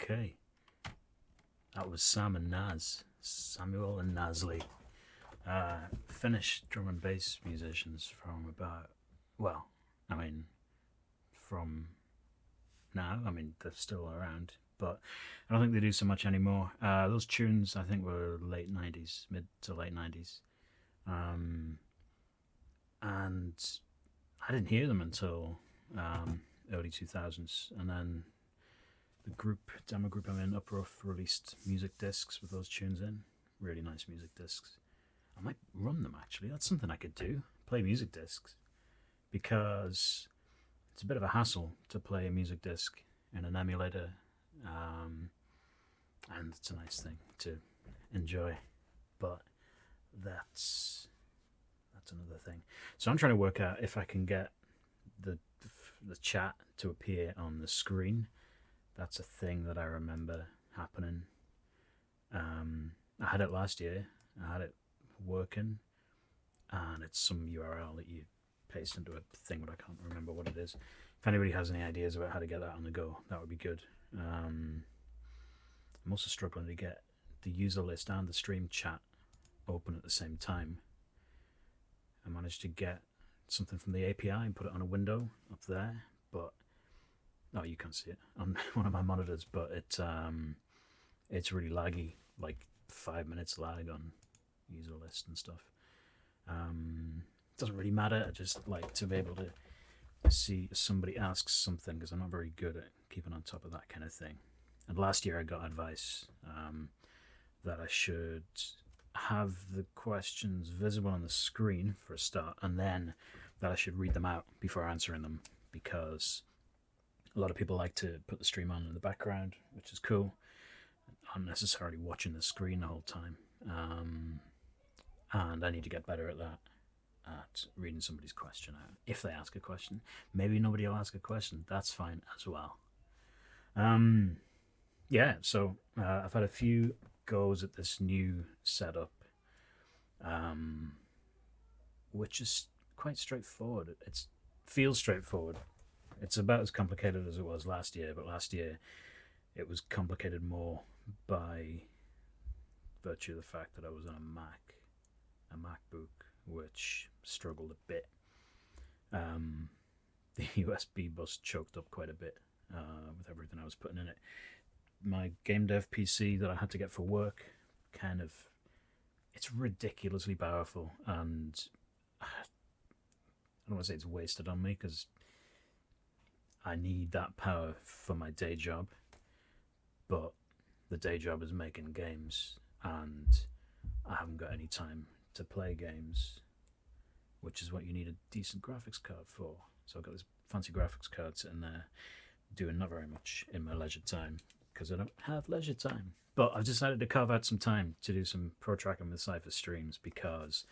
Okay, that was Samuel and Nasli, Finnish drum and bass musicians from about, well, I mean, from now. I mean, they're still around, but I don't think they do so much anymore. Those tunes, I think, were late 90s, mid to late 90s. And I didn't hear them until early 2000s. And then the demo group I'm in, Uprough, released music discs with those tunes in. Really nice music discs. I might run them, actually. That's something I could do, play music discs, because it's a bit of a hassle to play a music disc in an emulator, and it's a nice thing to enjoy, but that's another thing. So I'm trying to work out if I can get the chat to appear on the screen. That's a thing that I remember happening. I had it last year. I had it working, and it's some URL that you paste into a thing, but I can't remember what it is. If anybody has any ideas about how to get that on the go, that would be good. I'm also struggling to get the user list and the stream chat open at the same time. I managed to get something from the API and put it on a window up there, but you can't see it on one of my monitors, but it's really laggy, like 5 minutes lag on user list and stuff. Doesn't really matter. I just like to be able to see if somebody asks something, because I'm not very good at keeping on top of that kind of thing. And last year I got advice that I should have the questions visible on the screen for a start, and then that I should read them out before answering them, because a lot of people like to put the stream on in the background, which is cool. I'm necessarily watching the screen the whole time, and I need to get better at that, at reading somebody's question out. If they ask a question, maybe nobody will ask a question. That's fine as well. So I've had a few goes at this new setup, which is quite straightforward. It feels straightforward. It's about as complicated as it was last year, but last year it was complicated more by virtue of the fact that I was on a MacBook, which struggled a bit. The USB bus choked up quite a bit with everything I was putting in it. My game dev PC that I had to get for work, it's ridiculously powerful, and I don't want to say it's wasted on me, because I need that power for my day job, but the day job is making games, and I haven't got any time to play games, which is what you need a decent graphics card for. So I've got this fancy graphics card sitting there doing not very much in my leisure time, because I don't have leisure time. But I've decided to carve out some time to do some Protracking with Syphus streams, because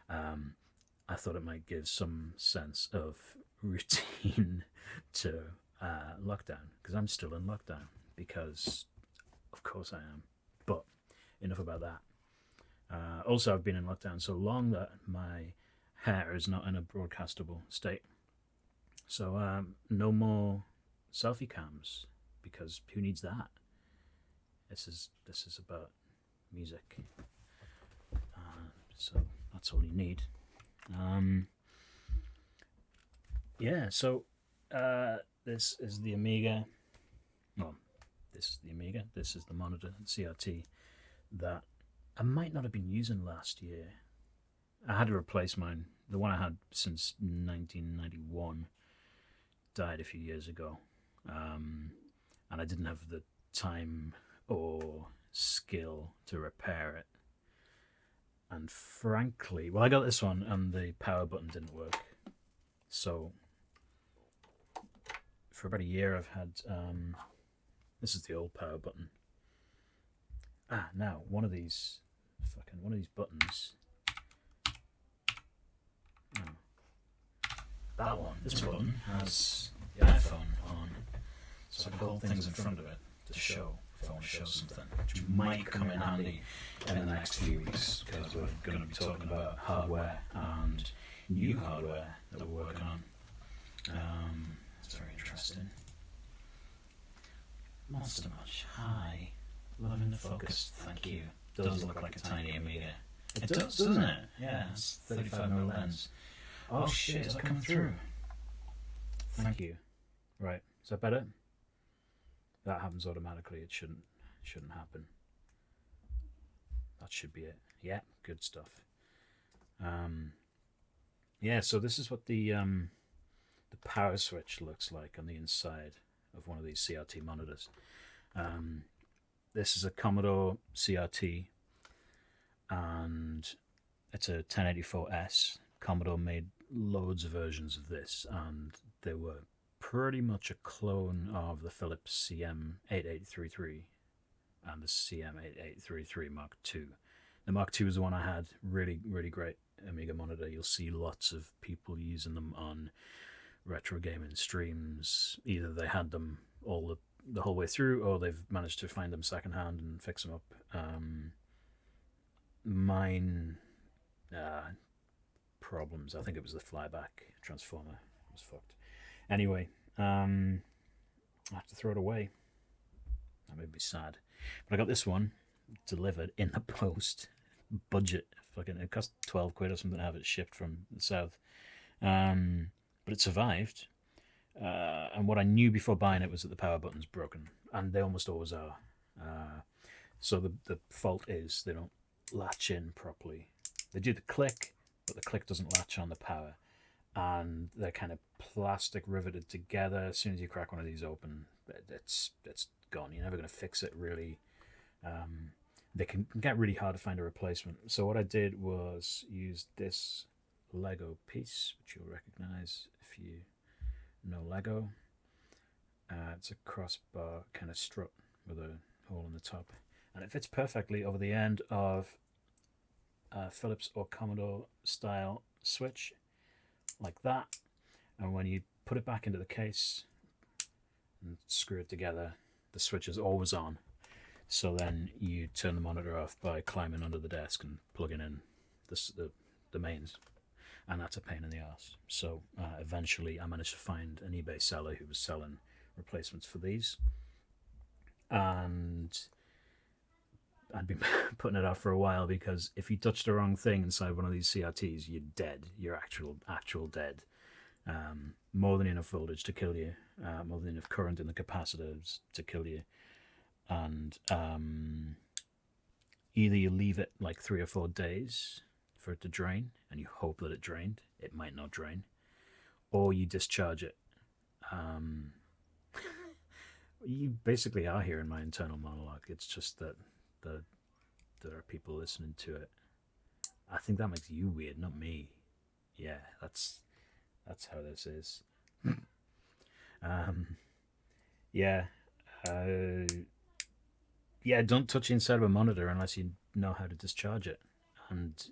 I thought it might give some sense of routine to lockdown, because I'm still in lockdown, because of course I am. But enough about that. Also, I've been in lockdown so long that my hair is not in a broadcastable state. So no more selfie cams, because who needs that? This is about music. So that's all you need. So this is the Amiga. Well, this is the Amiga. This is the monitor, CRT, that I might not have been using last year. I had to replace mine. The one I had since 1991 died a few years ago, and I didn't have the time or skill to repair it. And frankly, I got this one and the power button didn't work. So for about a year I've had, this is the old power button. Now one of these buttons. That one, this button has the iPhone on, so I can hold things in front of it to show if I want to show something, which might come in handy in the next few weeks, because we're going to be talking about hardware and new hardware that we're working on. It's very interesting. Monster Much. Hi. Loving the focus. Thank you. Does look like a tiny Amiga. It does, doesn't it? Yeah, it's 35mm lens. Oh shit, is that coming through? Thank you. Right, is that better? That happens automatically. It shouldn't happen. That should be it. Yeah, good stuff. Yeah, so this is what the power switch looks like on the inside of one of these CRT monitors. This is a Commodore CRT, and it's a 1084S. Commodore made loads of versions of this, and they were pretty much a clone of the Philips CM8833 and the CM8833 Mark II. The Mark II was the one I had. Really, really great Amiga monitor. You'll see lots of people using them on retro gaming streams. Either they had them all the whole way through, or they've managed to find them secondhand and fix them up. Mine problems. I think it was the flyback transformer. It was fucked. Anyway, I have to throw it away. That made me sad. But I got this one delivered in the post. Budget. Fucking, it cost 12 quid or something to have it shipped from the south. But it survived. And what I knew before buying it was that the power button's broken. And they almost always are. So the fault is they don't latch in properly. They do the click, but the click doesn't latch on the power. And they're kind of plastic riveted together. As soon as you crack one of these open, it's gone. You're never going to fix it, really. They can get really hard to find a replacement. So what I did was use this Lego piece, which you'll recognize if you know Lego. It's a crossbar kind of strut with a hole in the top, and it fits perfectly over the end of a Philips or Commodore style switch, like that. And when you put it back into the case and screw it together, the switch is always on. So then you turn the monitor off by climbing under the desk and plugging in the mains, and that's a pain in the arse. So eventually I managed to find an eBay seller who was selling replacements for these, and I'd been putting it off for a while, because if you touch the wrong thing inside one of these CRTs, you're dead. You're actual dead. More than enough voltage to kill you, more than enough current in the capacitors to kill you. And either you leave it like 3 or 4 days for it to drain, and you hope that it drained. It might not drain. Or you discharge it. You basically are hearing my internal monologue. It's just that there are people listening to it. I think that makes you weird, not me. Yeah, that's how this is. Yeah, don't touch the inside of a monitor unless you know how to discharge it, and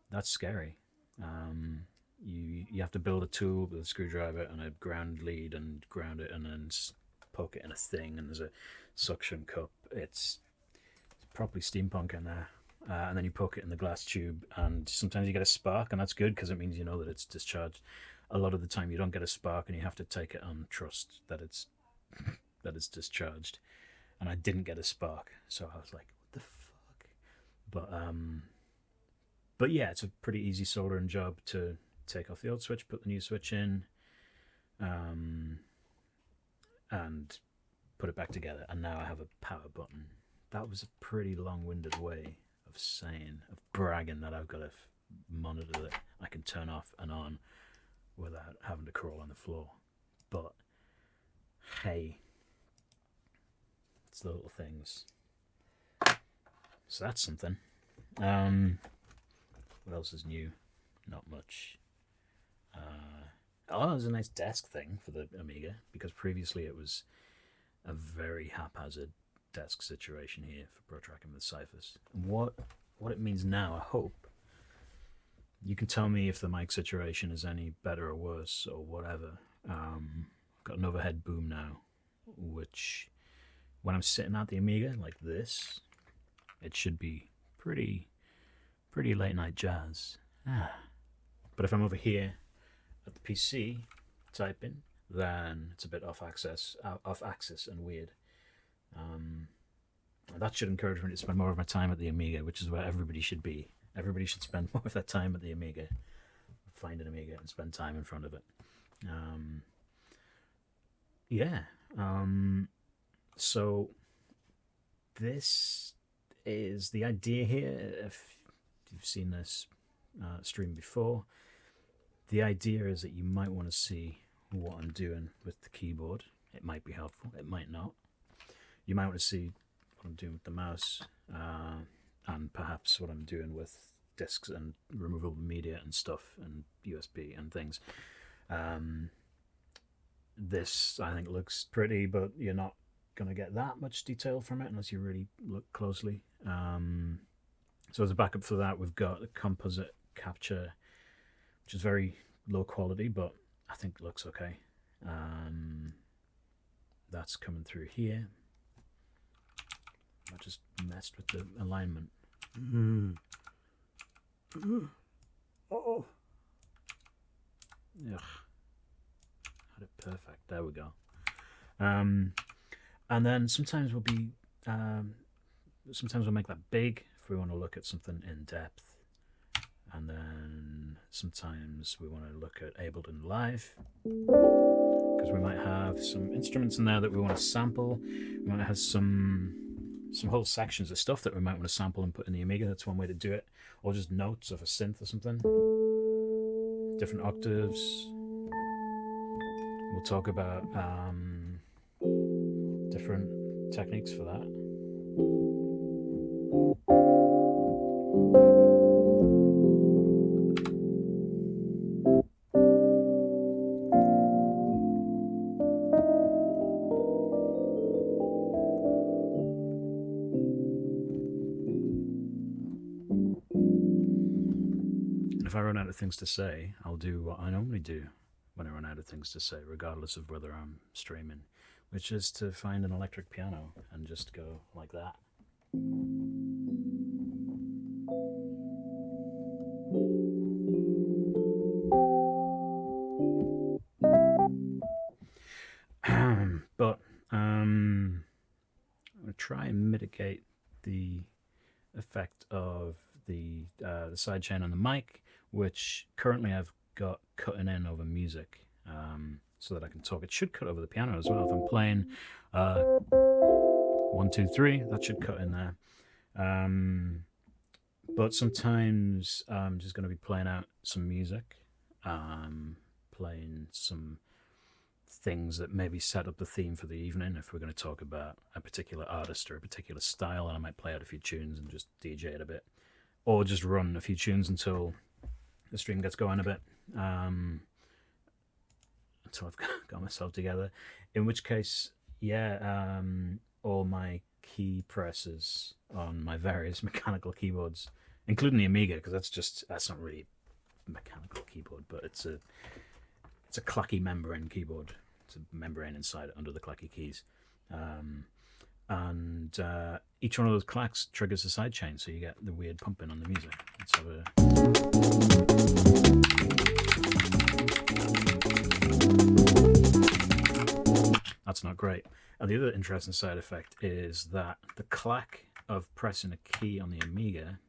that's scary. You have to build a tool with a screwdriver and a ground lead and ground it, and then poke it in a thing, and there's a suction cup. It's properly steampunk in there. And then you poke it in the glass tube, and sometimes you get a spark, and that's good because it means you know that it's discharged. A lot of the time you don't get a spark, and you have to take it on trust that it's discharged. And I didn't get a spark, so I was like, what the fuck? But yeah, it's a pretty easy soldering job to take off the old switch, put the new switch in, and put it back together. And now I have a power button. That was a pretty long-winded way of bragging that I've got a monitor that I can turn off and on without having to crawl on the floor. But hey, it's the little things. So that's something. What else is new? Not much. There's a nice desk thing for the Amiga, because previously it was a very haphazard desk situation here for Protracking with Syphus. And what it means now, I hope, you can tell me if the mic situation is any better or worse or whatever. I've got an overhead boom now, which when I'm sitting at the Amiga like this, it should be pretty late night jazz. But if I'm over here at the PC typing, then it's a bit off axis and weird. That should encourage me to spend more of my time at the Amiga, which is where everybody should be. Everybody should spend more of their time at the Amiga. Find an Amiga and spend time in front of it. Yeah. So this is the idea here. If you've seen this stream before, the idea is that you might want to see what I'm doing with the keyboard. It might be helpful, it might not. You might want to see what I'm doing with the mouse, and perhaps what I'm doing with discs and removable media and stuff and USB and things. This, I think, looks pretty, but you're not going to get that much detail from it unless you really look closely. So as a backup for that, we've got the composite capture, which is very low quality, but I think looks okay. That's coming through here. I just messed with the alignment. Oh. Ugh. Had it perfect. There we go. And then sometimes we'll be, sometimes we'll make that big if we want to look at something in depth. And then sometimes we want to look at Ableton Live, because we might have some instruments in there that we want to sample. We might have some whole sections of stuff that we might want to sample and put in the Amiga. That's one way to do it. Or just notes of a synth or something. Different octaves. We'll talk about different techniques for that. If I run out of things to say, I'll do what I normally do when I run out of things to say, regardless of whether I'm streaming, which is to find an electric piano and just go like that. But I'm going to try and mitigate the effect of the sidechain on the mic, which currently I've got cutting in over music, so that I can talk. It should cut over the piano as well. If I'm playing 1, 2, 3, that should cut in there. But sometimes I'm just going to be playing out some music, playing some things that maybe set up the theme for the evening. If we're going to talk about a particular artist or a particular style, and I might play out a few tunes and just DJ it a bit, or just run a few tunes until the stream gets going a bit, until I've got myself together. In which case, yeah, all my key presses on my various mechanical keyboards, including the Amiga, because that's not really a mechanical keyboard, but it's a clacky membrane keyboard. It's a membrane inside it under the clacky keys. And each one of those clacks triggers a sidechain, so you get the weird pumping on the music. Let's have a... That's not great. And the other interesting side effect is that the clack of pressing a key on the Amiga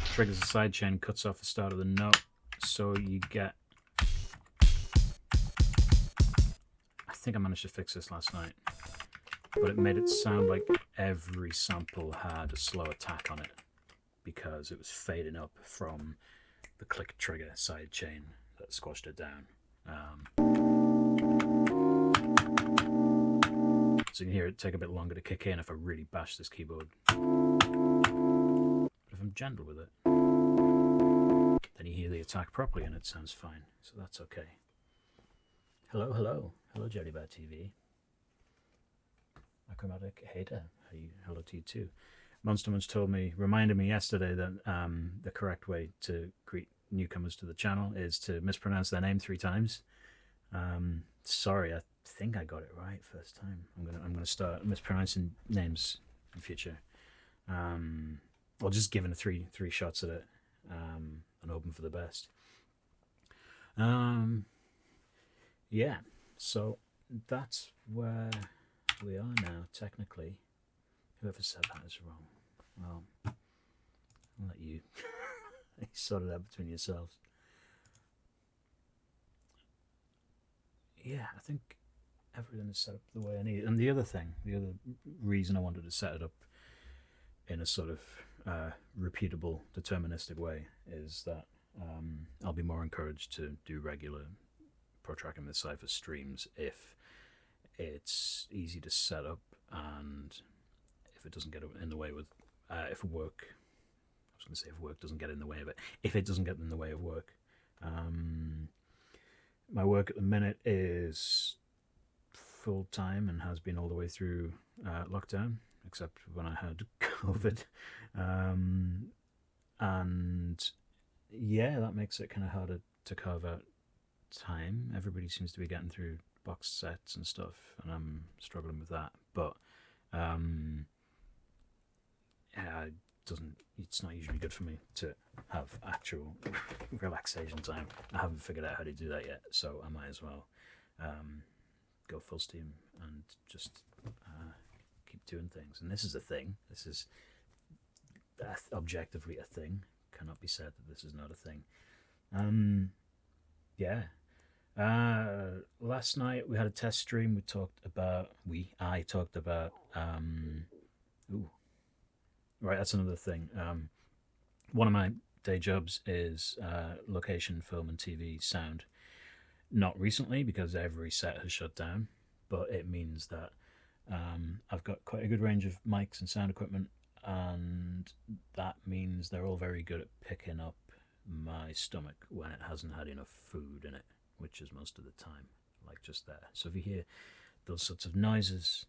triggers a sidechain, cuts off the start of the note, so you get... I think I managed to fix this last night, but it made it sound like every sample had a slow attack on it because it was fading up from the click trigger sidechain that squashed it down. So you can hear it take a bit longer to kick in if I really bash this keyboard. But if I'm gentle with it, then you hear the attack properly and it sounds fine. So that's okay. Hello, hello. Hello, Jellybear TV. Achromatic hater. Hello to you too. Monster Munch reminded me yesterday that the correct way to greet newcomers to the channel is to mispronounce their name 3 times. Sorry, I think I got it right first time. I'm gonna start mispronouncing names in future. Or just giving 3 shots at it, and hoping for the best. Yeah, so that's where we are now, technically. Whoever said that is wrong. Well, I'll let you sort it out between yourselves. Yeah, I think everything is set up the way I need it. And the other reason I wanted to set it up in a sort of repeatable, deterministic way is that I'll be more encouraged to do regular Protracking with Syphus streams if it's easy to set up and if it doesn't get in the way with if work. I was going to say if work doesn't get in the way of it. If it doesn't get in the way of work, my work at the minute is full time and has been all the way through lockdown, except when I had COVID, and yeah, that makes it kind of harder to carve out time. Everybody seems to be getting through box sets and stuff, and I'm struggling with that. But yeah, it's not usually good for me to have actual relaxation time. I haven't figured out how to do that yet, so I might as well go full steam and just keep doing things. And this is a thing. This is objectively a thing. Cannot be said that this is not a thing. Yeah. Last night we had a test stream. I talked about. Right, that's another thing. One of my day jobs is location, film, and TV sound. Not recently, because every set has shut down, but it means that I've got quite a good range of mics and sound equipment, and that means they're all very good at picking up my stomach when it hasn't had enough food in it, which is most of the time, like just there. So if you hear those sorts of noises,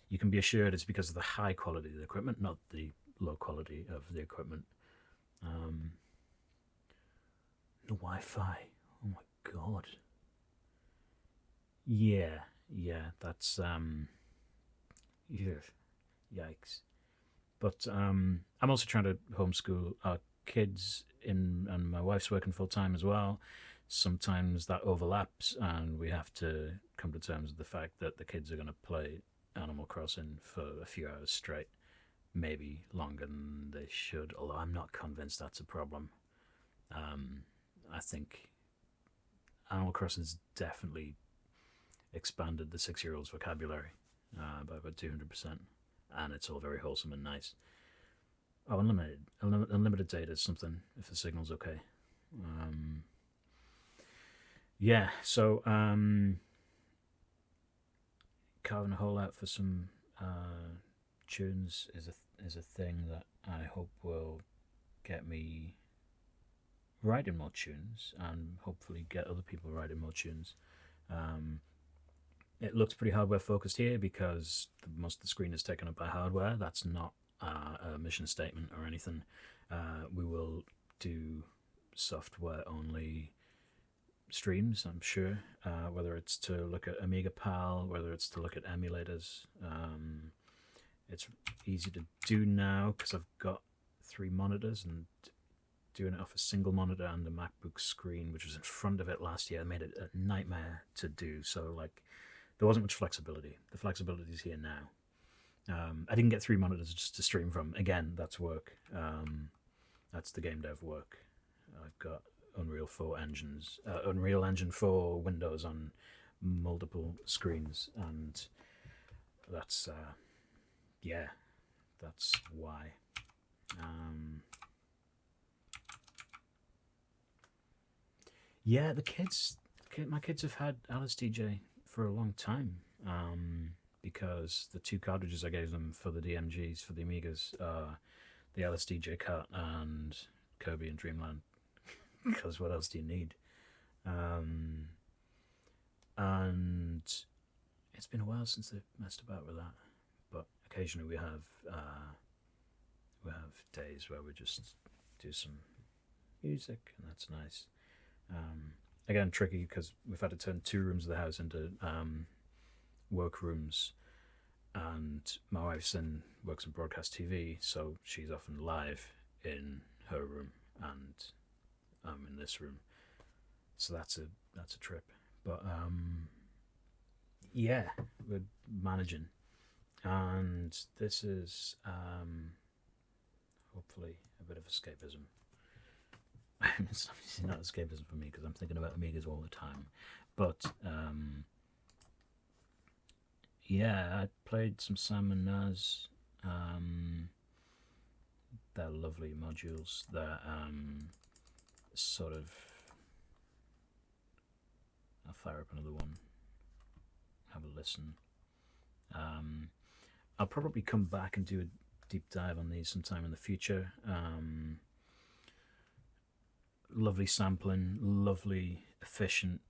you can be assured it's because of the high quality of the equipment, not the low quality of the equipment. No Wi-Fi. Oh my god. Yeah, that's yikes. But I'm also trying to homeschool our kids and my wife's working full time as well. Sometimes that overlaps, and we have to come to terms with the fact that the kids are going to play Animal Crossing for a few hours straight, maybe longer than they should, although I'm not convinced that's a problem. I think Animal Crossing's definitely expanded the 6-year-old's vocabulary by about 200%, and it's all very wholesome and nice. Oh, unlimited data is something, if the signal's okay. Yeah, so carving a hole out for some tunes is a thing that I hope will get me writing more tunes and hopefully get other people writing more tunes. It looks pretty hardware focused here because most of the screen is taken up by hardware. That's not a mission statement or anything. We will do software only streams, I'm sure, whether it's to look at Amiga Pal, whether it's to look at emulators. It's easy to do now because I've got 3 monitors, and doing it off a single monitor and a MacBook screen, which was in front of it last year, made it a nightmare to do. So like, there wasn't much flexibility. The flexibility is here now. I didn't get 3 monitors just to stream from. Again, that's work. That's the game dev work. I've got Unreal Engine 4 Windows on multiple screens, and that's that's why. Yeah, my kids have had LSDJ for a long time, because the 2 cartridges I gave them for the DMGs for the Amigas are the LSDJ cart and Kirby and Dreamland. Because what else do you need? And it's been a while since they've messed about with that, but occasionally we have days where we just do some music, and that's nice. Again, tricky because we've had to turn 2 rooms of the house into work rooms, and my wife's works in broadcast TV, so she's often live in her room, and I'm in this room. So that's a trip. But yeah, we're managing, and this is hopefully a bit of escapism. It's obviously not escapism for me because I'm thinking about Amigas all the time, but yeah, I played some Sam and Naz. They're lovely modules. They're sort of. I'll fire up another one. Have a listen. I'll probably come back and do a deep dive on these sometime in the future. Lovely sampling, lovely efficient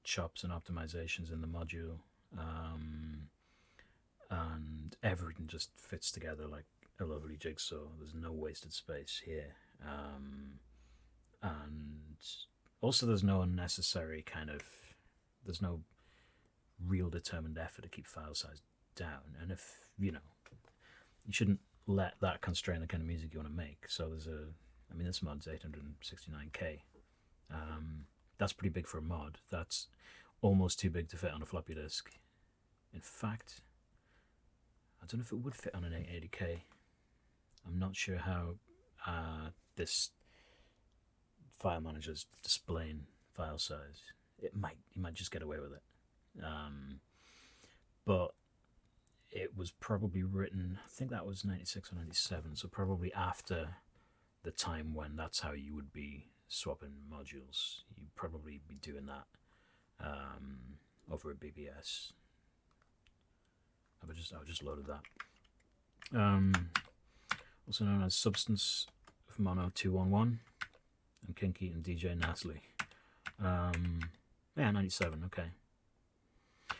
chops and optimizations in the module, and everything just fits together like a lovely jigsaw. There's no wasted space here, and also there's no unnecessary there's no real determined effort to keep file size down, and if you shouldn't let that constrain the kind of music you want to make. So this mod's 869k. That's pretty big for a mod. That's almost too big to fit on a floppy disk. In fact, I don't know if it would fit on an 880k. I'm not sure how this file manager's displaying file size. You might just get away with it. But it was probably written, I think that was 96 or 97, so probably after the time when that's how you would be swapping modules. You'd probably be doing that over a BBS. I just loaded that. Also known as Substance of Mono 211 and Kinky and DJ Natalie. Yeah, 97, okay.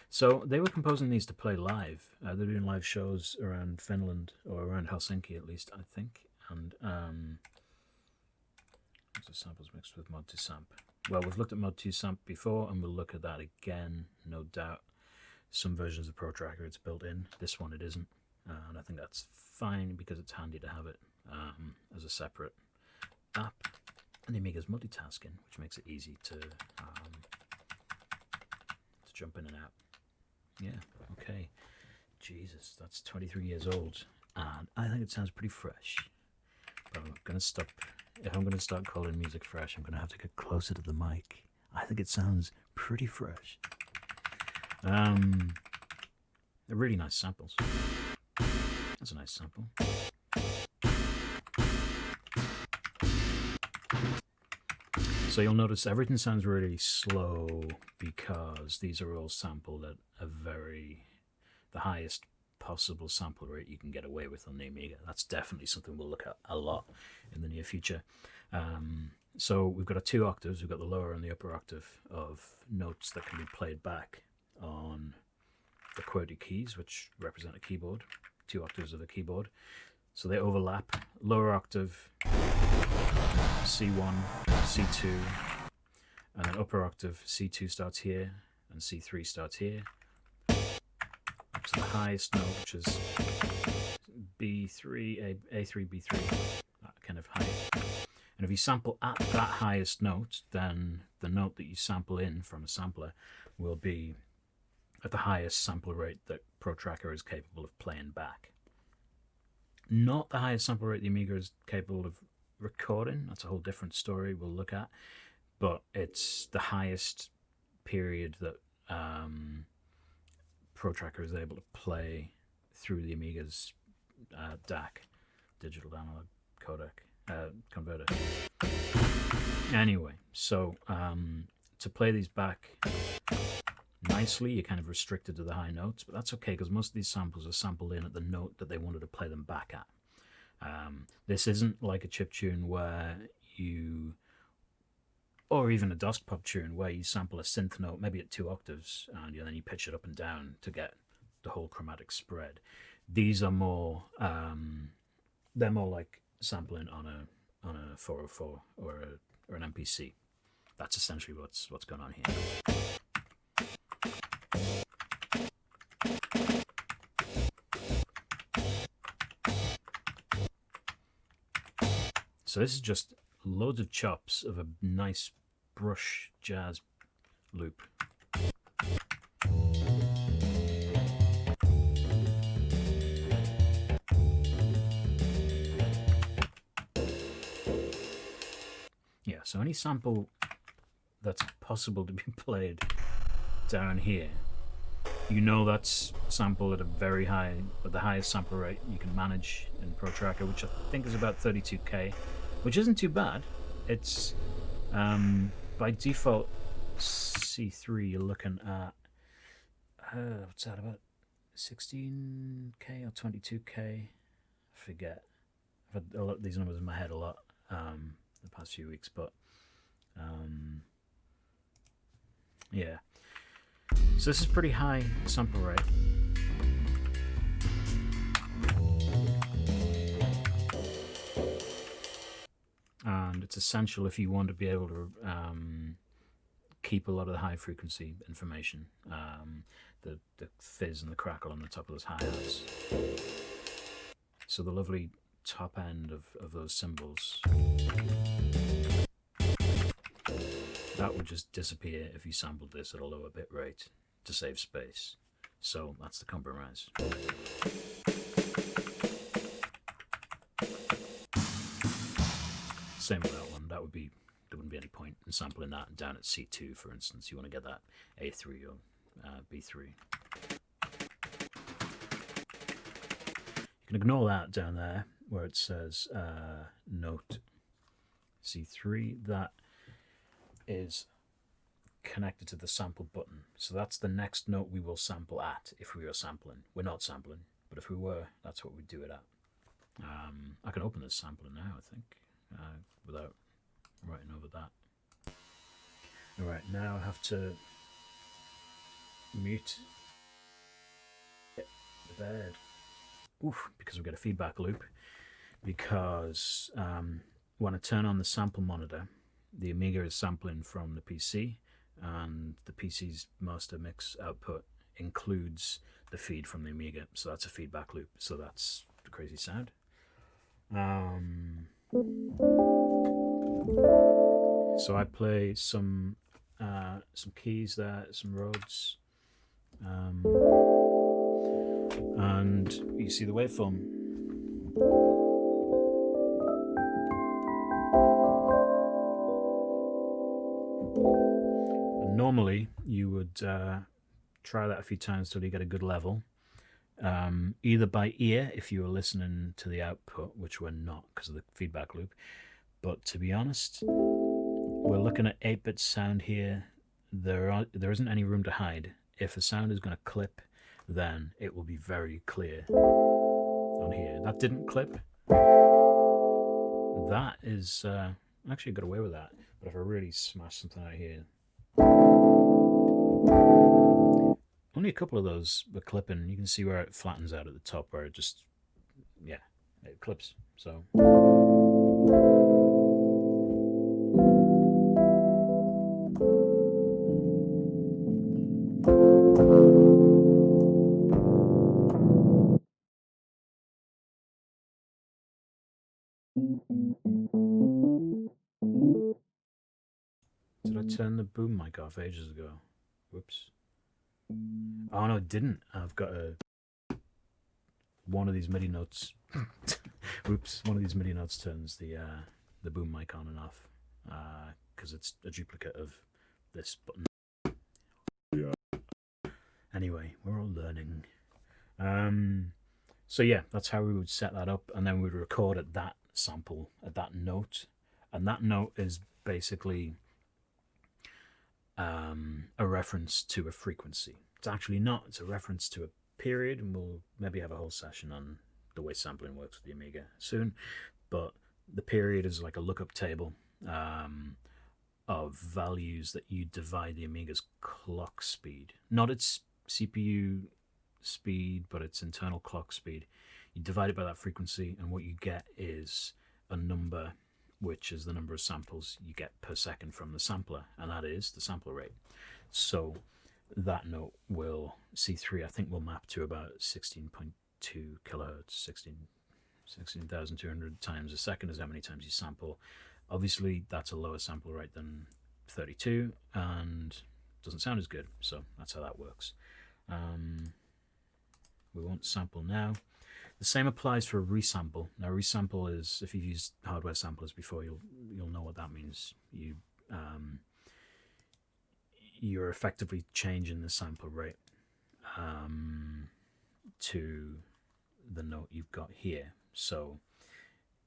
So they were composing these to play live. They're doing live shows around Finland, or around Helsinki at least, I think. And the samples mixed with Mod 2 Samp. Well, we've looked at Mod 2 Samp before, and we'll look at that again, no doubt. Some versions of Protracker it's built in. This one it isn't. And I think that's fine because it's handy to have it as a separate app. And the Amiga's multitasking, which makes it easy to jump in and out. Yeah, okay. Jesus, that's 23 years old, and I think it sounds pretty fresh. But I'm going to stop. If I'm going to start calling music fresh, I'm going to have to get closer to the mic. I think it sounds pretty fresh. They're really nice samples. That's a nice sample. So you'll notice everything sounds really slow because these are all sampled at the highest possible sample rate you can get away with on the Amiga. That's definitely something we'll look at a lot in the near future. So we've got 2 octaves. We've got the lower and the upper octave of notes that can be played back on the QWERTY keys, which represent a keyboard. 2 octaves of a keyboard. So they overlap. Lower octave, C1, C2, and then upper octave, C2 starts here, and C3 starts here. Up to the highest note, which is B3, A3, B3, that kind of height. And if you sample at that highest note, then the note that you sample in from a sampler will be at the highest sample rate that Protracker is capable of playing back. Not the highest sample rate the Amiga is capable of recording. That's a whole different story we'll look at. But it's the highest period that Protracker is able to play through the Amiga's DAC, digital analog codec converter. Anyway, so to play these back nicely, you're kind of restricted to the high notes, but that's okay because most of these samples are sampled in at the note that they wanted to play them back at. This isn't like a chiptune where or even a DOS pop tune where you sample a synth note maybe at 2 octaves and then you pitch it up and down to get the whole chromatic spread. These are more they're more like sampling on a 404 or an MPC. That's essentially what's going on here. So this is just loads of chops of a nice brush jazz loop. So any sample that's possible to be played down here, you know that's sample at a very high, at the highest sample rate you can manage in Protracker, which I think is about 32k, which isn't too bad. It's by default C3 you're looking at what's that, about 16k or 22k? I forget. I've had a lot of these numbers in my head a lot the past few weeks, but yeah. So this is pretty high sample rate. And it's essential if you want to be able to keep a lot of the high frequency information, the fizz and the crackle on the top of those hi-hats. So the lovely top end of those cymbals, that would just disappear if you sampled this at a lower bit rate to save space. So that's the compromise. Same with that one. There wouldn't be any point in sampling that down at C2, for instance. You want to get that A3 or B3. You can ignore that down there where it says note C3. That is connected to the sample button. So that's the next note we will sample at if we are sampling. We're not sampling, but if we were, that's what we'd do it at. I can open this sampler now, I think, without writing over that. Alright, now I have to mute the bed. Oof, because we get a feedback loop. Because when I turn on the sample monitor, the Amiga is sampling from the PC, and the PC's master mix output includes the feed from the Amiga, so that's a feedback loop. So that's the crazy sound. So I play some keys there, some Rhodes, and you see the waveform. And normally you would try that a few times till you get a good level. Either by ear if you were listening to the output, which we're not because of the feedback loop, but to be honest, we're looking at 8-bit sound here. There isn't any room to hide. If a sound is going to clip, then it will be very clear on here. That didn't clip. That is actually got away with that, but if I really smash something out here, only a couple of those were clipping. You can see where it flattens out at the top, where it just, yeah, it clips. So did I turn the boom mic off ages ago? Whoops. Oh no, it didn't. I've got one of these MIDI notes. Whoops! One of these MIDI notes turns the boom mic on and off because it's a duplicate of this button. Anyway, we're all learning. So yeah, that's how we would set that up, and then we'd record at that sample, at that note, and that note is basically a reference to a frequency. It's actually not. It's a reference to a period, and we'll maybe have a whole session on the way sampling works with the Amiga soon. But the period is like a lookup table of values that you divide the Amiga's clock speed, not its CPU speed, but its internal clock speed. You divide it by that frequency, and what you get is a number, which is the number of samples you get per second from the sampler, and that is the sample rate. So that note will, C3 I think will map to about 16.2 kilohertz, 16,200 times a second is how many times you sample. Obviously that's a lower sample rate than 32 and doesn't sound as good, so that's how that works. We won't sample now. The same applies for a resample. Now, resample is, if you've used hardware samplers before, you'll know what that means. You're effectively changing the sample rate to the note you've got here. So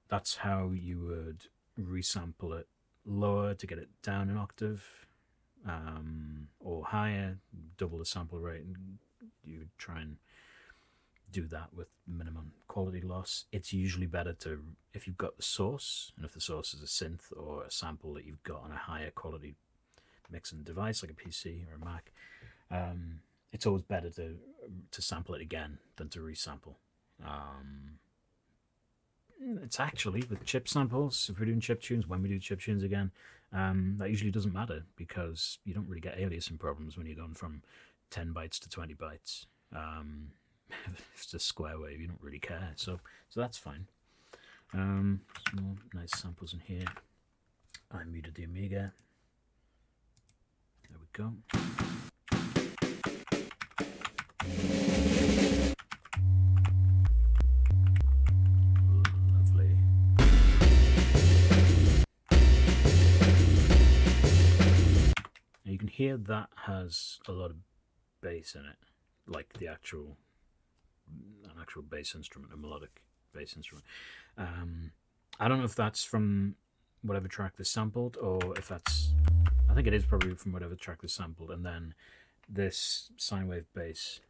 that's how you would resample it lower to get it down an octave, or higher, double the sample rate, and you would try and do that with minimum quality loss. It's usually better to, if you've got the source, and if the source is a synth or a sample that you've got on a higher quality mixing device like a PC or a Mac, it's always better to sample it again than to resample. It's actually with chip samples, if we're doing chip tunes, when we do chip tunes again, that usually doesn't matter, because you don't really get aliasing problems when you're going from 10 bytes to 20 bytes. If it's a square wave, you don't really care, so that's fine. Some more nice samples in here. I muted the Amiga. There we go. Lovely. Now you can hear that has a lot of bass in it, like an actual bass instrument, a melodic bass instrument. I don't know if that's from whatever track they sampled, or if that's, I think it is probably from whatever track they sampled, and then this sine wave bass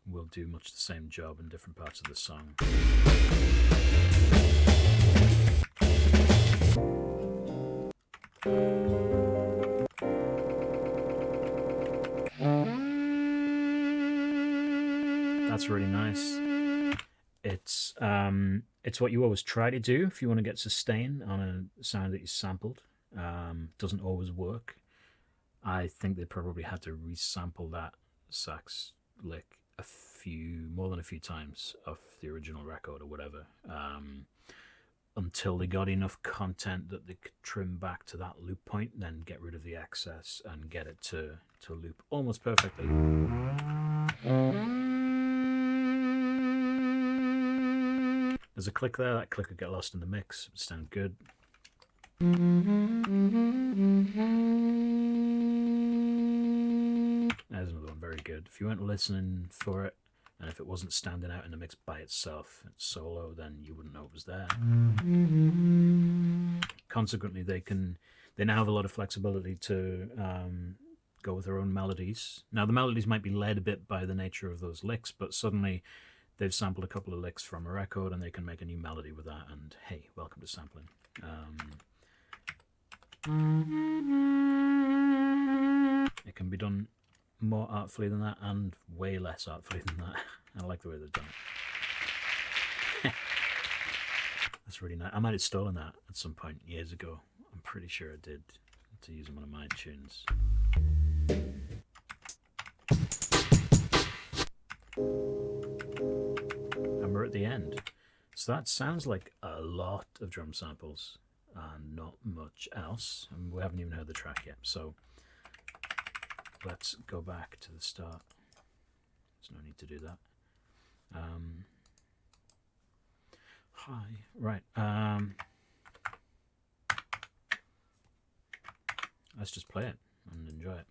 will do much the same job in different parts of the song. That's really nice. It's what you always try to do if you want to get sustain on a sound that you sampled. Doesn't always work. I think they probably had to resample that sax lick more than a few times off the original record or whatever, until they got enough content that they could trim back to that loop point, and then get rid of the excess and get it to loop almost perfectly. There's a click there. That click would get lost in the mix. It would sound good. There's another one, very good. If you weren't listening for it, and if it wasn't standing out in the mix by itself, it's solo, then you wouldn't know it was there. Consequently, they now have a lot of flexibility to go with their own melodies. Now, the melodies might be led a bit by the nature of those licks, but suddenly they've sampled a couple of licks from a record and they can make a new melody with that, and hey, welcome to sampling. It can be done more artfully than that, and way less artfully than that. I like the way they've done it. That's really nice. I might have stolen that at some point years ago. I'm pretty sure I did, to use in one of my tunes. And we're at the end. So that sounds like a lot of drum samples and not much else. And we haven't even heard the track yet. So let's go back to the start. There's no need to do that. Hi. Right. Let's just play it and enjoy it.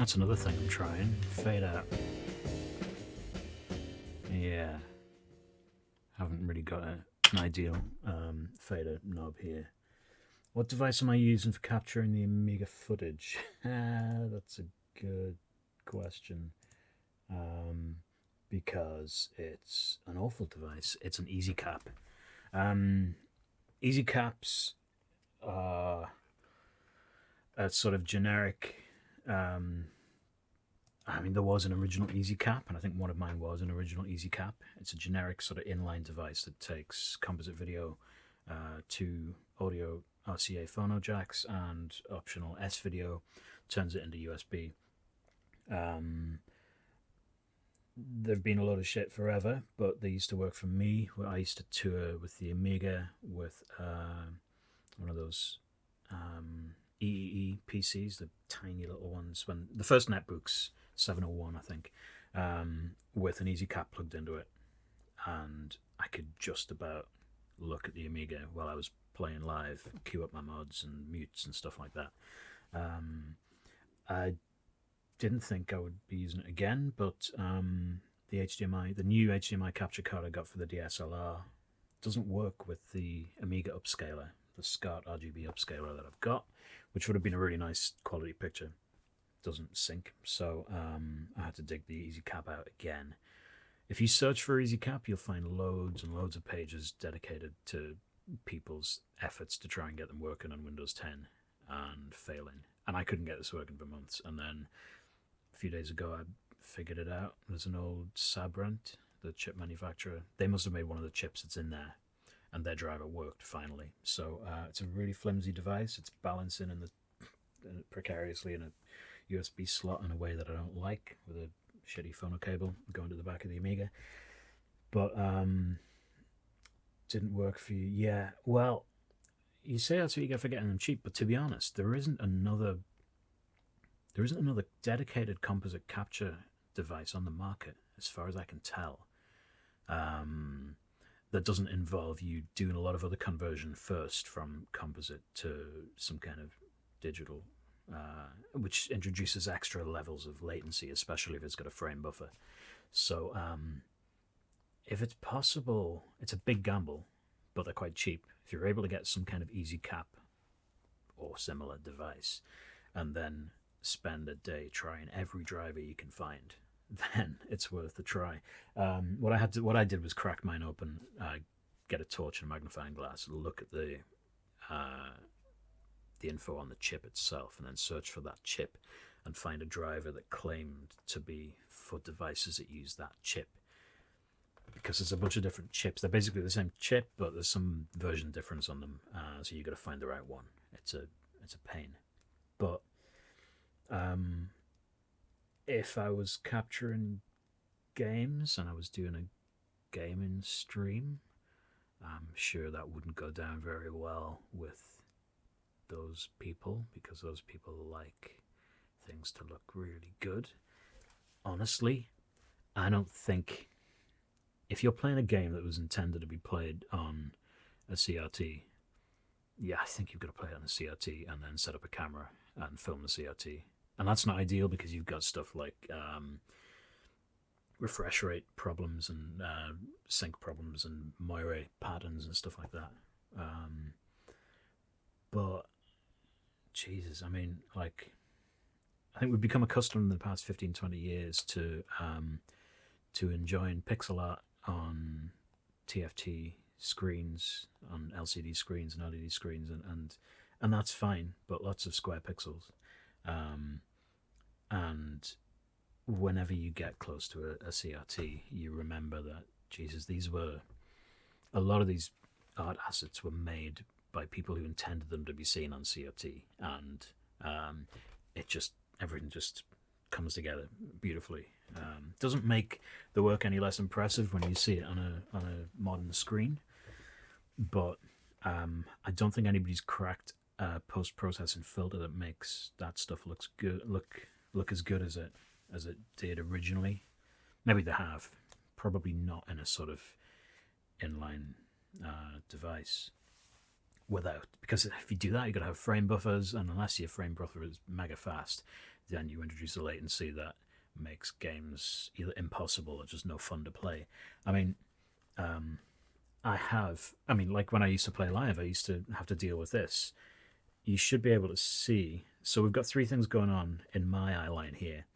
That's another thing I'm trying. Fade out. Yeah. Haven't really got an ideal fader knob here. What device am I using for capturing the Amiga footage? That's a good question. Because it's an awful device. It's an EasyCap. EasyCaps are a sort of generic. I mean, there was an original EasyCap, and I think one of mine was an original EasyCap. It's a generic sort of inline device that takes composite video, two audio RCA phono jacks, and optional S video, turns it into USB. They've been a lot of shit forever, but they used to work for me. I used to tour with the Amiga with one of those EEE PCs, the tiny little ones, when the first netbooks, 701 I think, with an EasyCap plugged into it, and I could just about look at the Amiga while I was playing live, queue up my mods and mutes and stuff like that. I didn't think I would be using it again, but the new HDMI capture card I got for the DSLR doesn't work with the Amiga upscaler, the SCART RGB upscaler that I've got, which would have been a really nice quality picture. Doesn't sync, so I had to dig the EasyCap out again. If you search for EasyCap, you'll find loads and loads of pages dedicated to people's efforts to try and get them working on Windows 10 and failing. And I couldn't get this working for months. And then a few days ago, I figured it out. There's an old Sabrent, the chip manufacturer. They must have made one of the chips that's in there, and their driver worked finally. So it's a really flimsy device. It's balancing precariously in a USB slot in a way that I don't like, with a shitty phono cable going to the back of the Amiga. But didn't work for you. Yeah, well, you say that's what you get for getting them cheap, but to be honest, there isn't another dedicated composite capture device on the market, as far as I can tell, that doesn't involve you doing a lot of other conversion first from composite to some kind of digital, which introduces extra levels of latency, especially if it's got a frame buffer. So if it's possible, it's a big gamble, but they're quite cheap. If you're able to get some kind of EasyCap or similar device, and then spend a day trying every driver you can find, then it's worth a try. What I did was crack mine open, get a torch and a magnifying glass, look at the info on the chip itself, and then search for that chip and find a driver that claimed to be for devices that use that chip. Because there's a bunch of different chips. They're basically the same chip, but there's some version difference on them. So you got to find the right one. It's a pain. But if I was capturing games and I was doing a gaming stream, I'm sure that wouldn't go down very well with those people, because those people like things to look really good. Honestly, I don't think, if you're playing a game that was intended to be played on a CRT, yeah, I think you've got to play it on a CRT and then set up a camera and film the CRT. And that's not ideal, because you've got stuff like refresh rate problems and sync problems and moire patterns and stuff like that. But Jesus, I mean, like, I think we've become accustomed in the past 15, 20 years to enjoying pixel art on TFT screens, on LCD screens and LED screens, and that's fine, but lots of square pixels. And whenever you get close to a CRT, you remember that, Jesus, a lot of these art assets were made by people who intended them to be seen on CRT, and everything just comes together beautifully. Doesn't make the work any less impressive when you see it on a modern screen, but I don't think anybody's cracked a post-processing filter that makes that stuff look as good as it did originally. Maybe they have, probably not in a sort of inline device. without, because if you do that, you've got to have frame buffers, and unless your frame buffer is mega fast, then you introduce a latency that makes games either impossible or just no fun to play. I mean, like when I used to play live, I used to have to deal with this. You should be able to see. So we've got three things going on in my eye line here.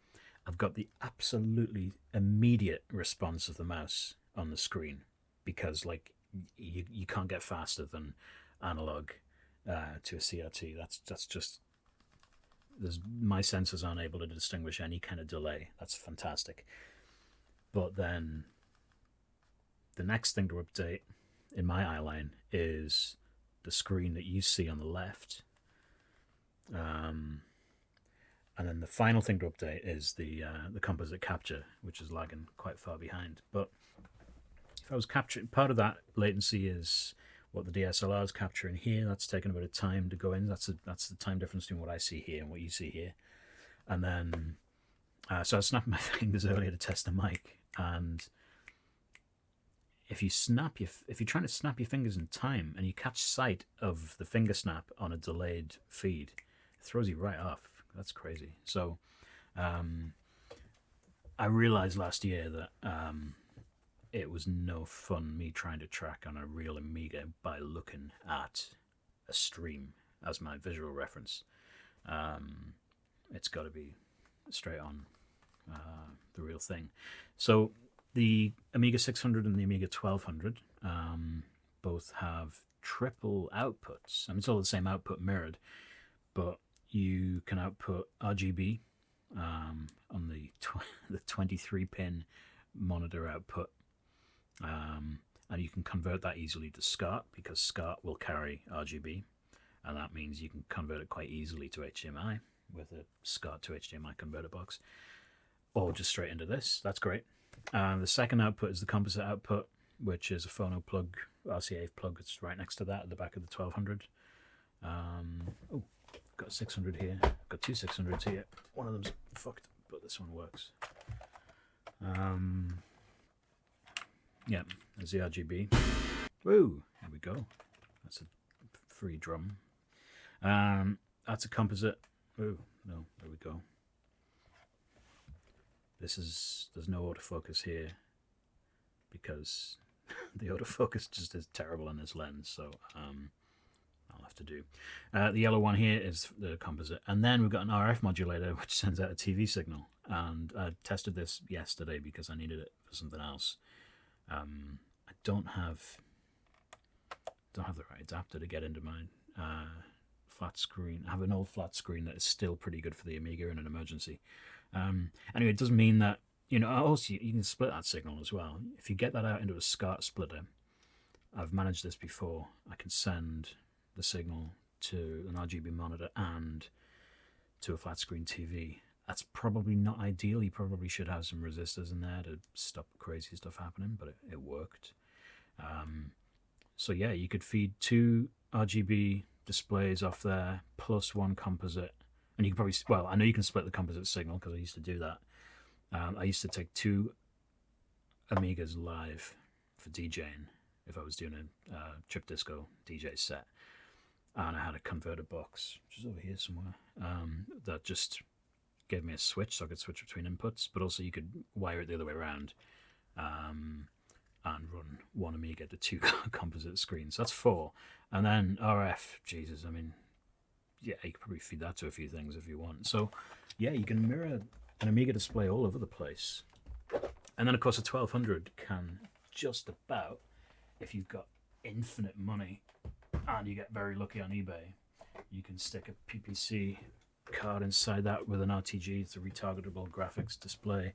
I've got the absolutely immediate response of the mouse on the screen, because like you can't get faster than analog to a CRT. That's just, my sensors aren't able to distinguish any kind of delay. That's fantastic. But then the next thing to update in my eye line is the screen that you see on the left. And then the final thing to update is the composite capture, which is lagging quite far behind. But if I was capturing, part of that latency is what the DSLR is capturing here. That's taking a bit of time to go in. That's the time difference between what I see here and what you see here. And then, so I was snapping my fingers earlier to test the mic, and if you're trying to snap your fingers in time and you catch sight of the finger snap on a delayed feed, it throws you right off. That's crazy. So I realized last year that it was no fun me trying to track on a real Amiga by looking at a stream as my visual reference. It's got to be straight on the real thing. So the Amiga 600 and the Amiga 1200 both have triple outputs. I mean, it's all the same output mirrored, but you can output RGB on the 23-pin monitor output, and you can convert that easily to SCART, because SCART will carry RGB, and that means you can convert it quite easily to HDMI with a SCART to HDMI converter box, or just straight into this. That's great. The second output is the composite output, which is a phono plug, RCA plug. It's right next to that at the back of the 1200. Got a 600 here. Got two 600s here. One of them's fucked, but this one works. Yeah, there's the RGB. Woo! There we go. That's a free drum. That's a composite. Oh no, there we go. There's no autofocus here because the autofocus just is terrible on this lens, so I'll have to do. The yellow one here is the composite, and then we've got an RF modulator which sends out a TV signal, and I tested this yesterday because I needed it for something else. I don't have the right adapter to get into my flat screen. I have an old flat screen that is still pretty good for the Amiga in an emergency. Anyway, it doesn't mean that, also you can split that signal as well. If you get that out into a SCART splitter, I've managed this before, I can send the signal to an RGB monitor and to a flat screen TV. That's probably not ideal. You probably should have some resistors in there to stop crazy stuff happening, but it worked. So yeah, you could feed two RGB displays off there plus one composite. And you can probably, well, I know you can split the composite signal because I used to do that. I used to take two Amigas live for DJing if I was doing a chip disco DJ set. And I had a converter box, which is over here somewhere, that just gave me a switch so I could switch between inputs, but also you could wire it the other way around and run one Amiga to two composite screens. That's four. And then RF, Jesus, I mean, yeah, you could probably feed that to a few things if you want. So, yeah, you can mirror an Amiga display all over the place. And then, of course, a 1200 can just about, if you've got infinite money and you get very lucky on eBay, you can stick a PPC card inside that with an RTG, it's a retargetable graphics display,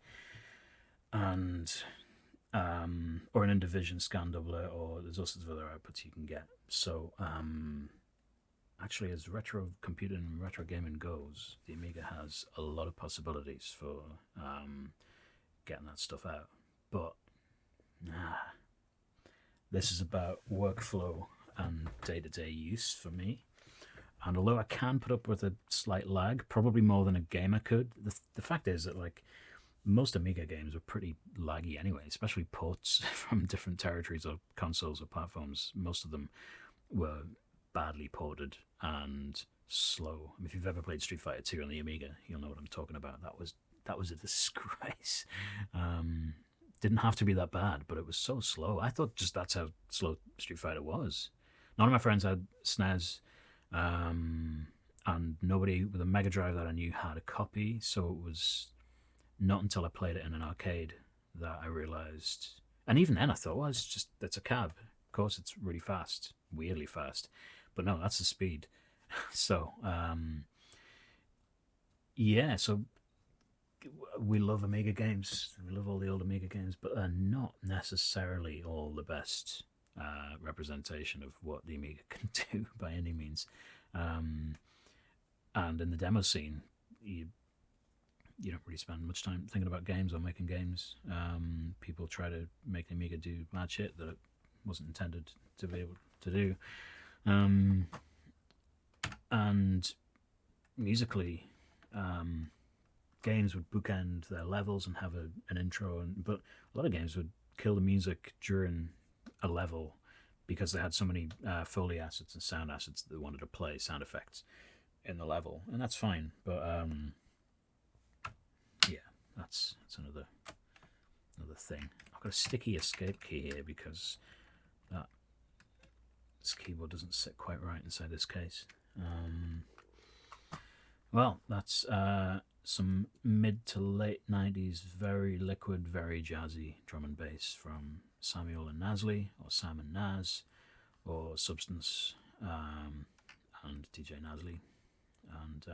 and or an IndiVision scan doubler, or there's all sorts of other outputs you can get. So, actually, as retro computing and retro gaming goes, the Amiga has a lot of possibilities for getting that stuff out. But this is about workflow and day-to-day use for me. And although I can put up with a slight lag, probably more than a gamer could, the fact is that like most Amiga games were pretty laggy anyway, especially ports from different territories or consoles or platforms. Most of them were badly ported and slow. I mean, if you've ever played Street Fighter 2 on the Amiga, you'll know what I'm talking about. That was a disgrace. Didn't have to be that bad, but it was so slow. I thought just that's how slow Street Fighter was. None of my friends had SNES, and nobody with a Mega Drive that I knew had a copy, so it was not until I played it in an arcade that I realised. And even then I thought, well, it's a cab. Of course it's really fast, weirdly fast. But no, that's the speed. So, yeah, so we love Amiga games. We love all the old Amiga games, but they're not necessarily all the best representation of what the Amiga can do by any means. And in the demo scene, you don't really spend much time thinking about games or making games. People try to make the Amiga do mad shit that it wasn't intended to be able to do. And musically, games would bookend their levels and have an intro, but a lot of games would kill the music during a level because they had so many Foley assets and sound assets that they wanted to play sound effects in the level, and that's fine. But yeah, that's another thing. I've got a sticky escape key here because this keyboard doesn't sit quite right inside this case. Well, that's some mid to late 90s, very liquid, very jazzy drum and bass from Samuel and Nasli, or Sam and Naz, or Substance and DJ Nasli. And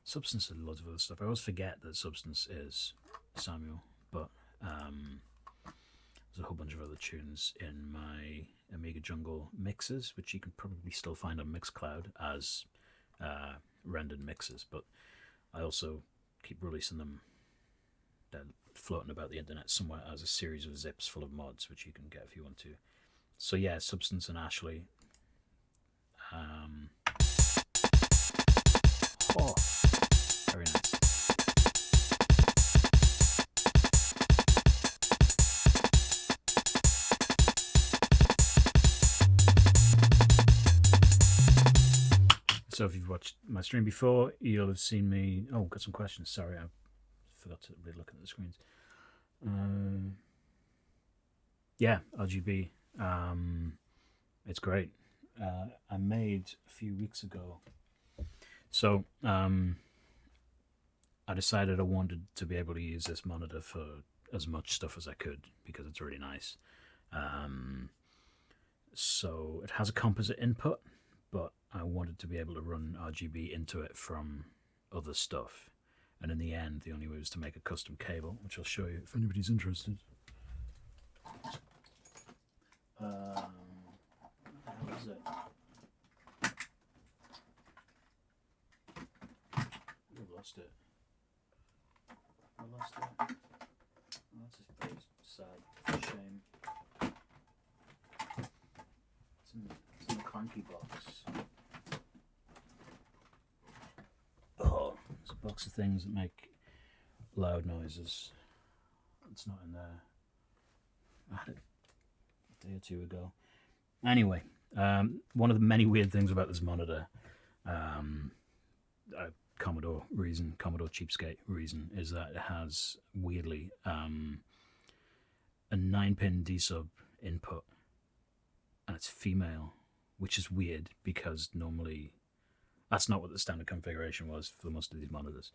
Substance and loads of other stuff. I always forget that Substance is Samuel, but there's a whole bunch of other tunes in my Amiga Jungle mixes, which you can probably still find on Mixcloud as rendered mixes, but I also keep releasing them. They're floating about the internet somewhere as a series of zips full of mods, which you can get if you want to. So yeah, Substance and Ashley. Oh, very nice. So if you've watched my stream before, you'll have seen me... Oh, got some questions. Sorry, I forgot to really look at the screens. Yeah, RGB. It's great. I made a few weeks ago. So I decided I wanted to be able to use this monitor for as much stuff as I could because it's really nice. So it has a composite input, but I wanted to be able to run RGB into it from other stuff. And in the end, the only way was to make a custom cable, which I'll show you if anybody's interested. What is it? I've lost it. I lost it. Oh, that's just very sad. Shame. It's in the cranky box. Oh, it's a box of things that make loud noises. It's not in there. I had it a day or two ago. Anyway, one of the many weird things about this monitor, Commodore cheapskate reason, is that it has, weirdly, a 9-pin D-sub input, and it's female, which is weird because normally that's not what the standard configuration was for most of these monitors.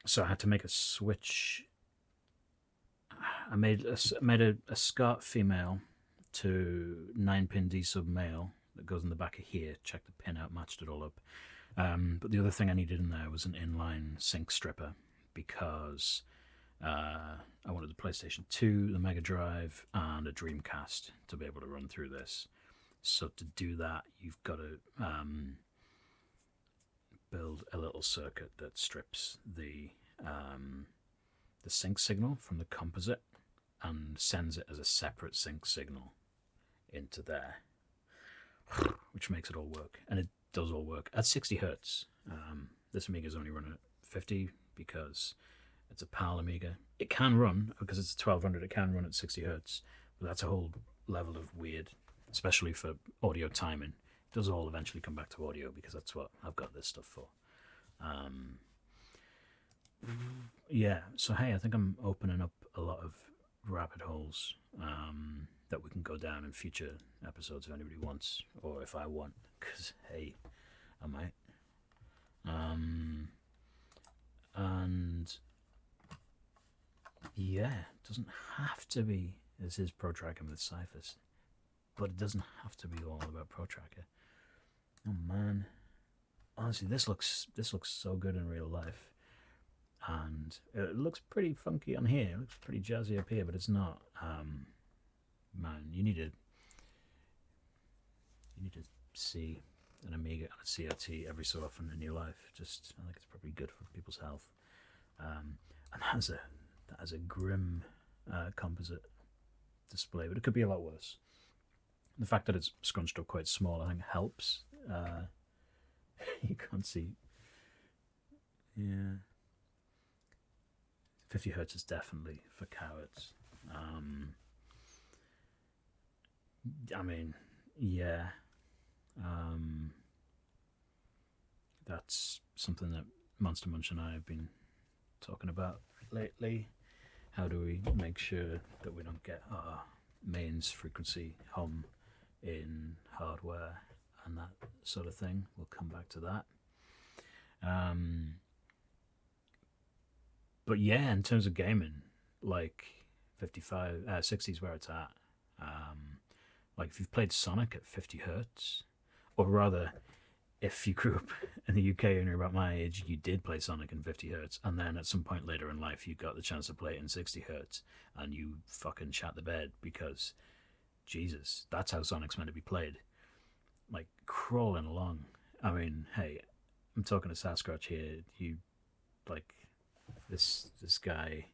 So I had to make a switch. I made a SCART female to 9-pin D-sub male that goes in the back of here. Checked the pin out, matched it all up. But the other thing I needed in there was an inline sync stripper because I wanted the PlayStation 2, the Mega Drive, and a Dreamcast to be able to run through this. So to do that, you've got to build a little circuit that strips the sync signal from the composite and sends it as a separate sync signal into there, which makes it all work. And it does all work at 60 hertz. This Amiga's only running at 50 because it's a PAL Amiga. It can run, because it's 1200, it can run at 60 hertz, but that's a whole level of weird. especially for audio timing. It does all eventually come back to audio because that's what I've got this stuff for. Yeah, so hey, I think I'm opening up a lot of rabbit holes that we can go down in future episodes if anybody wants, or if I want, because hey, I might. And yeah, it doesn't have to be. This is Protracking with Syphus, but it doesn't have to be all about Protracker. Oh man, honestly, this looks so good in real life, and it looks pretty funky on here. It looks pretty jazzy up here, but it's not. Man, you need to see an Amiga and a CRT every so often in your life. Just, I think it's probably good for people's health. And that has a grim composite display, but it could be a lot worse. The fact that it's scrunched up quite small, I think, helps. You can't see. Yeah. 50 hertz is definitely for cowards. I mean, yeah. That's something that Monster Munch and I have been talking about lately. How do we make sure that we don't get our mains frequency hum in hardware and that sort of thing? We'll come back to that. But yeah, in terms of gaming, like 60s where it's at. Like if you've played Sonic at 50 hertz, or rather, if you grew up in the UK and you're about my age, you did play Sonic in 50 hertz, and then at some point later in life, you got the chance to play it in 60 hertz, and you fucking shat the bed because, Jesus, that's how Sonic's meant to be played. Like, crawling along. I mean, hey, I'm talking to Sasquatch here. You, like, this guy.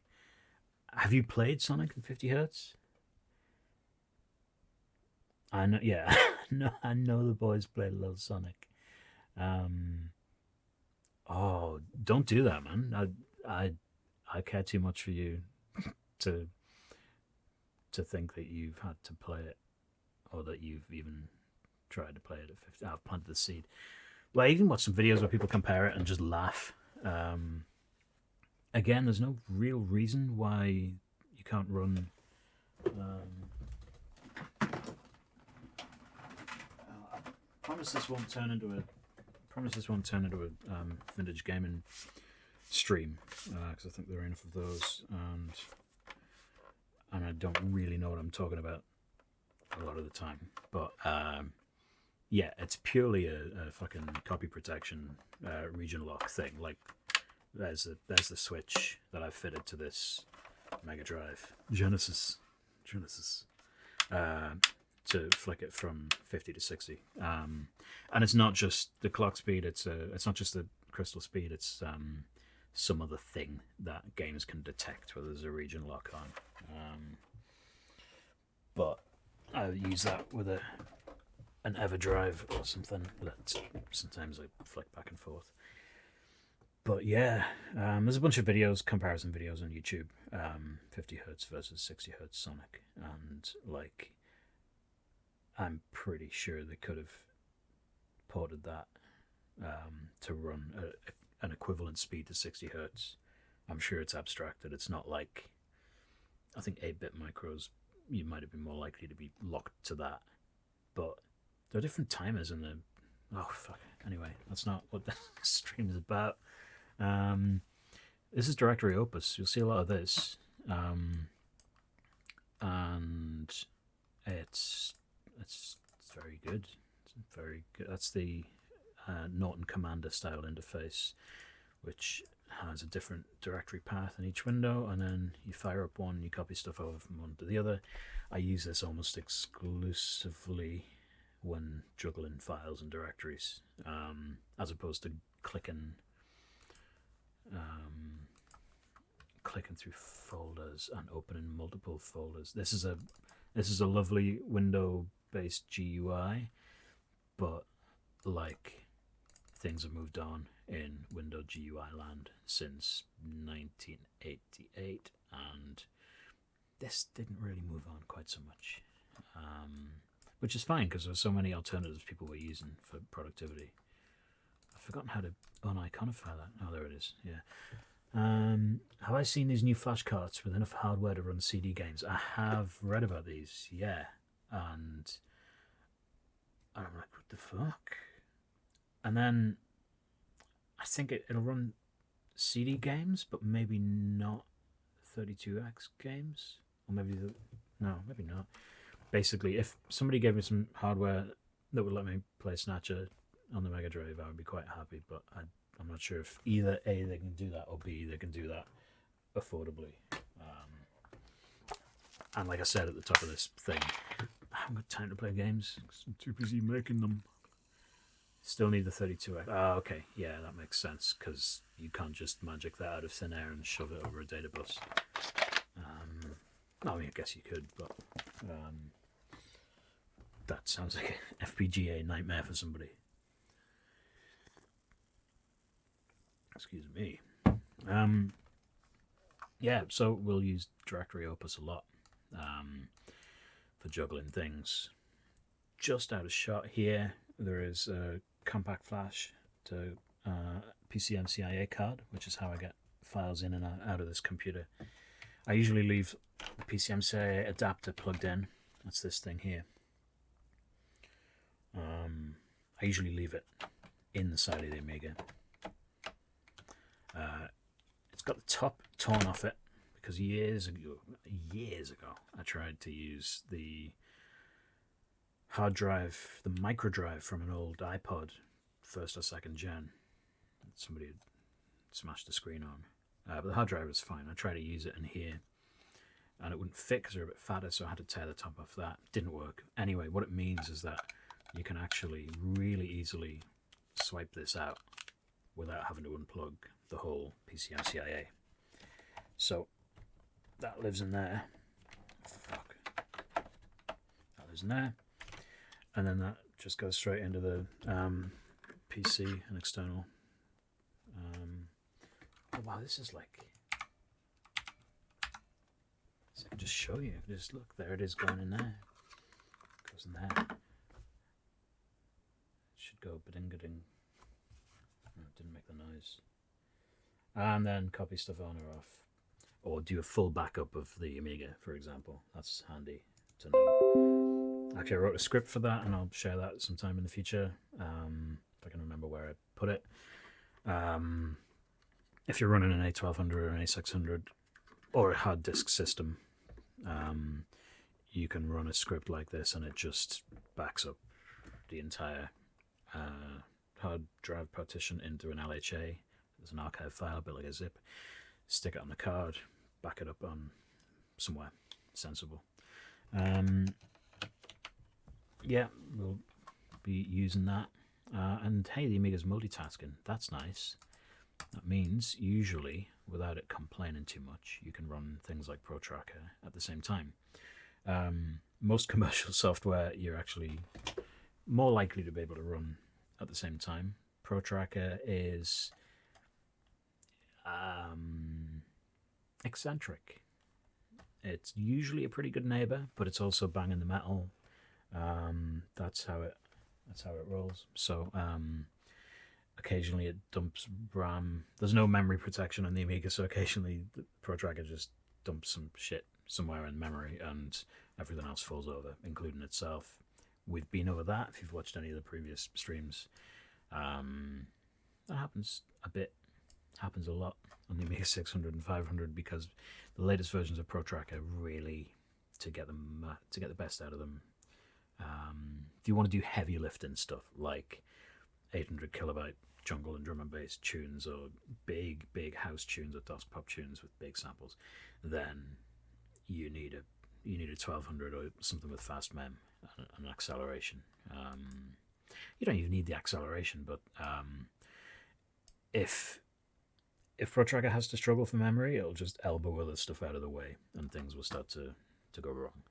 Have you played Sonic in 50 hertz? I know, yeah, no, I know the boys played a little Sonic. Oh, don't do that, man. I care too much for you to think that you've had to play it, or that you've even tried to play it at 50. I've planted the seed. Well, I even watch some videos where people compare it and just laugh. Again, there's no real reason why you can't run. I promise this won't turn into a vintage gaming stream, because I think there are enough of those, and I don't really know what I'm talking about a lot of the time. But yeah, it's purely a fucking copy protection region lock thing. Like there's the switch that I've fitted to this Mega Drive Genesis. To flick it from 50 to 60, and it's not just the clock speed. It's not just the crystal speed. It's some other thing that games can detect whether there's a region lock on. But I use that with an EverDrive or something that sometimes I flick back and forth. But yeah, there's a bunch of comparison videos on YouTube, 50 hertz versus 60 hertz Sonic, and like, I'm pretty sure they could have ported that to run an equivalent speed to 60 hertz. I'm sure it's abstracted. It's not like, I think 8-bit micros, you might have been more likely to be locked to that. But there are different timers in the... Oh, fuck. Anyway, that's not what the stream is about. This is Directory Opus. You'll see a lot of this. And it's very good. It's very good. That's the Norton Commander style interface, which has a different directory path in each window, and then you fire up one, you copy stuff over from one to the other. I use this almost exclusively when juggling files and directories, as opposed to clicking through folders and opening multiple folders. This is a lovely window-based GUI, but like, things have moved on in window GUI land since 1988, and this didn't really move on quite so much. which is fine because there's so many alternatives people were using for productivity. I've forgotten how to uniconify that. Oh, there it is. Yeah. Have I seen these new flash cards with enough hardware to run CD games? I have read about these, yeah. And I'm like, what the fuck? And then I think it'll run CD games, but maybe not 32X games. Or maybe, no, maybe not. Basically, if somebody gave me some hardware that would let me play Snatcher on the Mega Drive, I would be quite happy, but I'm not sure if either A, they can do that, or B, they can do that affordably. And like I said at the top of this thing, I haven't got time to play games because I'm too busy making them. Still need the 32X. Oh, okay. Yeah, that makes sense because you can't just magic that out of thin air and shove it over a data bus. I mean, I guess you could, but that sounds like an FPGA nightmare for somebody. Excuse me. Yeah, so we'll use Directory Opus a lot for juggling things. Just out of shot here, there is a compact flash to PCMCIA card, which is how I get files in and out of this computer. I usually leave the PCMCIA adapter plugged in. That's this thing here. I usually leave it inside of the Amiga. It's got the top torn off it because years ago, I tried to use the hard drive, the micro drive from an old iPod, first or second gen. Somebody had smashed the screen on. But the hard drive was fine. I tried to use it in here, and it wouldn't fit because they're a bit fatter, so I had to tear the top off that. Didn't work. Anyway, what it means is that you can actually really easily swipe this out without having to unplug the whole PCMCIA. So that lives in there. Fuck. That lives in there. And then that just goes straight into the PC and external. Oh wow, this is like... So I can just show you. Just look, there it is going in there. Goes in there. It should go ba-ding-a-ding. No, it didn't make the noise. And then copy stuff on or off. Or do a full backup of the Amiga, for example. That's handy to know. Actually, I wrote a script for that, and I'll share that sometime in the future, if I can remember where I put it. If you're running an A1200 or an A600 or a hard disk system, you can run a script like this, and it just backs up the entire hard drive partition into an LHA. There's an archive file, a bit like a zip. Stick it on the card, back it up on somewhere sensible. Yeah, we'll be using that. And hey, the Amiga's multitasking. That's nice. That means, usually, without it complaining too much, you can run things like Protracker at the same time. Most commercial software, you're actually more likely to be able to run at the same time. Protracker is eccentric. It's usually a pretty good neighbor, but it's also banging the metal. That's how it rolls. So occasionally it dumps RAM. There's no memory protection on the Amiga, so occasionally the Protracker just dumps some shit somewhere in memory, and everything else falls over, including itself. We've been over that if you've watched any of the previous streams. That happens a bit. Happens a lot on the Amiga 600 and 500 because the latest versions of Protracker really, to get the best out of them. If you want to do heavy lifting stuff like 800 kilobyte jungle and drum and bass tunes, or big house tunes or DOS pop tunes with big samples, then you need a 1200 or something with fast mem and acceleration. You don't even need the acceleration, but if Protracker has to struggle for memory, it'll just elbow other stuff out of the way, and things will start to go wrong.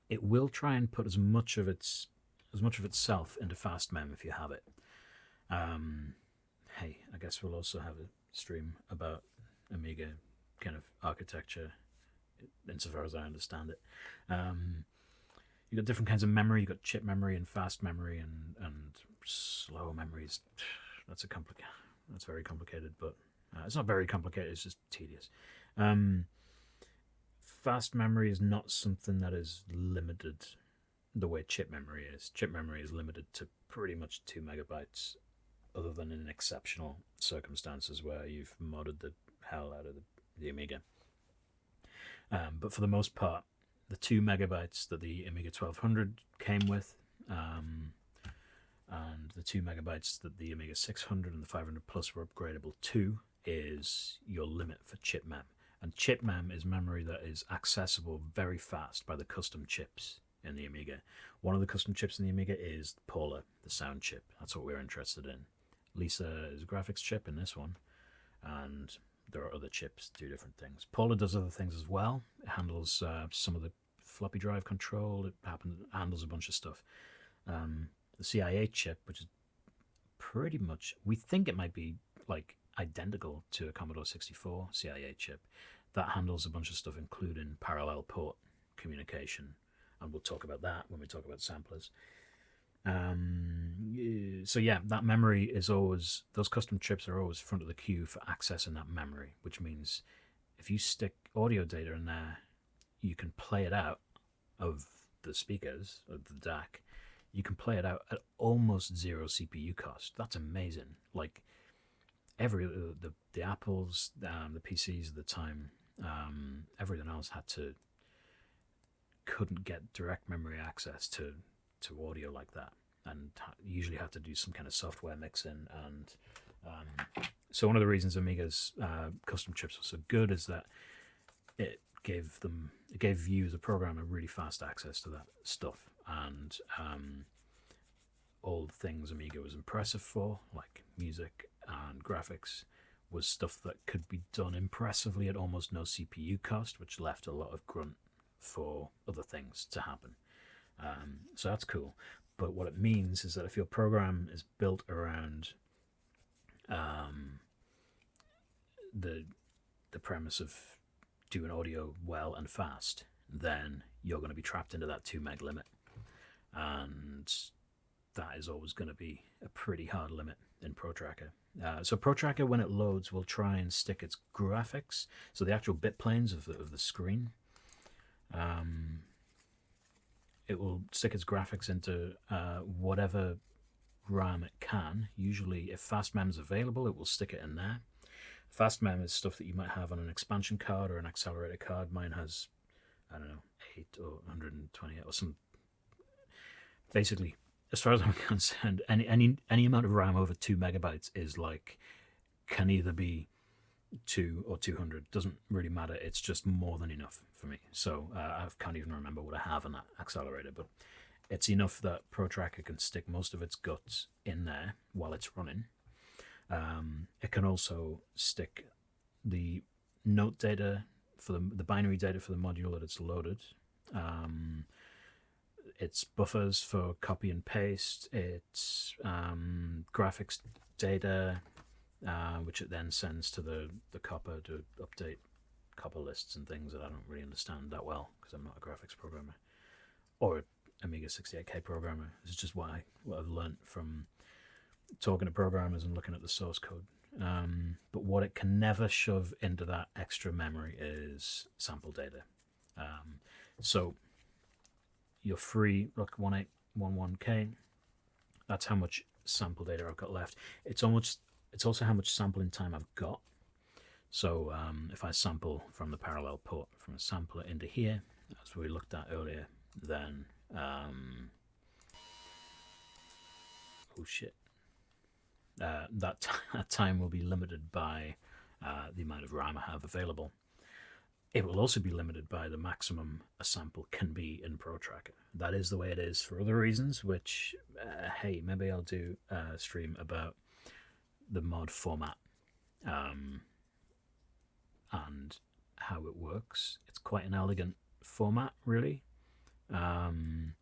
It will try and put as much of itself into fast mem if you have it. Hey, I guess we'll also have a stream about Amiga kind of architecture, insofar as I understand it. You got different kinds of memory. You got chip memory and fast memory and slow memories. That's very complicated, but it's not very complicated. It's just tedious. Um, Fast memory is not something that is limited the way chip memory is. Chip memory is limited to pretty much 2 megabytes, other than in exceptional circumstances where you've modded the hell out of the Amiga. But for the most part, the 2 megabytes that the Amiga 1200 came with, and the 2 megabytes that the Amiga 600 and the 500 Plus were upgradable to, is your limit for chip mem. And chip mem is memory that is accessible very fast by the custom chips in the Amiga. One of the custom chips in the Amiga is Paula, the sound chip. That's what we're interested in. Lisa is a graphics chip in this one, and there are other chips that do different things. Paula does other things as well. It handles some of the floppy drive control. It handles a bunch of stuff. The CIA chip, which is pretty much, we think it might be like identical to a Commodore 64 CIA chip, that handles a bunch of stuff, including parallel port communication, and we'll talk about that when we talk about samplers. So yeah, that memory is always, those custom chips are always front of the queue for accessing that memory, which means if you stick audio data in there, you can play it out of the speakers, of the DAC. You can play it out at almost zero CPU cost. That's amazing. Like the Apples, the PCs at the time, everything else couldn't get direct memory access to audio like that, and usually had to do some kind of software mixing. And so one of the reasons Amiga's custom chips were so good is that it gave you as a programmer really fast access to that stuff, and all the things Amiga was impressive for, like music and graphics, was stuff that could be done impressively at almost no CPU cost, which left a lot of grunt for other things to happen. So that's cool. But what it means is that if your program is built around the premise of doing audio well and fast, then you're going to be trapped into that 2 meg limit, and that is always going to be a pretty hard limit in Protracker. So Protracker, when it loads, will try and stick its graphics, so the actual bit planes of the screen. It will stick its graphics into whatever RAM it can. Usually, if fast mem is available, it will stick it in there. Fast mem is stuff that you might have on an expansion card or an accelerator card. Mine has, I don't know, 8 or 128 or some. Basically, as far as I'm concerned, any amount of RAM over 2 megabytes is like, can either be 2 or 200, doesn't really matter. It's just more than enough for me. So I can't even remember what I have on that accelerator, but it's enough that Protracker can stick most of its guts in there while it's running. It can also stick the note data for the binary data for the module that it's loaded. It's buffers for copy and paste. It's graphics data, which it then sends to the copper to update copper lists and things that I don't really understand that well, because I'm not a graphics programmer or Amiga 68K programmer. This is just what I've learned from talking to programmers and looking at the source code. But what it can never shove into that extra memory is sample data. So your free, look, 1811K, that's how much sample data I've got left. It's also how much sampling time I've got. So if I sample from the parallel port, from a sampler into here, as we looked at earlier, then oh shit, that time will be limited by the amount of RAM I have available. It will also be limited by the maximum a sample can be in Protracker. That is the way it is for other reasons, which, hey, maybe I'll do a stream about the mod format and how it works. It's quite an elegant format, really. And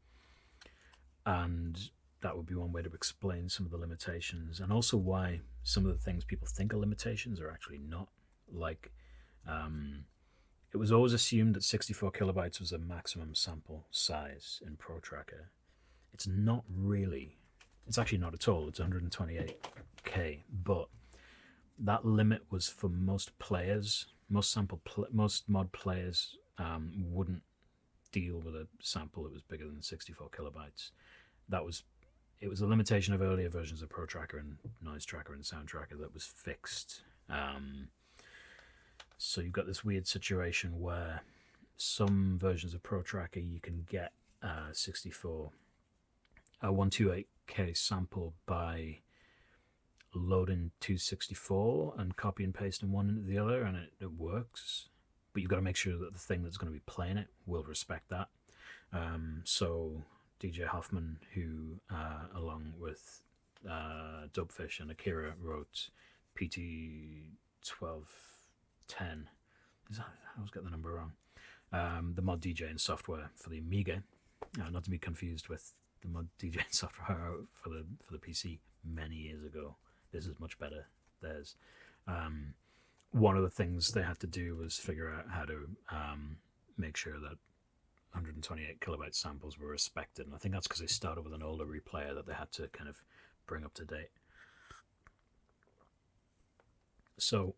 that would be one way to explain some of the limitations, and also why some of the things people think are limitations are actually not. Like, it was always assumed that 64 kilobytes was a maximum sample size in Protracker. It's not really. It's actually not at all. It's 128K, but that limit was for most players. Most mod players wouldn't deal with a sample that was bigger than 64 kilobytes. It was a limitation of earlier versions of Protracker and Noise Tracker and Sound Tracker that was fixed. So you've got this weird situation where some versions of Protracker you can get 128K sample by loading 264 and copy and pasting one into the other, and it works. But you've got to make sure that the thing that's going to be playing it will respect that. So DJ Hoffman, who along with Dubfish and Akira wrote PT 1210. I always get the number wrong. The mod DJing software for the Amiga, not to be confused with the mod DJing software for the PC many years ago. This is much better. There's one of the things they had to do was figure out how to make sure that 128 kilobyte samples were respected, and I think that's because they started with an older replayer that they had to kind of bring up to date. So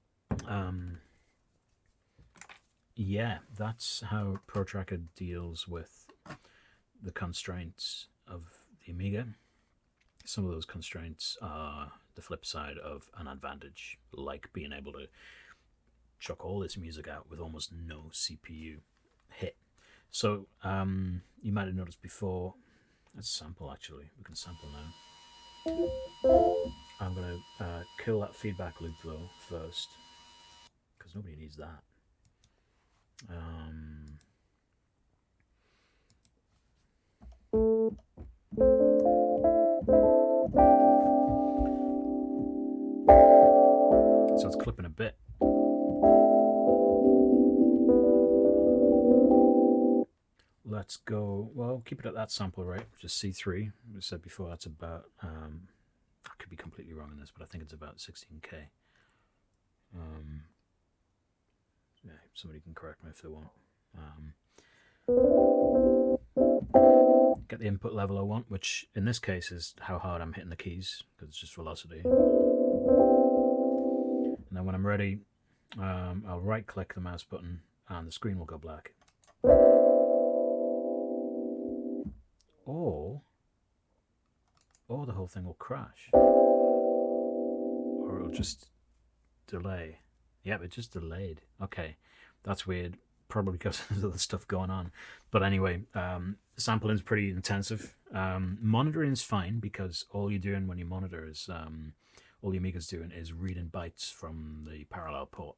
yeah, that's how Protracker deals with the constraints of the Amiga. Some of those constraints are the flip side of an advantage, like being able to chuck all this music out with almost no CPU hit. So you might have noticed before, let's sample actually, we can sample now. I'm going to kill that feedback loop though first, because nobody needs that. So it's clipping a bit. Let's go, well, keep it at that sample rate, which is C3. We said before that's about, I could be completely wrong on this, but I think it's about 16K. Yeah, somebody can correct me if they want. Get the input level I want, which in this case is how hard I'm hitting the keys, because it's just velocity. And then when I'm ready, I'll right click the mouse button and the screen will go black. Or the whole thing will crash. Or it'll just delay. Yep, it just delayed. Okay, that's weird. Probably because there's other stuff going on. But anyway, sampling is pretty intensive. Monitoring is fine, because all you're doing when you monitor is, all your Amiga's doing is reading bytes from the parallel port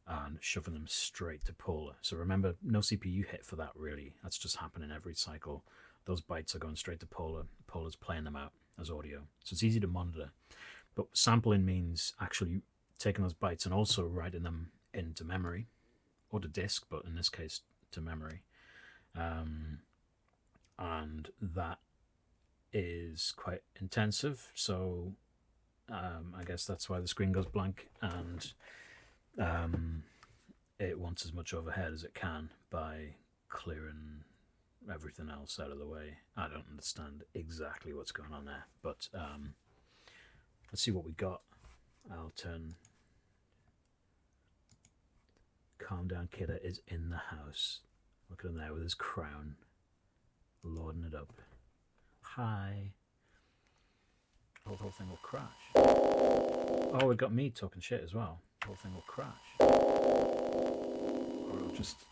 and shoving them straight to Polar. So remember, no CPU hit for that really. That's just happening every cycle. Those bytes are going straight to Polar. Polar's playing them out as audio. So it's easy to monitor. But sampling means actually taking those bytes and also writing them into memory, or to disk, but in this case to memory. And that is quite intensive. So I guess that's why the screen goes blank, and it wants as much overhead as it can by clearing everything else out of the way. I don't understand exactly what's going on there, but let's see what we got. I'll turn. Calm Down Kidder is in the house. Look at him there with his crown, loading it up. Hi. The whole thing will crash. Oh, we've got me talking shit as well. The whole thing will crash. Or it'll just...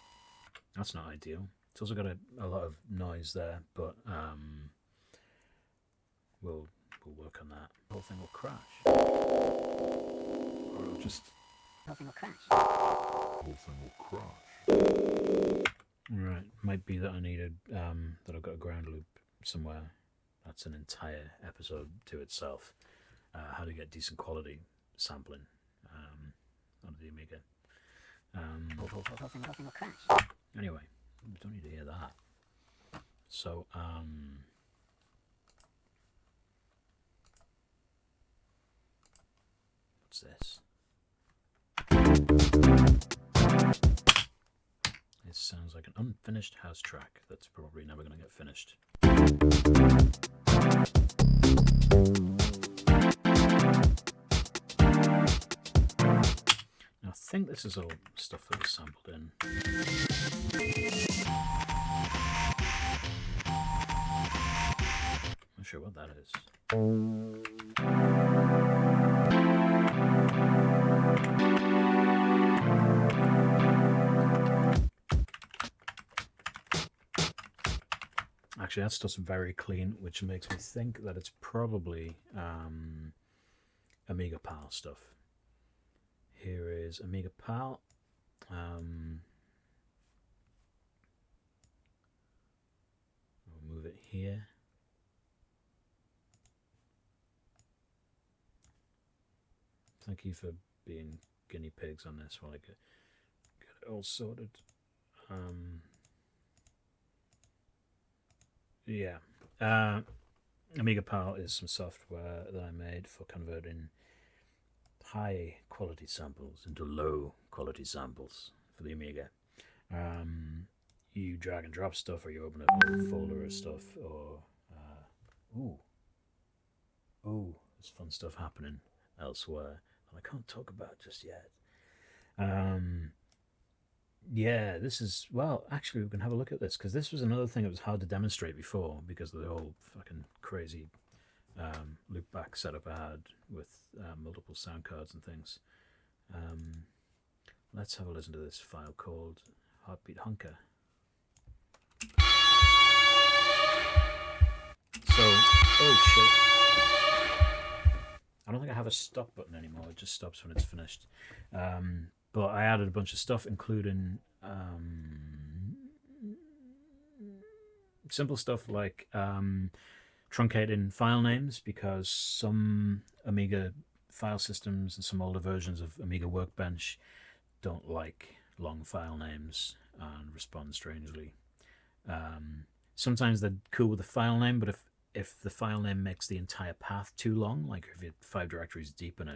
That's not ideal. It's also got a lot of noise there, but we'll work on that. The whole thing will crash. Or it'll just... The whole thing will crash. The whole thing will crash. Right, might be that I needed that I've got a ground loop somewhere. That's an entire episode to itself. How to get decent quality sampling on the Amiga. The whole thing will crash. Anyway, we don't need to hear that. So, what's this? sounds like an unfinished house track that's probably never going to get finished. Now, I think this is all stuff that was sampled in. I'm not sure what that is. Actually, that stuff's very clean, which makes me think that it's probably Amiga PAL stuff. Here is Amiga PAL. I'll move it here. Thank you for being guinea pigs on this while I get it all sorted. Yeah. Amiga PAL is some software that I made for converting high quality samples into low quality samples for the Amiga. You drag and drop stuff, or you open a whole folder of stuff, or there's fun stuff happening elsewhere that I can't talk about just yet. Yeah, this is, well, actually, we can have a look at this, because this was another thing that was hard to demonstrate before because of the whole fucking crazy loop back setup I had with multiple sound cards and things. Let's have a listen to this file called Heartbeat Hunker. So, oh shit. I don't think I have a stop button anymore, it just stops when it's finished. But I added a bunch of stuff, including simple stuff like truncating file names, because some Amiga file systems and some older versions of Amiga Workbench don't like long file names and respond strangely. Sometimes they're cool with the file name, but if the file name makes the entire path too long, like if you're 5 directories deep in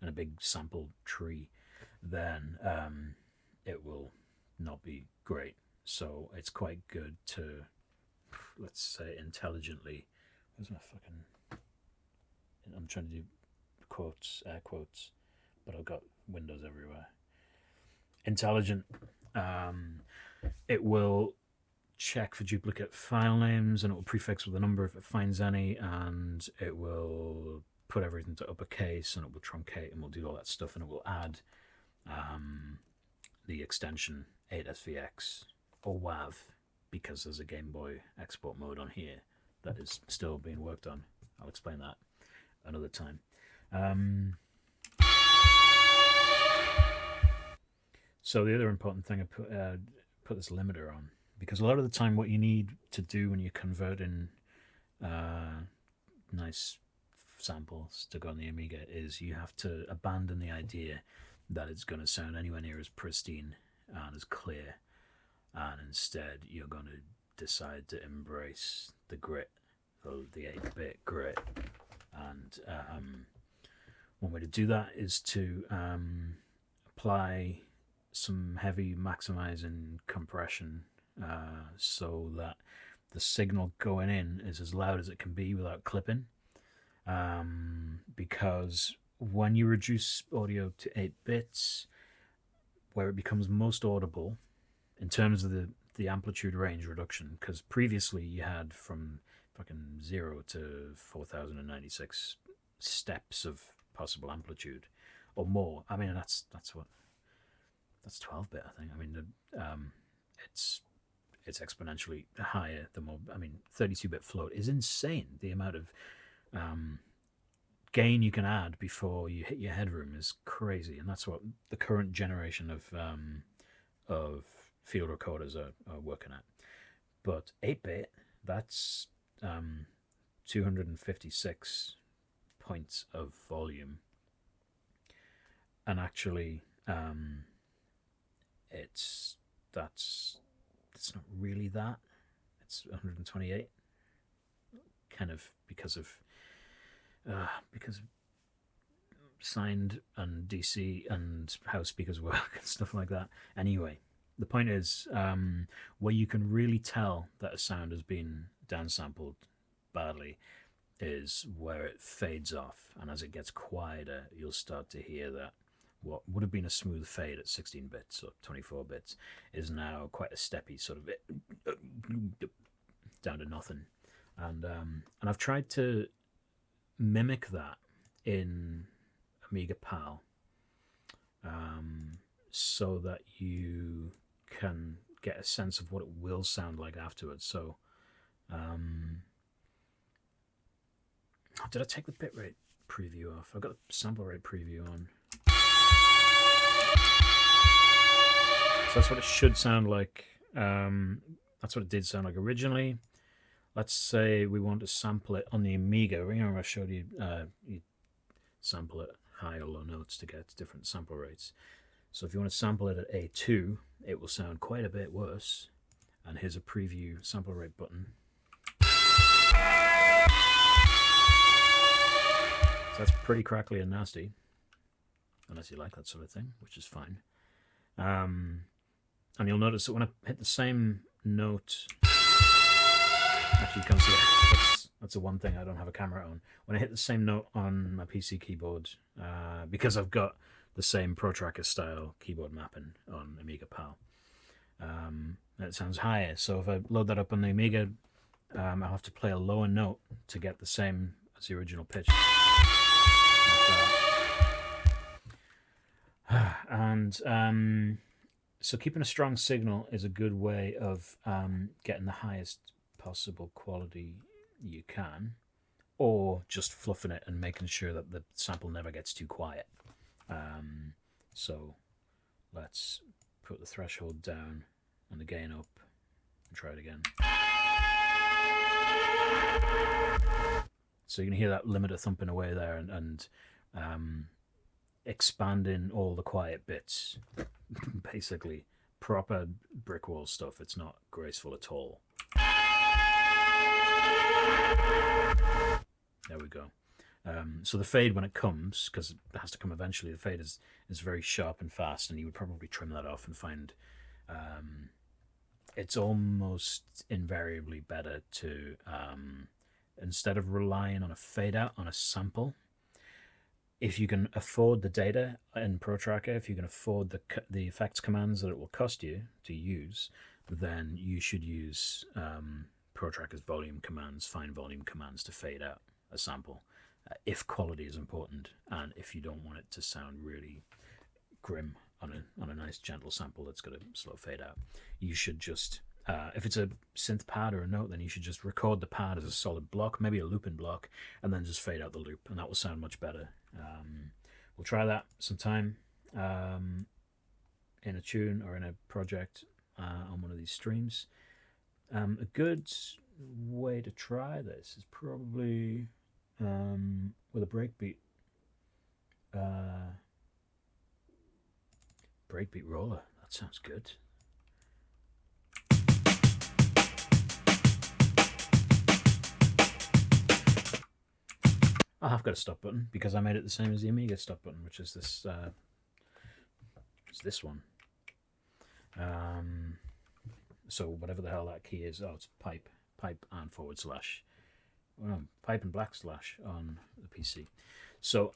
a big sample tree, then it will not be great. So it's quite good to, let's say, intelligently. Where's my fucking? I'm trying to do quotes, air quotes, but I've got windows everywhere. Intelligent. It will check for duplicate file names, and it will prefix with a number if it finds any, and it will put everything to uppercase, and it will truncate, and will do all that stuff, and it will add the extension 8SVX or WAV, because there's a Game Boy export mode on here that is still being worked on. I'll explain that another time. So the other important thing, I put this limiter on, because a lot of the time what you need to do when you're converting nice samples to go on the Amiga is you have to abandon the idea that it's going to sound anywhere near as pristine and as clear, and instead you're going to decide to embrace the grit, the 8-bit grit. And one way to do that is to apply some heavy maximizing compression so that the signal going in is as loud as it can be without clipping, because when you reduce audio to 8 bits, where it becomes most audible in terms of the amplitude range reduction, because previously you had from fucking 0 to 4096 steps of possible amplitude or more. I mean, that's 12-bit, I think. I mean, it's exponentially higher the more. I mean, 32-bit float is insane. The amount of gain you can add before you hit your headroom is crazy, and that's what the current generation of field recorders are working at. But 8-bit, that's 256 points of volume, and actually it's not really that. It's 128, kind of because of signed and DC and how speakers work and stuff like that. Anyway, The point is, where you can really tell that a sound has been downsampled badly is where it fades off, and as it gets quieter, you'll start to hear that what would have been a smooth fade at 16 bits or 24 bits is now quite a steppy sort of down to nothing. And I've tried to mimic that in Amiga PAL, so that you can get a sense of what it will sound like afterwards. So, did I take the bitrate preview off? I've got the sample rate preview on. So that's what it should sound like. That's what it did sound like originally. Let's say we want to sample it on the Amiga. Remember I showed you you sample it high or low notes to get different sample rates. So if you want to sample it at A2, it will sound quite a bit worse. And here's a preview sample rate button. So that's pretty crackly and nasty, unless you like that sort of thing, which is fine. And you'll notice that when I hit the same note, actually you can't see it. That's the one thing I don't have a camera on. When I hit the same note on my PC keyboard, because I've got the same Protracker style keyboard mapping on Amiga PAL, it sounds higher. So if I load that up on the Amiga, I'll have to play a lower note to get the same as the original pitch. And so keeping a strong signal is a good way of getting the highest possible quality you can, or just fluffing it and making sure that the sample never gets too quiet. So let's put the threshold down and the gain up and try it again. So you can hear that limiter thumping away there and expanding all the quiet bits. Basically proper brick wall stuff. It's not graceful at all. There we go. So the fade, when it comes, because it has to come eventually, the fade is very sharp and fast, and you would probably trim that off and find it's almost invariably better to, instead of relying on a fade out on a sample, if you can afford the data in Protracker, if you can afford the effects commands that it will cost you to use, then you should use Protracker's volume commands, fine volume commands to fade out a sample, if quality is important, and if you don't want it to sound really grim on a nice gentle sample that's got a slow fade out. You should just, if it's a synth pad or a note, then you should just record the pad as a solid block, maybe a looping block, and then just fade out the loop, and that will sound much better. We'll try that sometime in a tune or in a project on one of these streams. A good way to try this is probably with a breakbeat roller. That sounds good. I have got a stop button because I made it the same as the Amiga stop button, which is this. It's this one. So whatever the hell that key is, it's pipe and /, well, pipe and / on the PC. So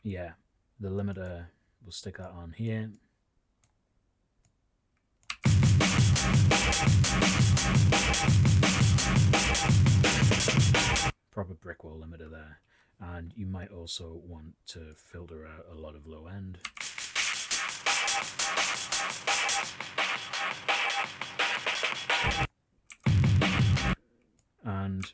yeah, the limiter, we'll stick that on here. Proper brick wall limiter there, and you might also want to filter out a lot of low end. And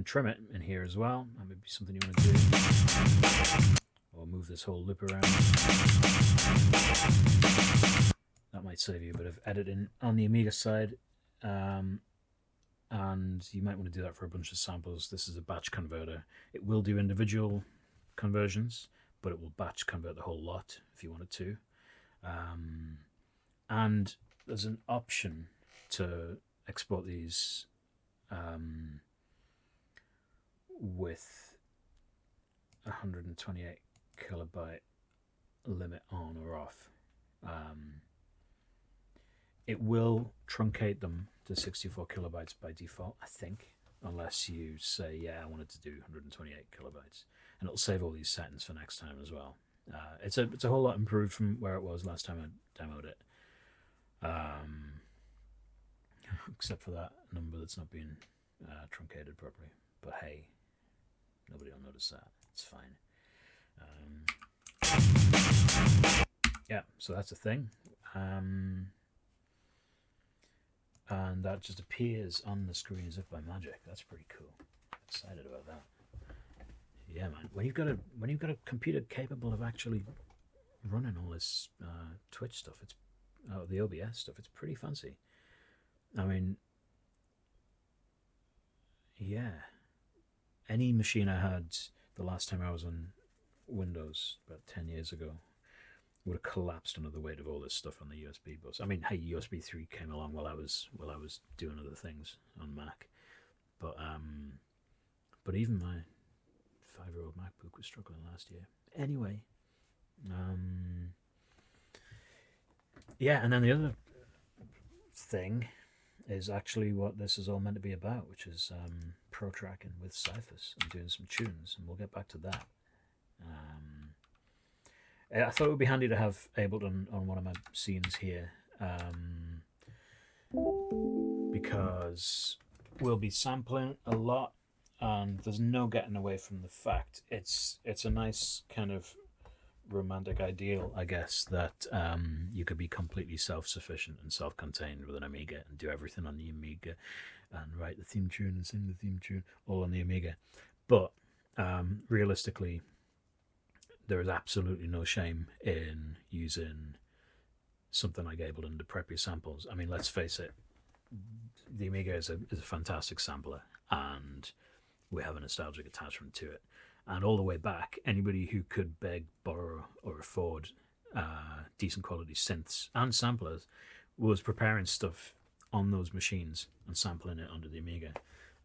trim it in here as well. That may be something you want to do. Or move this whole loop around. That might save you a bit of editing on the Amiga side. And you might want to do that for a bunch of samples. This is a batch converter. It will do individual conversions, but it will batch convert the whole lot if you wanted to. And there's an option to export these with 128 kilobyte limit on or off. It will truncate them to 64 kilobytes by default, I think, unless you say, yeah, I wanted to do 128 kilobytes. And it'll save all these settings for next time as well. It's a whole lot improved from where it was last time I demoed it. Except for that number that's not being truncated properly. But hey, nobody will notice that. It's fine. Yeah, so that's a thing. And that just appears on the screen as if by magic. That's pretty cool. Excited about that. Yeah, man. When you've got a computer capable of actually running all this Twitch stuff, it's the OBS stuff. It's pretty fancy. I mean, yeah. Any machine I had the last time I was on Windows about 10 years ago would have collapsed under the weight of all this stuff on the USB bus. I mean, hey, USB 3 came along while I was doing other things on Mac, but even my 5-year-old MacBook was struggling last year. Anyway, yeah, and then the other thing is actually what this is all meant to be about, which is Protracking with Syphus and doing some tunes, and we'll get back to that. I thought it would be handy to have Ableton on one of my scenes here, because we'll be sampling a lot, and there's no getting away from the fact it's a nice kind of romantic ideal, I guess, that you could be completely self-sufficient and self-contained with an Amiga and do everything on the Amiga and write the theme tune and sing the theme tune all on the Amiga. But realistically, there is absolutely no shame in using something like Ableton to prep your samples. I mean, let's face it, the Amiga is a fantastic sampler, and we have a nostalgic attachment to it. And all the way back, anybody who could beg, borrow, or afford decent quality synths and samplers was preparing stuff on those machines and sampling it onto the Amiga.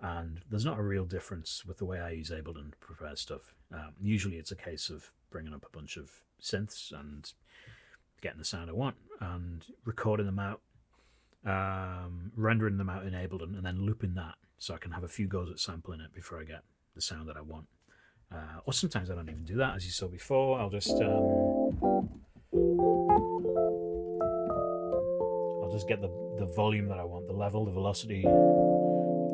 And there's not a real difference with the way I use Ableton to prepare stuff. Usually it's a case of bringing up a bunch of synths and getting the sound I want and recording them out, rendering them out in Ableton, and then looping that so I can have a few goes at sampling it before I get the sound that I want. Or sometimes I don't even do that, as you saw before. I'll just get the volume that I want, the level, the velocity.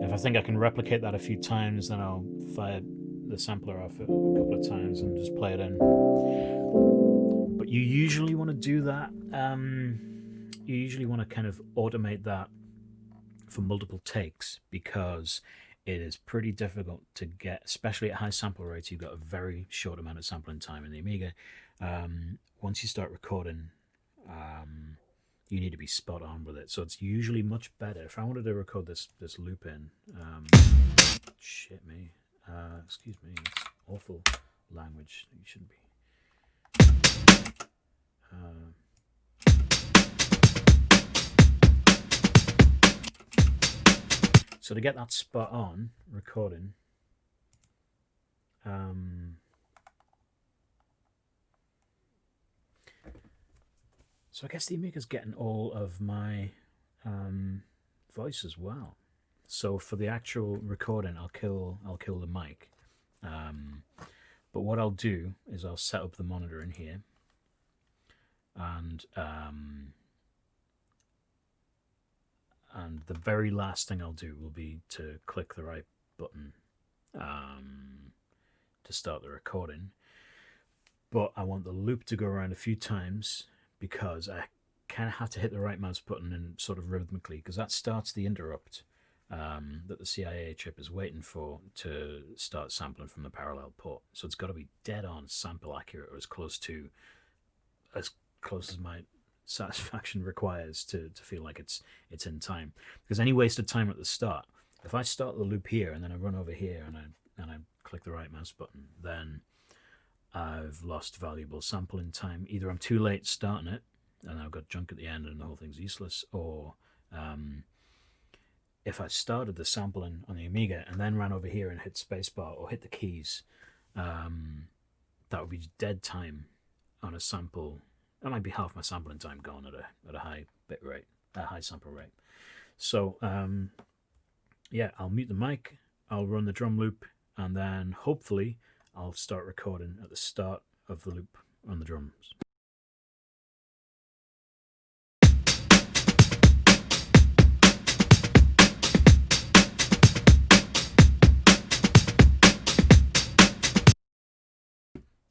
If I think I can replicate that a few times, then I'll fire the sampler off a couple of times and just play it in. But you usually want to do that. You usually want to kind of automate that for multiple takes, because it is pretty difficult to get, especially at high sample rates. You've got a very short amount of sampling time in the Amiga. Once you start recording, you need to be spot on with it. So it's usually much better. If I wanted to record this loop in, shit me, excuse me, it's awful language. You shouldn't be. So to get that spot on recording, so I guess the Amiga's getting all of my voice as well. So for the actual recording, I'll kill the mic. But what I'll do is I'll set up the monitor in here, and the very last thing I'll do will be to click the right button to start the recording. But I want the loop to go around a few times, because I kind of have to hit the right mouse button and sort of rhythmically, because that starts the interrupt that the CIA chip is waiting for to start sampling from the parallel port. So it's got to be dead on sample accurate, or as close as my satisfaction requires to feel like it's in time. Because any wasted time at the start, if I start the loop here and then I run over here and I click the right mouse button, then I've lost valuable sampling time. Either I'm too late starting it and I've got junk at the end and the whole thing's useless, or if I started the sampling on the Amiga and then ran over here and hit spacebar or hit the keys that would be dead time on a sample. That might be half my sampling time gone at a high bit rate, a high sample rate. So yeah, I'll mute the mic, I'll run the drum loop, and then hopefully I'll start recording at the start of the loop on the drums.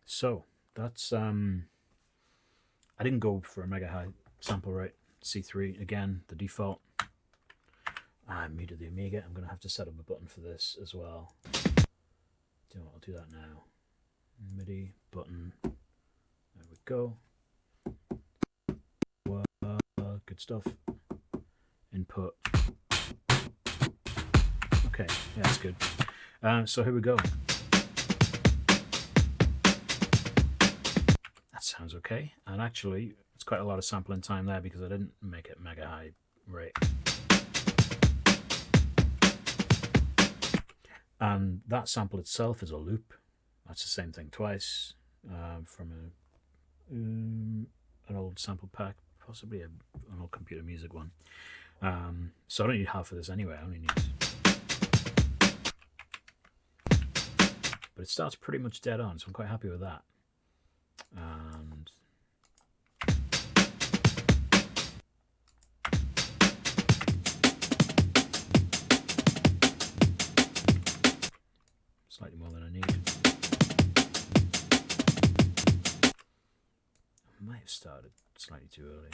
So that's I didn't go for a mega high sample rate. C3 again, the default. I muted the Amiga. I'm going to have to set up a button for this as well. I'll do that now. MIDI button. There we go. Good stuff. Input. Okay, yeah, that's good. So here we go. That sounds okay. And actually, it's quite a lot of sampling time there because I didn't make it mega high rate. And that sample itself is a loop. That's the same thing twice from an old sample pack, possibly an old computer music one. So I don't need half of this anyway. I only need. But it starts pretty much dead on, so I'm quite happy with that. And slightly more than I need. I might have started slightly too early.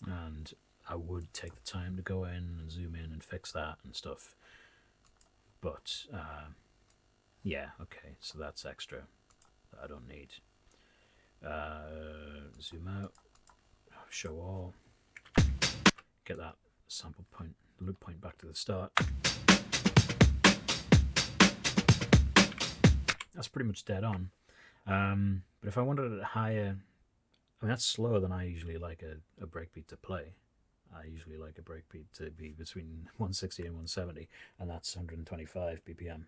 And I would take the time to go in and zoom in and fix that and stuff. But yeah, okay, so that's extra that I don't need. Zoom out, show all, get that sample point, loop point back to the start. That's pretty much dead on. But if I wanted it higher, I mean, that's slower than I usually like a breakbeat to play. I usually like a breakbeat to be between 160 and 170, and that's 125 BPM.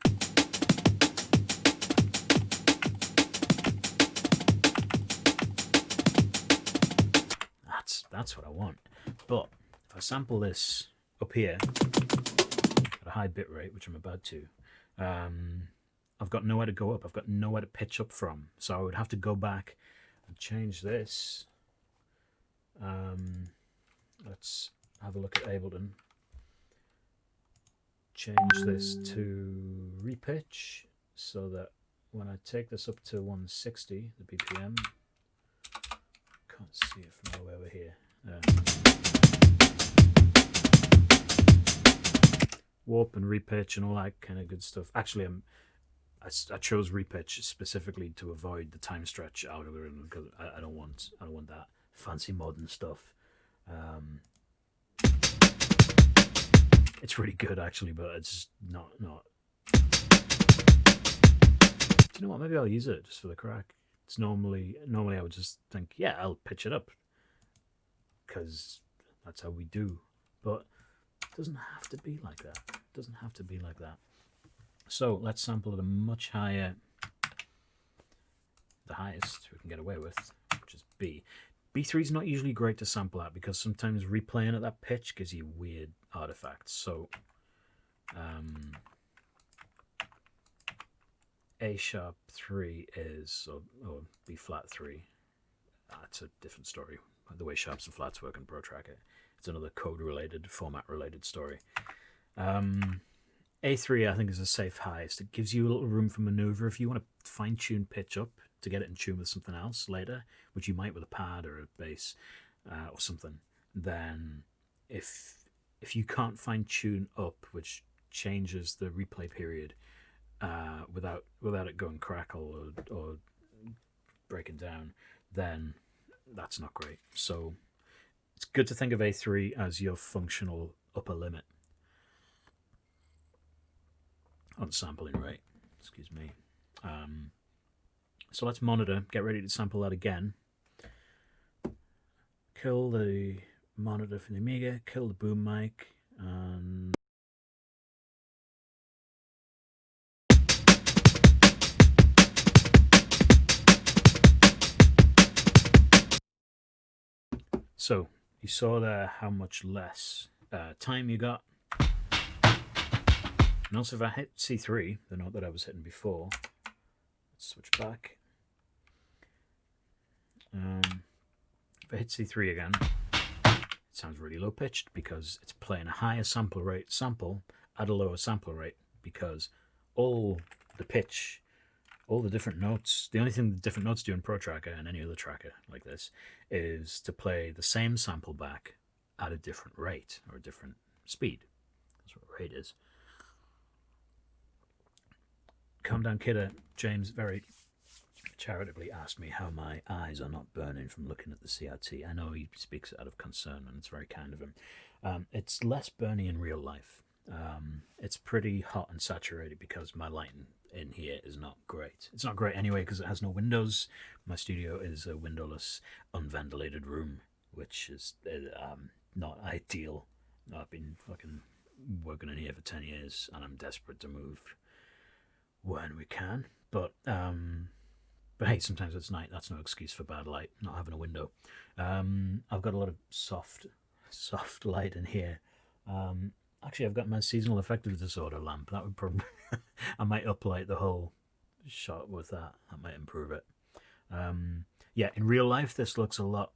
That's what I want. But if I sample this up here at a high bit rate, which I'm about to, I've got nowhere to go up. I've got nowhere to pitch up from. So I would have to go back and change this. Let's have a look at Ableton. Change this to repitch so that when I take this up to 160, the BPM, can't see it from all the way over here. Warp and repitch and all that kind of good stuff. Actually, I chose repitch specifically to avoid the time stretch algorithm because I don't want that fancy modern stuff. It's really good actually, but it's not. Do you know what? Maybe I'll use it just for the crack. It's normally I would just think, yeah, I'll pitch it up because that's how we do. But it doesn't have to be like that. It doesn't have to be like that. So let's sample at a much higher, the highest we can get away with, which is B. B3 is not usually great to sample at because sometimes replaying at that pitch gives you weird artifacts. So A sharp 3 is, or B flat 3. That's a different story. The way sharps and flats work in Protracking. It's another code related, format related story. A3 I think is a safe highest. It gives you a little room for maneuver if you want to fine tune pitch up to get it in tune with something else later, which you might with a pad or a bass or something. Then if you can't fine tune up, which changes the replay period without it going crackle or breaking down, then that's not great. So it's good to think of A3 as your functional upper limit on sampling rate. Excuse me. So let's monitor, get ready to sample that again. Kill the monitor for the Amiga, kill the boom mic, and So you saw there how much less time you got. And also if I hit C3, the note that I was hitting before, let's switch back. If I hit C3 again, it sounds really low pitched because it's playing a higher sample at a lower sample rate, because all the pitch, all the different notes, the only thing the different notes do in Protracker and any other tracker like this is to play the same sample back at a different rate or a different speed. That's what rate is. Calm Down Kidder, James very charitably asked me how my eyes are not burning from looking at the CRT. I know he speaks out of concern, and it's very kind of him. It's less burny in real life. It's pretty hot and saturated because my lighting in here is not great. It's not great anyway because it has no windows. My studio is a windowless, unventilated room, which is not ideal. I've been fucking working in here for 10 years and I'm desperate to move when we can. But hey, sometimes it's night. That's no excuse for bad light, not having a window. I've got a lot of soft light in here. Actually, I've got my seasonal affective disorder lamp. That would probably... I might uplight the whole shot with that. That might improve it. Yeah, in real life, this looks a lot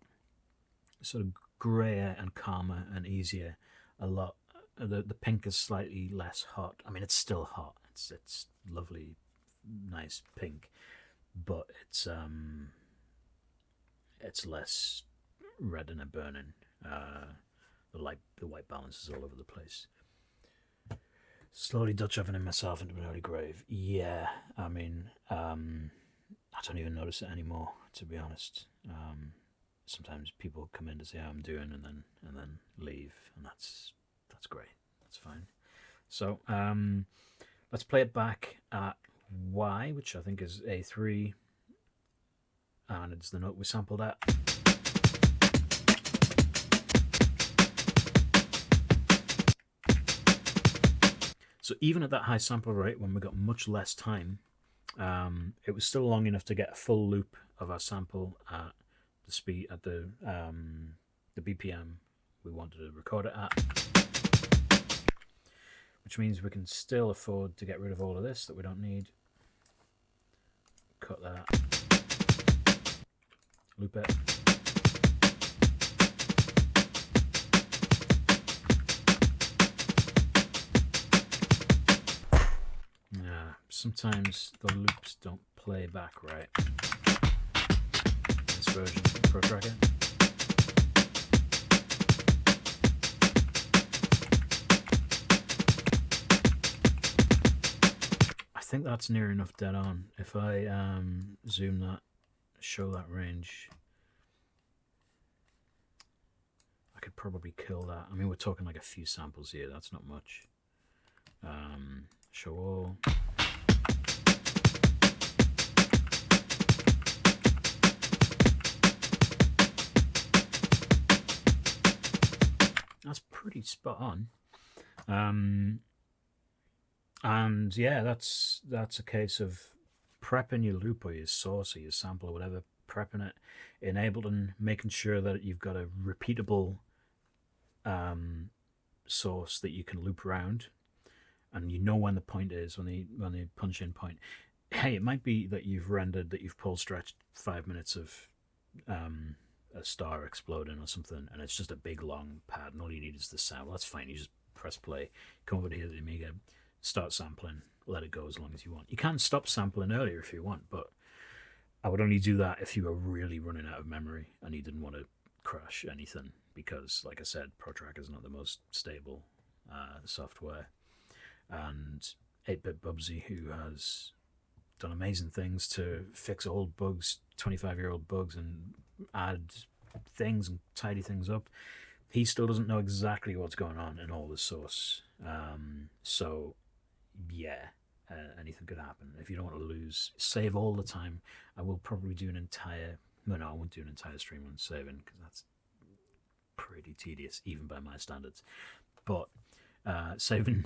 sort of grayer and calmer and easier. A lot... The pink is slightly less hot. I mean, it's still hot. It's lovely, nice pink. But it's less red and burning. The white balance is all over the place. Slowly Dutch ovening myself into an early grave. Yeah, I mean, I don't even notice it anymore, to be honest. Sometimes people come in to see how I'm doing and then leave, and that's great. That's fine. So let's play it back at Y, which I think is A3, and it's the note we sampled at. So even at that high sample rate, when we got much less time, it was still long enough to get a full loop of our sample at the speed, at the BPM we wanted to record it at. Which means we can still afford to get rid of all of this that we don't need. Cut that. Loop it. Yeah, sometimes the loops don't play back right. This version of Protracking. I think that's near enough dead on. If I zoom that, show that range, I could probably kill that. I mean, we're talking like a few samples here. That's not much. Show all. That's pretty spot on. And yeah, that's a case of prepping your loop or your source or your sample or whatever, prepping it, enabled, and making sure that you've got a repeatable source that you can loop around, and you know when the point is, when the punch in point. Hey, it might be that you've rendered, that you've pull stretched 5 minutes of a star exploding or something, and it's just a big long pad, and all you need is the sound. Well, that's fine. You just press play, come over here to the Amiga, start sampling, let it go as long as you want. You can stop sampling earlier if you want, but I would only do that if you were really running out of memory and you didn't want to crash anything, because, like I said, Protracker is not the most stable software. And 8-Bit Bubsy, who has done amazing things to fix old bugs, 25-year-old bugs, and add things and tidy things up, he still doesn't know exactly what's going on in all the source. So yeah, anything could happen. If you don't want to lose, save all the time. I will probably do an entire... No, I won't do an entire stream on saving, because that's pretty tedious, even by my standards. But saving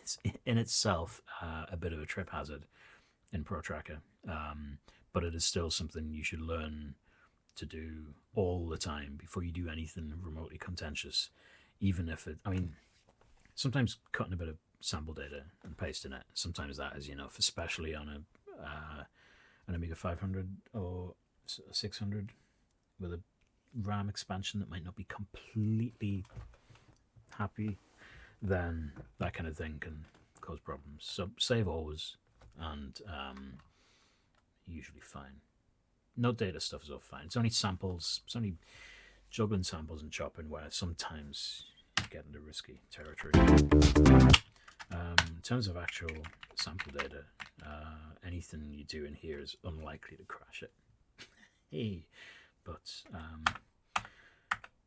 is in itself a bit of a trip hazard in Protracker. But it is still something you should learn to do all the time before you do anything remotely contentious, even if it, I mean, sometimes cutting a bit of sample data and pasting it, sometimes that is enough, especially on an Amiga 500 or 600 with a RAM expansion that might not be completely happy, then that kind of thing can cause problems. So save always, and usually fine. No data stuff is all fine. It's only samples, it's only juggling samples and chopping where sometimes you get into risky territory. In terms of actual sample data, anything you do in here is unlikely to crash it. Hey, but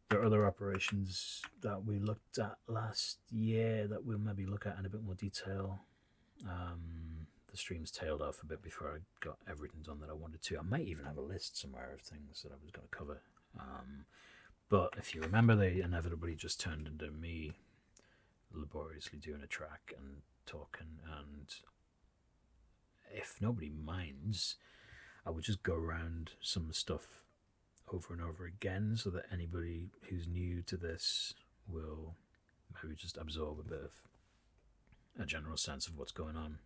there are other operations that we looked at last year that we'll maybe look at in a bit more detail. The streams tailed off a bit before I got everything done that I wanted to. I might even have a list somewhere of things that I was going to cover. But if you remember, they inevitably just turned into me laboriously doing a track and talking, and if nobody minds, I would just go around some stuff over and over again so that anybody who's new to this will maybe just absorb a bit of a general sense of what's going on.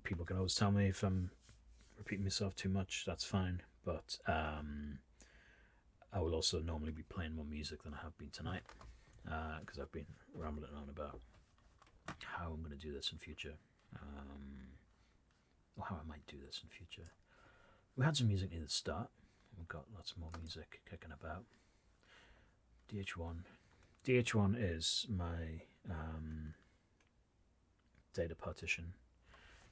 People can always tell me if I'm repeating myself too much, that's fine, but I will also normally be playing more music than I have been tonight, because I've been rambling on about how I'm going to do this in future, or how I might do this in future. We had some music near the start. We've got lots more music kicking about. DH1 is my data partition.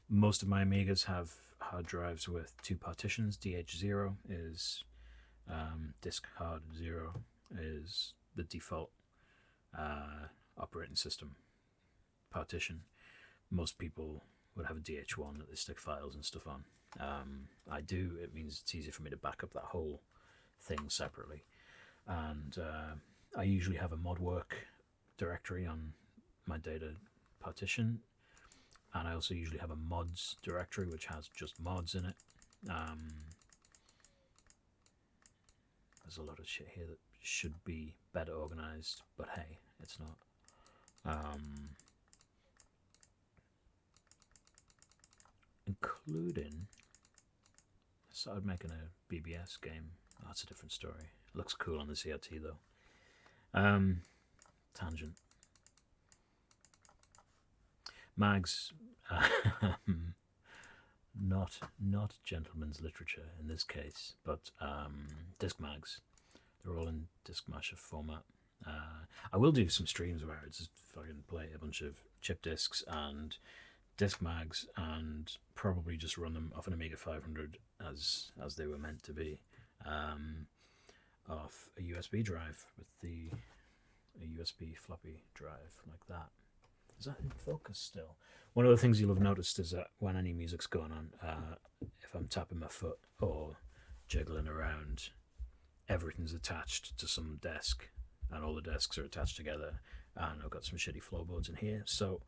Most of my Amigas have hard drives with two partitions. DH0 is disk hard 0 is the default operating system partition. Most people would have a DH1 that they stick files and stuff on. I do. It means it's easier for me to back up that whole thing separately. And I usually have a mod work directory on my data partition, and I also usually have a mods directory which has just mods in it. There's a lot of shit here that should be better organized, but hey, it's not. Including, I started making a BBS game. Oh, that's a different story. It looks cool on the CRT though. Tangent. Mags, not gentleman's literature in this case, but disc mags. They're all in disc masher format. I will do some streams where I just fucking play a bunch of chip discs and disc mags, and probably just run them off an Amiga 500 as they were meant to be, off a USB drive with a USB floppy drive like that. Is that in focus still? One of the things you'll have noticed is that when any music's going on, if I'm tapping my foot or jiggling around, everything's attached to some desk, and all the desks are attached together, and I've got some shitty floorboards in here, so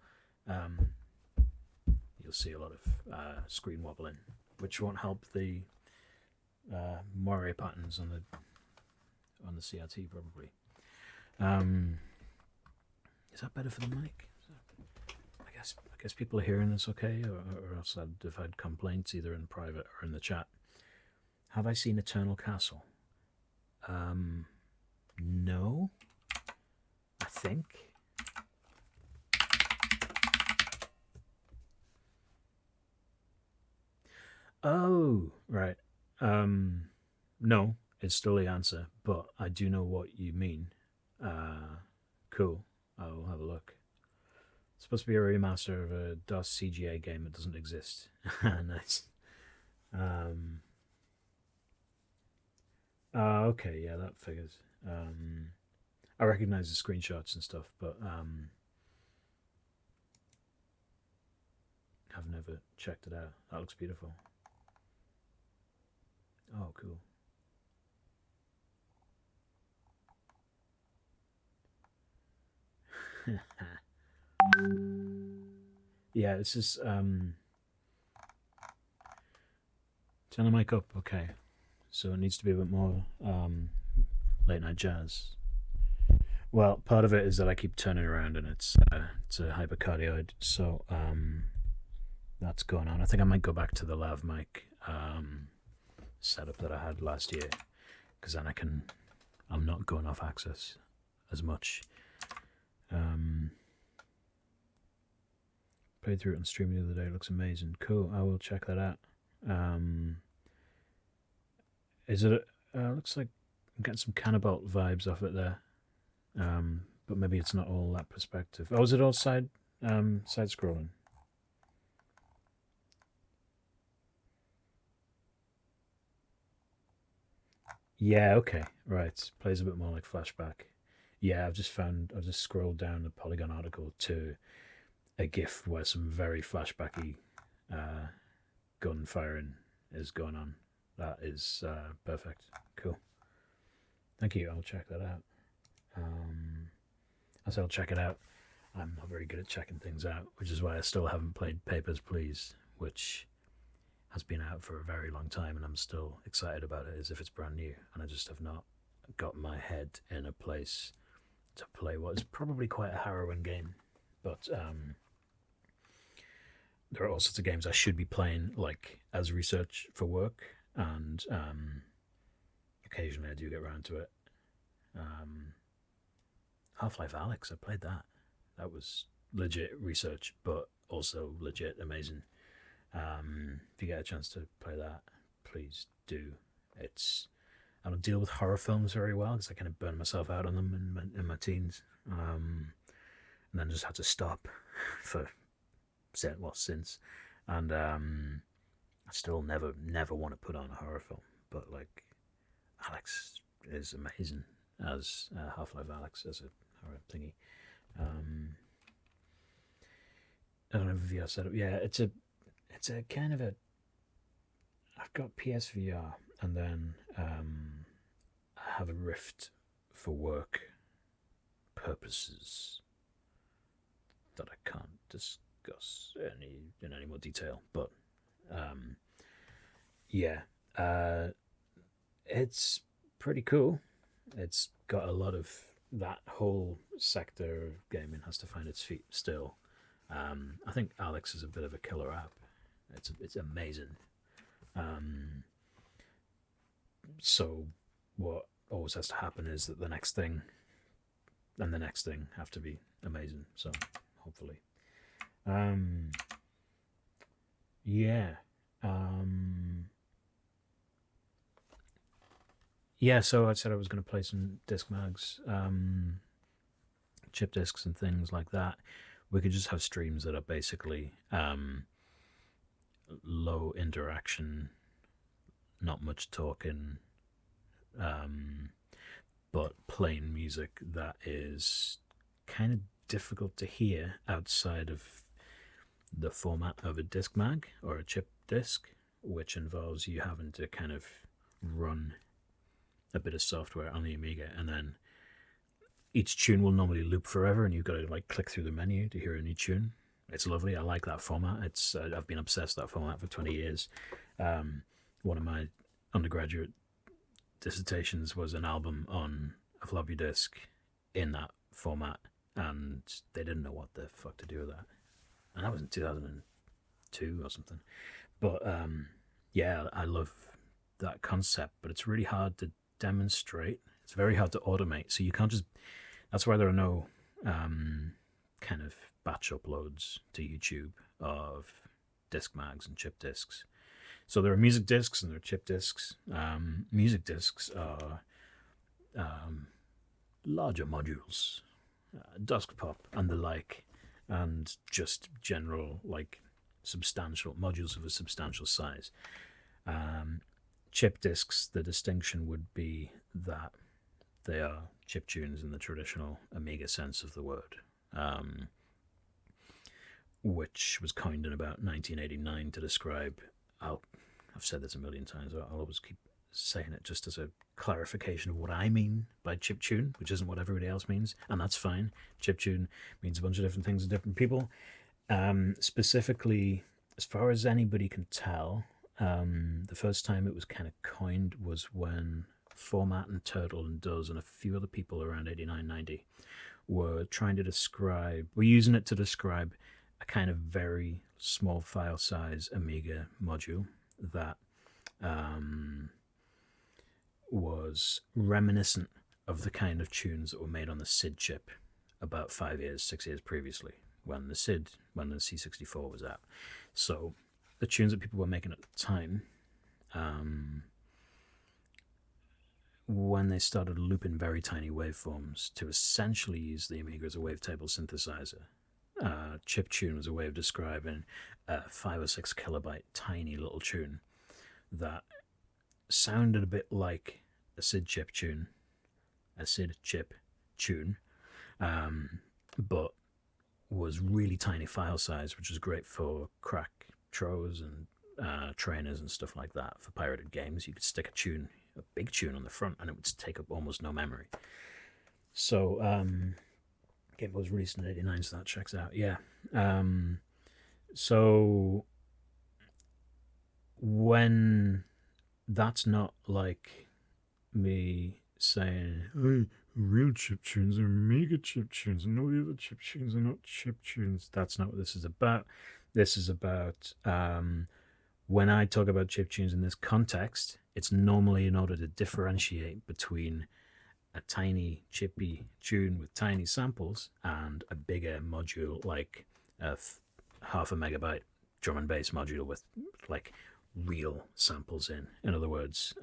you'll see a lot of screen wobbling, which won't help the moire patterns on the CRT probably. Is that better for the mic? I guess people are hearing this okay, or else I'd have had complaints either in private or in the chat. Have I seen Eternal Castle? No, I think. Oh, right. No, it's still the answer, but I do know what you mean. Cool. I'll have a look. It's supposed to be a remaster of a DOS CGA game that doesn't exist. Nice. Okay, yeah, that figures. I recognize the screenshots and stuff, but I've never checked it out. That looks beautiful. Oh, cool. Yeah, this is turn the mic up. Okay, so it needs to be a bit more late night jazz. Well, part of it is that I keep turning around and it's a hypercardioid, so that's going on. I think I might go back to the lav mic setup that I had last year, because then I'm not going off axis as much. Played through it on stream the other day. It looks amazing. Cool. I will check that out. Is it? Looks like I'm getting some Cannibal vibes off it there. But maybe it's not all that perspective. Oh, is it all side scrolling? Yeah. Okay. Right. Plays a bit more like flashback. Yeah. I've just scrolled down the Polygon article to a GIF where some very flashbacky uh, gun firing is going on. That is perfect. Cool. Thank you. I'll check that out. I said I'll check it out. I'm not very good at checking things out, which is why I still haven't played Papers, Please, which has been out for a very long time, and I'm still excited about it as if it's brand new. And I just have not got my head in a place to play what is probably quite a harrowing game. But there are all sorts of games I should be playing, like as research for work, and occasionally I do get around to it. Half-Life Alex, I played that. That was legit research, but also legit amazing. If you get a chance to play that, please do. It's I don't deal with horror films very well because I kind of burned myself out on them in my teens, and then just had to stop for since, and I still never want to put on a horror film, but like Alex is amazing as Half-Life Alex as a horror thingy. I don't know if VR setup. Yeah, it's a kind of a. I've got PSVR and then I have a Rift for work purposes that I can't discuss in any more detail. But yeah, it's pretty cool. It's got a lot of that whole sector of gaming has to find its feet still. I think Alex is a bit of a killer app. It's amazing. Um, so what always has to happen is that the next thing and the next thing have to be amazing. So hopefully, um, yeah, yeah. So I said I was going to play some disc mags, chip discs, and things like that. We could just have streams that are basically low interaction, not much talking, um, but plain music that is kind of difficult to hear outside of the format of a disc mag or a chip disc, which involves you having to kind of run a bit of software on the Amiga, and then each tune will normally loop forever, and you've got to like click through the menu to hear a new tune. It's lovely. I like that format. I've been obsessed with that format for 20 years. One of my undergraduate dissertations was an album on a floppy disk in that format, and they didn't know what the fuck to do with that. And that was in 2002 or something. But yeah, I love that concept, but it's really hard to demonstrate. It's very hard to automate. So you can't just. That's why there are no kind of batch uploads to YouTube of disc mags and chip discs. So there are music discs and there are chip discs. Music discs are larger modules, dusk pop and the like, and just general like substantial modules of a substantial size. Chip discs, the distinction would be that they are chip tunes in the traditional Amiga sense of the word, which was coined in about 1989 to describe. I've said this a million times. I'll always keep saying it just as a clarification of what I mean by chip tune, which isn't what everybody else means, and that's fine. Chip tune means a bunch of different things to different people. Specifically, as far as anybody can tell, The first time it was kind of coined was when Format and Turtle and Does and a few other people around 89, 90 were trying to describe, we're using it to describe a kind of very small file size Amiga module that was reminiscent of the kind of tunes that were made on the SID chip about 5 years, 6 years previously when the C64 was out. So the tunes that people were making at the time, when they started looping very tiny waveforms to essentially use the Amiga as a wavetable synthesizer. Chiptune was a way of describing a 5 or 6 kilobyte tiny little tune that sounded a bit like a SID chip tune, but was really tiny file size, which was great for crack tros and trainers and stuff like that. For pirated games, you could stick a big tune on the front, and it would take up almost no memory. So, game was released in '89, so that checks out. Yeah. So when that's not like me saying, hey, real chip tunes are mega chip tunes, and all the other chip tunes are not chip tunes. That's not what this is about. This is about when I talk about chip tunes in this context, it's normally in order to differentiate between a tiny chippy tune with tiny samples and a bigger module like a half a megabyte drum and bass module with like real samples in. In other words,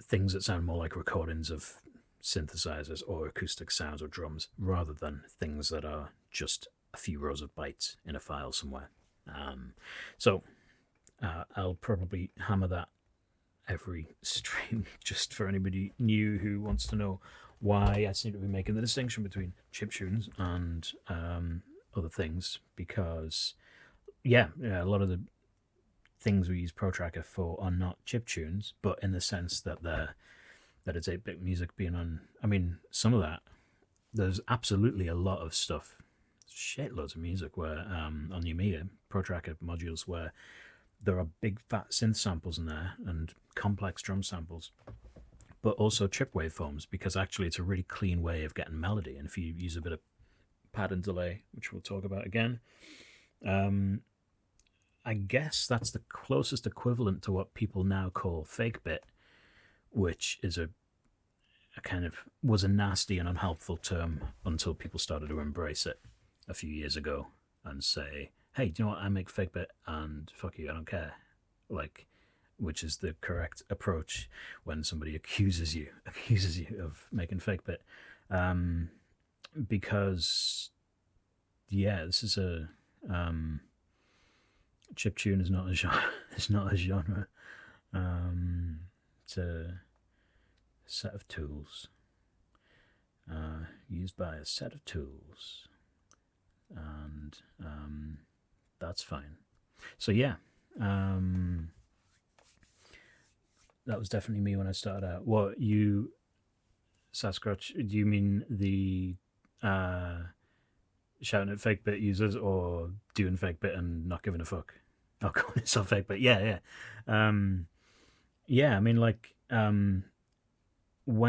things that sound more like recordings of synthesizers or acoustic sounds or drums rather than things that are just a few rows of bytes in a file somewhere. So I'll probably hammer that every stream just for anybody new who wants to know why I seem to be making the distinction between chiptunes and other things, because yeah, a lot of the things we use Protracker for are not chiptunes, but in the sense that it's 8-bit music being on. I mean, some of that, there's absolutely a lot of stuff, shitloads of music where on the Amiga Protracker modules where there are big fat synth samples in there and complex drum samples, but also chip waveforms, because actually it's a really clean way of getting melody. And if you use a bit of pattern delay, which we'll talk about again, I guess that's the closest equivalent to what people now call fake bit, which is a kind of was a nasty and unhelpful term until people started to embrace it a few years ago and say, hey, do you know what, I make fake bit and fuck you, I don't care. Like, which is the correct approach when somebody accuses you of making fake bit. Because yeah, this is a chiptune is not a genre. It's not a genre. It's a set of tools used by a set of tools, and that's fine. So yeah, that was definitely me when I started out. What you, Sasquatch? Do you mean the shouting at fake bit users, or doing fake bit and not giving a fuck? I'll call myself fake bit. Yeah. Yeah, I mean, like, when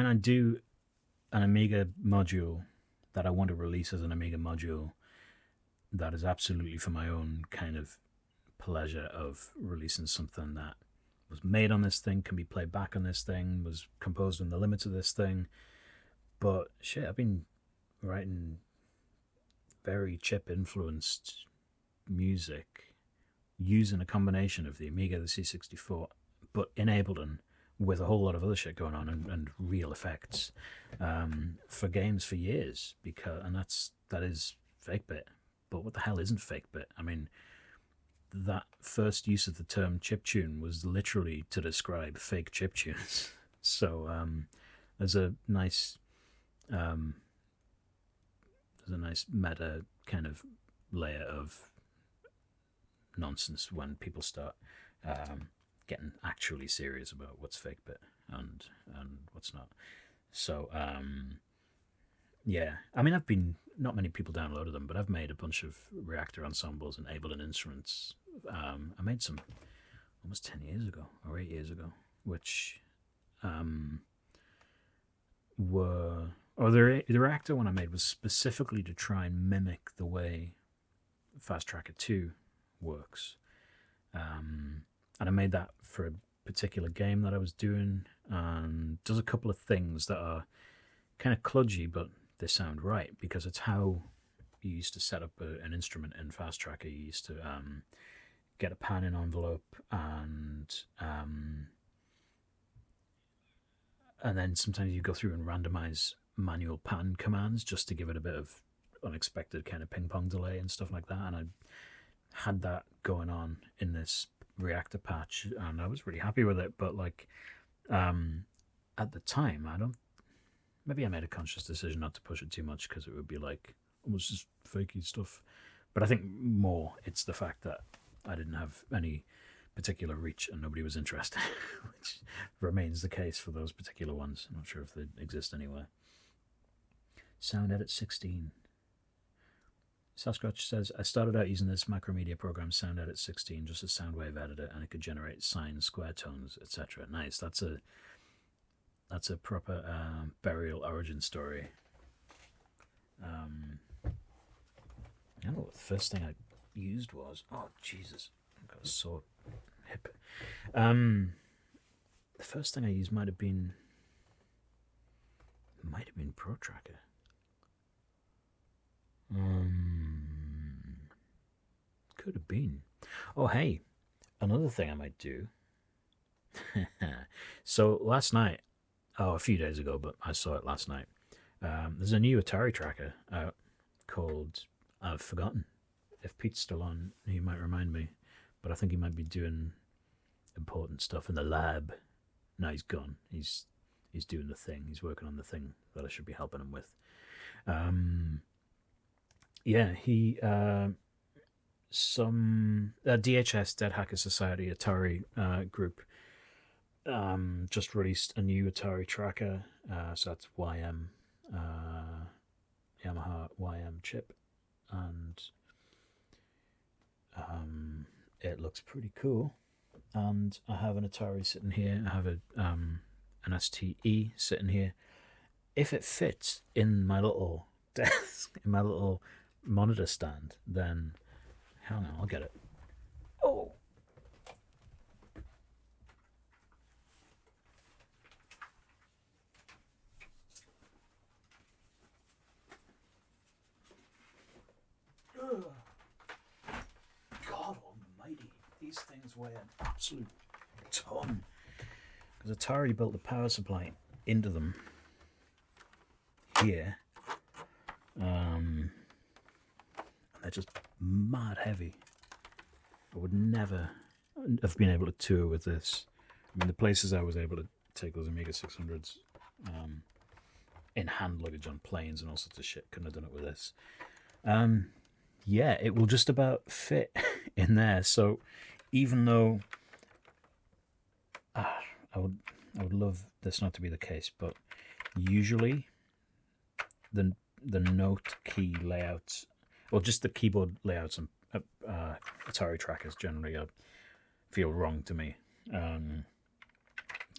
I do an Amiga module that I want to release as an Amiga module, that is absolutely for my own kind of pleasure of releasing something that was made on this thing, can be played back on this thing, was composed in the limits of this thing. But shit, I've been writing very chip influenced music using a combination of the Amiga, the C64, but in Ableton with a whole lot of other shit going on and real effects for games for years, and that is fake bit. But what the hell isn't fake bit? I mean, that first use of the term chiptune was literally to describe fake chiptunes. So there's a nice meta kind of layer of nonsense when people start getting actually serious about what's fake bit and what's not. So yeah, I mean, not many people downloaded them, but I've made a bunch of Reactor ensembles and Ableton Instruments I made some almost 10 years ago or 8 years ago, which were, or the reactor one I made was specifically to try and mimic the way Fast Tracker 2 works. And I made that for a particular game that I was doing, and does a couple of things that are kind of kludgy, but they sound right, because it's how you used to set up an instrument in Fast Tracker. You used to get a pan in envelope, and then sometimes you go through and randomize manual pan commands just to give it a bit of unexpected kind of ping pong delay and stuff like that. And I had that going on in this reactor patch, and I was really happy with it. But like at the time, maybe I made a conscious decision not to push it too much, because it would be like almost just fakey stuff. But I think more it's the fact that I didn't have any particular reach and nobody was interested, which remains the case for those particular ones. I'm not sure if they exist anywhere. Sound Edit 16. Sasquatch says, I started out using this Macromedia program, Sound Edit 16, just a sound wave editor, and it could generate sines, square tones, etc. Nice. That's a proper burial origin story. I don't know what the first thing I used was. Oh, Jesus. I've got a sore hip. The first thing I used might have been Protracking. Could have been. Oh, hey, another thing I might do. So last night, a few days ago, but I saw it last night. There's a new Atari tracker out called, I've forgotten. If Pete's still on, he might remind me, but I think he might be doing important stuff in the lab. No, he's gone. He's doing the thing. He's working on the thing that I should be helping him with. He some DHS Dead Hacker Society Atari group just released a new Atari tracker. So that's YM Yamaha YM chip, and it looks pretty cool. And I have an Atari sitting here. I have an STE sitting here. If it fits in my little desk, in my little monitor stand, then hell no, I'll get it. Oh. God almighty, these things weigh an absolute ton. Because Atari built the power supply into them here. And they're just mad heavy. I would never have been able to tour with this. I mean, the places I was able to take those Amiga 600s in hand luggage on planes and all sorts of shit, couldn't have done it with this. Yeah, it will just about fit in there. So even though I would love this not to be the case, but usually the note key layouts, or just the keyboard layouts on Atari trackers generally feel wrong to me.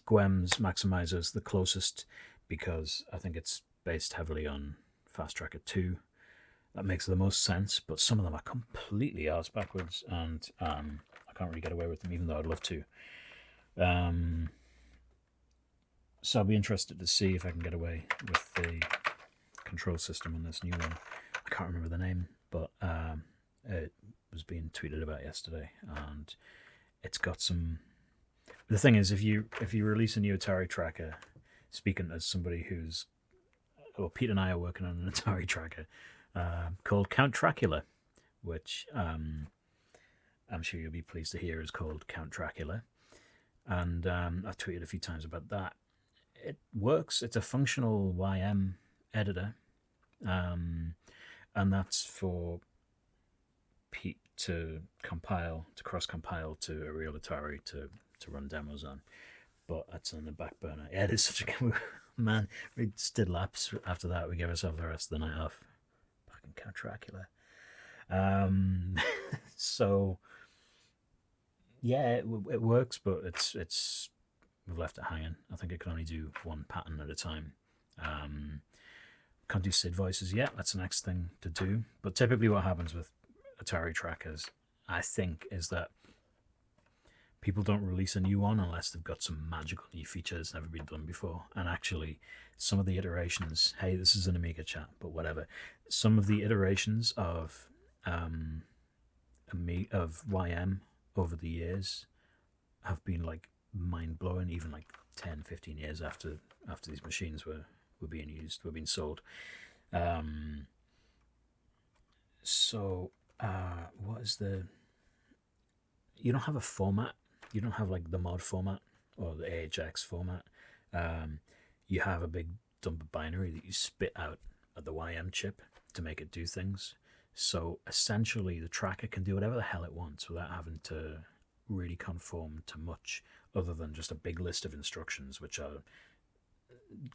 Gwem's Maximizer is the closest, because I think it's based heavily on Fast Tracker 2. That makes the most sense, but some of them are completely arse backwards, and I can't really get away with them, even though I'd love to. So I'll be interested to see if I can get away with the control system on this new one. I can't remember the name, but it was being tweeted about yesterday, and it's got some. The thing is, if you release a new Atari tracker, speaking as somebody who's, well, Pete and I are working on an Atari tracker called Count Dracula, which I'm sure you'll be pleased to hear is called Count Dracula, and I've tweeted a few times about that. It works. It's a functional YM editor, and that's for Pete to cross-compile to a real Atari to run demos on. But that's on the back burner. Yeah, it is such a good man. We just did laps after that. We gave ourselves the rest of the night off. Fucking Count Dracula. So Yeah, it works, but it's we've left it hanging. I think it can only do one pattern at a time. Um, can't do SID voices yet. That's the next thing to do. But typically, what happens with Atari trackers, I think, is that people don't release a new one unless they've got some magical new feature that's never been done before. And actually, some of the iterations, hey, this is an Amiga chat, but whatever. Some of the iterations um, of YM over the years have been like mind blowing, even like 10, 15 years after these machines were being used, were being sold. Um, so, what is the. You don't have a format. You don't have like the mod format or the AHX format. Um, you have a big dump of binary that you spit out at the YM chip to make it do things. So essentially, the tracker can do whatever the hell it wants without having to really conform to much other than just a big list of instructions, which are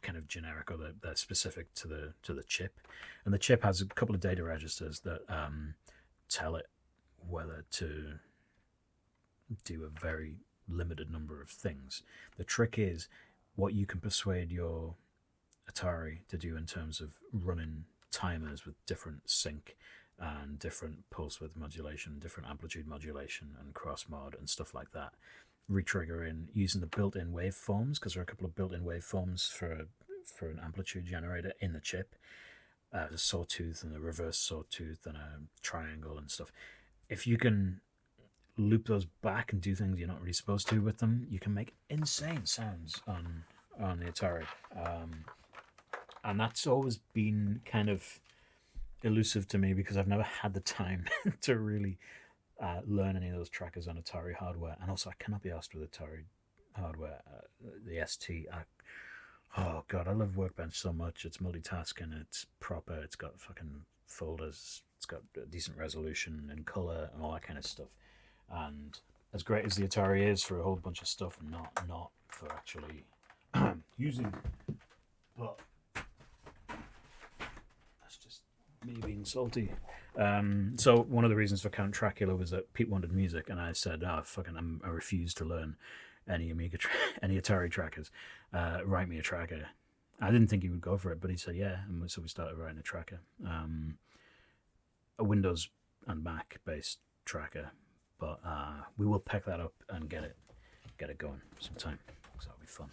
kind of generic or they're specific to the chip. And the chip has a couple of data registers that tell it whether to do a very limited number of things. The trick is what you can persuade your Atari to do in terms of running timers with different sync and different pulse width modulation, different amplitude modulation, and cross mod and stuff like that. Retriggering using the built-in waveforms, because there are a couple of built-in waveforms for an amplitude generator in the chip. A sawtooth and a reverse sawtooth and a triangle and stuff. If you can loop those back and do things you're not really supposed to with them, you can make insane sounds on the Atari. And that's always been kind of elusive to me because I've never had the time to really learn any of those trackers on Atari hardware. And also, I cannot be asked with Atari hardware. The ST, oh god, I love Workbench so much. It's multitasking, it's proper, it's got fucking folders, it's got a decent resolution and color and all that kind of stuff. And as great as the Atari is for a whole bunch of stuff, not for actually using. But that's just me being salty. So one of the reasons for Count Dracula was that Pete wanted music, and I said, "Oh, I refuse to learn any any Atari trackers. Write me a tracker." I didn't think he would go for it, but he said, "Yeah," and so we started writing a tracker, a Windows and Mac based tracker. But we will pick that up and get it going sometime. So that'll be fun.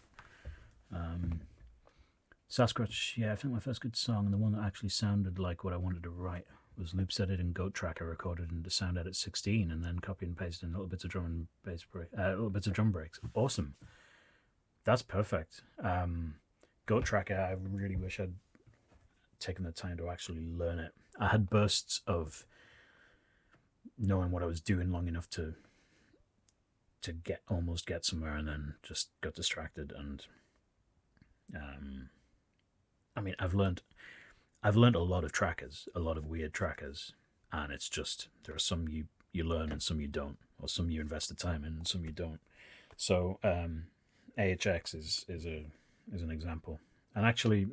Sasquatch, yeah, I think my first good song and the one that actually sounded like what I wanted to write was Loops Edit and Goat Tracker recorded into Sound Edit 16 and then copy and pasted in little bits of drum and bass little bits of drum breaks. Awesome. That's perfect. Goat Tracker, I really wish I'd taken the time to actually learn it. I had bursts of knowing what I was doing long enough to almost get somewhere, and then just got distracted. And I mean, I've learned a lot of trackers, a lot of weird trackers, and it's just there are some you learn and some you don't, or some you invest the time in and some you don't. So AHX is an example, and actually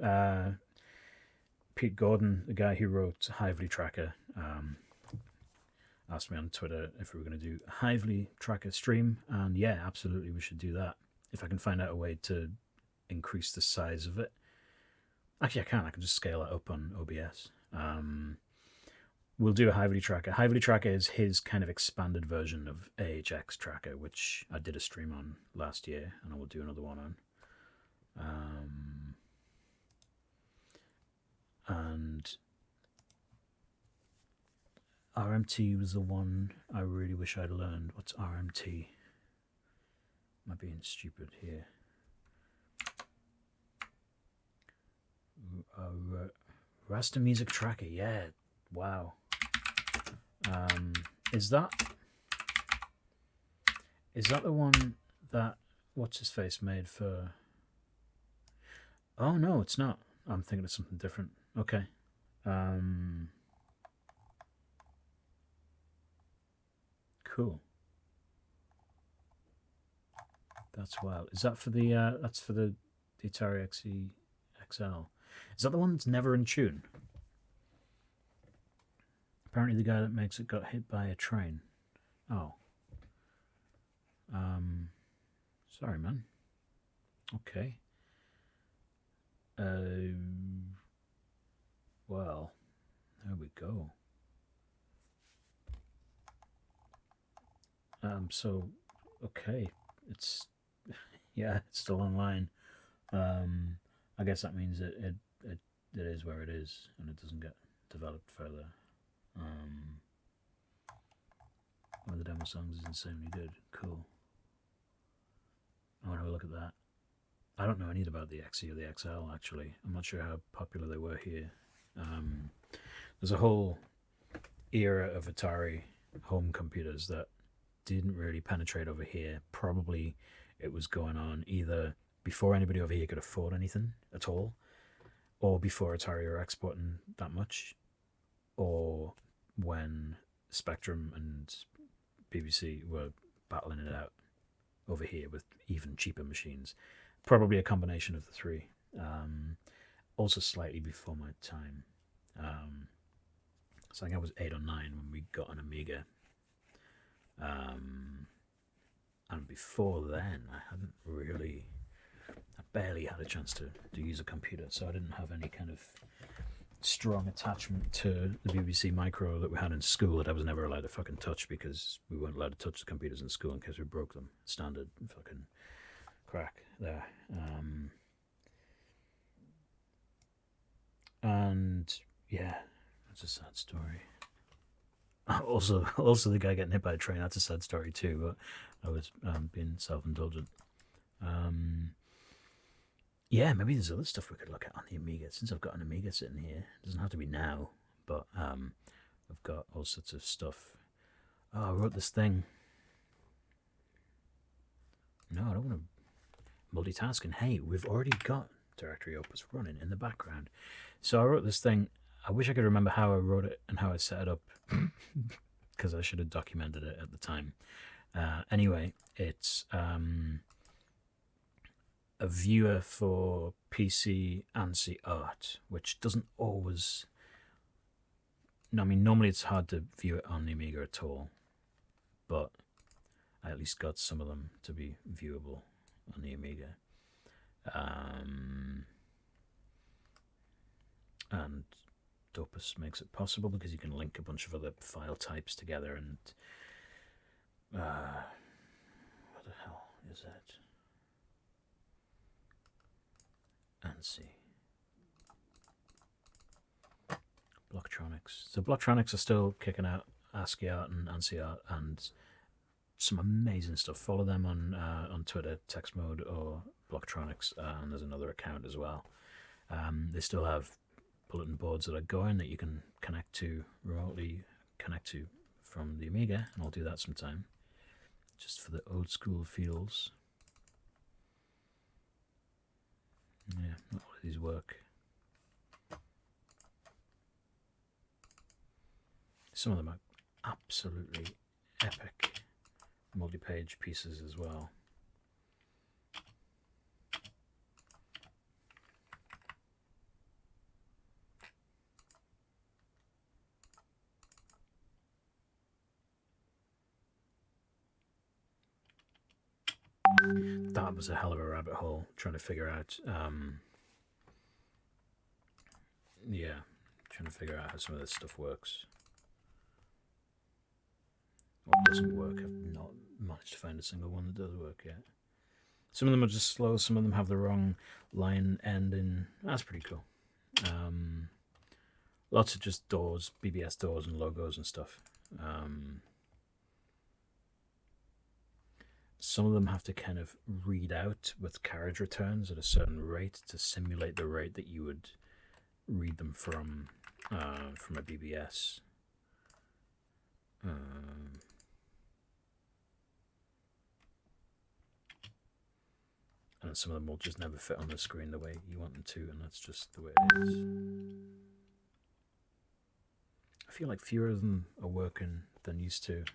Pete Gordon, the guy who wrote Hively Tracker, asked me on Twitter if we were going to do a Hively Tracker stream, and yeah, absolutely, we should do that. If I can find out a way to increase the size of it. Actually, I can just scale it up on OBS. We'll do a Hively Tracker. Hively Tracker is his kind of expanded version of AHX Tracker, which I did a stream on last year, and I will do another one on. And RMT was the one I really wish I'd learned. What's RMT? Am I being stupid here? Raster Music Tracker, yeah. Wow. Is that the one that what's his face made for? Oh no, it's not. I'm thinking of something different. Okay. Cool. That's wild. Is that for the that's for the Atari XE XL? Is that the one that's never in tune? Apparently the guy that makes it got hit by a train. Oh. Sorry, man. Okay. Well, there we go. So, okay, it's yeah, it's still online. I guess that means it is where it is, and it doesn't get developed further. One of the demo songs is insanely good. Cool. I want to have a look at that. I don't know anything about the XE or the XL actually. I'm not sure how popular they were here. There's a whole era of Atari home computers that didn't really penetrate over here. Probably it was going on either before anybody over here could afford anything at all, or before Atari were exporting that much, or when Spectrum and BBC were battling it out over here with even cheaper machines. Probably a combination of the three. Also, slightly before my time. So I think I was 8 or 9 when we got an Amiga. And before then, I barely had a chance to use a computer, so I didn't have any kind of strong attachment to the BBC Micro that we had in school that I was never allowed to fucking touch because we weren't allowed to touch the computers in school in case we broke them. Standard fucking crack there. And yeah, that's a sad story. Also, the guy getting hit by a train, that's a sad story too, but I was being self-indulgent. Yeah, maybe there's other stuff we could look at on the Amiga. Since I've got an Amiga sitting here, it doesn't have to be now, but I've got all sorts of stuff. Oh, I wrote this thing. No, I don't want to multitask. And hey, we've already got Directory Opus running in the background. So I wrote this thing. I wish I could remember how I wrote it and how I set it up, because I should have documented it at the time. Anyway, it's a viewer for PC ANSI art, which doesn't always. I mean, normally it's hard to view it on the Amiga at all, but I at least got some of them to be viewable on the Amiga. And Opus makes it possible because you can link a bunch of other file types together and what the hell is it? ANSI. Blocktronics. So Blocktronics are still kicking out ASCII art and ANSI art and some amazing stuff. Follow them on Twitter, Text Mode or Blocktronics, and there's another account as well. They still have bulletin boards that are going that you can remotely connect to from the Amiga, and I'll do that sometime, just for the old school feels. Yeah, not all of these work. Some of them are absolutely epic multi-page pieces as well. That was a hell of a rabbit hole trying to figure out trying to figure out how some of this stuff works. What doesn't work, I've not managed to find a single one that does work yet. Some of them are just slow, some of them have the wrong line ending. That's pretty cool. Lots of just doors, BBS doors and logos and stuff. Some of them have to kind of read out with carriage returns at a certain rate to simulate the rate that you would read them from a BBS. And some of them will just never fit on the screen the way you want them to, and that's just the way it is. I feel like fewer of them are working than used to.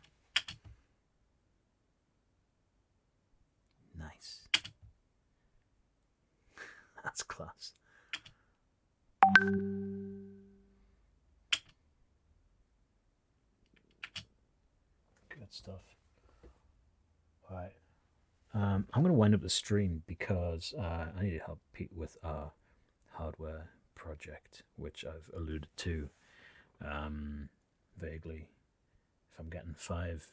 Nice. That's class. Good stuff. All right. I'm going to wind up the stream because I need to help Pete with our hardware project, which I've alluded to vaguely. If I'm getting 5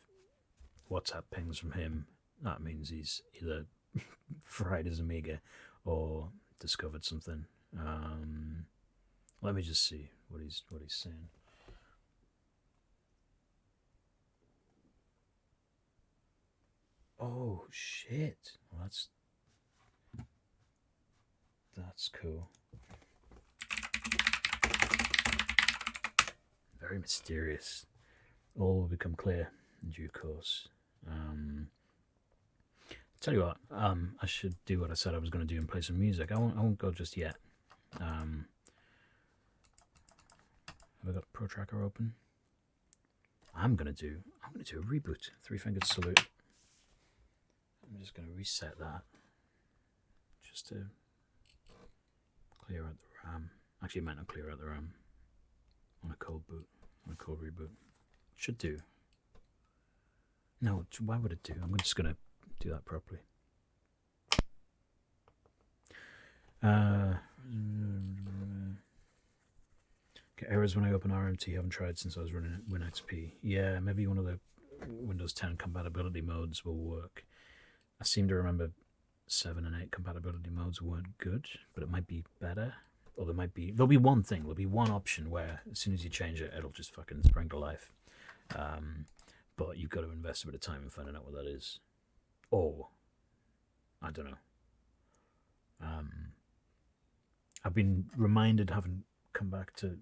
WhatsApp pings from him, that means he's either fried his Amiga or discovered something. Let me just see what he's saying. Oh shit! Well, that's cool. Very mysterious. All will become clear in due course. Tell you what, I should do what I said I was going to do and play some music. I won't go just yet. Have I got Protracker open? I'm gonna do a reboot. 3-fingered salute. I'm just gonna reset that just to clear out the RAM. Actually, it might not clear out the RAM on a cold boot, on a cold reboot. Should do. No, why would it do? I'm just gonna do that properly. Okay, errors when I open RMT. Haven't tried since I was running WinXP. Yeah, maybe one of the Windows 10 compatibility modes will work. I seem to remember 7 and 8 compatibility modes weren't good, but it might be better. Or there'll be one thing, there'll be one option where as soon as you change it, it'll just fucking spring to life. But you've got to invest a bit of time in finding out what that is. Or, I don't know. I've been reminded, having come back to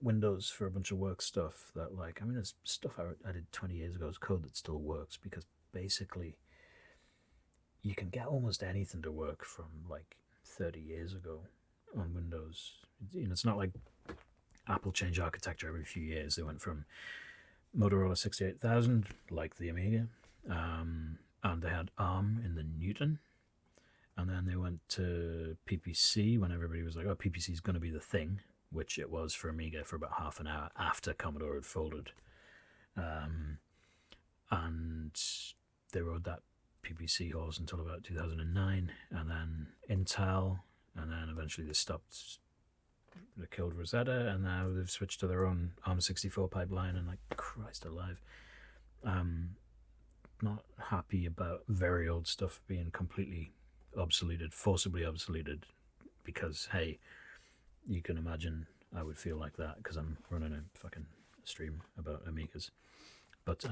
Windows for a bunch of work stuff, that there's stuff I did 20 years ago as code that still works, because basically you can get almost anything to work from 30 years ago on Windows. It's not like Apple changed architecture every few years. They went from Motorola 68000, like the Amiga, and they had ARM in the Newton, and then they went to PPC when everybody was like, oh, PPC is going to be the thing, which it was for Amiga for about half an hour after Commodore had folded. And they rode that PPC horse until about 2009, and then Intel, and then eventually they stopped. They killed Rosetta, and now they've switched to their own ARM64 pipeline, and Christ alive. Not happy about very old stuff being completely obsoleted, forcibly obsoleted, because, hey, you can imagine I would feel like that because I'm running a fucking stream about Amigas. But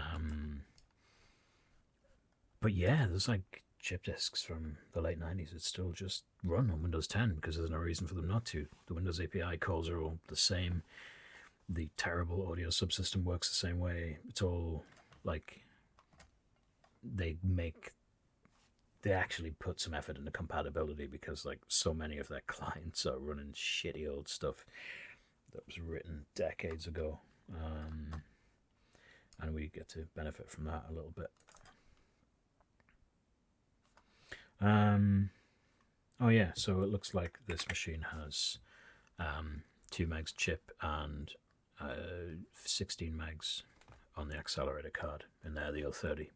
yeah, there's chip disks from the late 90s that still just run on Windows 10 because there's no reason for them not to. The Windows API calls are all the same. The terrible audio subsystem works the same way. It's all they actually put some effort into compatibility, because so many of their clients are running shitty old stuff that was written decades ago, and we get to benefit from that a little bit. Oh yeah, so it looks like this machine has 2 megs chip and 16 megs on the accelerator card in there, the 030,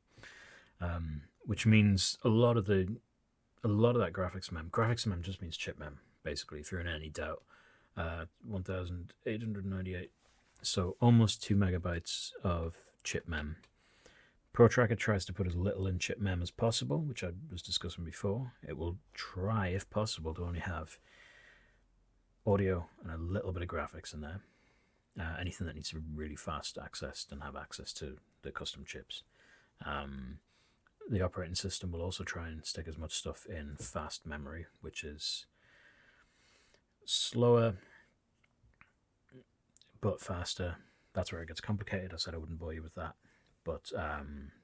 which means a lot of that graphics mem just means chip mem, basically, if you're in any doubt. 1898, so almost 2 megabytes of chip mem. Protracker tries to put as little in chip mem as possible, which I was discussing before. It will try, if possible, to only have audio and a little bit of graphics in there. Anything that needs to be really fast accessed and have access to the custom chips. The operating system will also try and stick as much stuff in fast memory, which is slower but faster. That's where it gets complicated. I said I wouldn't bore you with that. But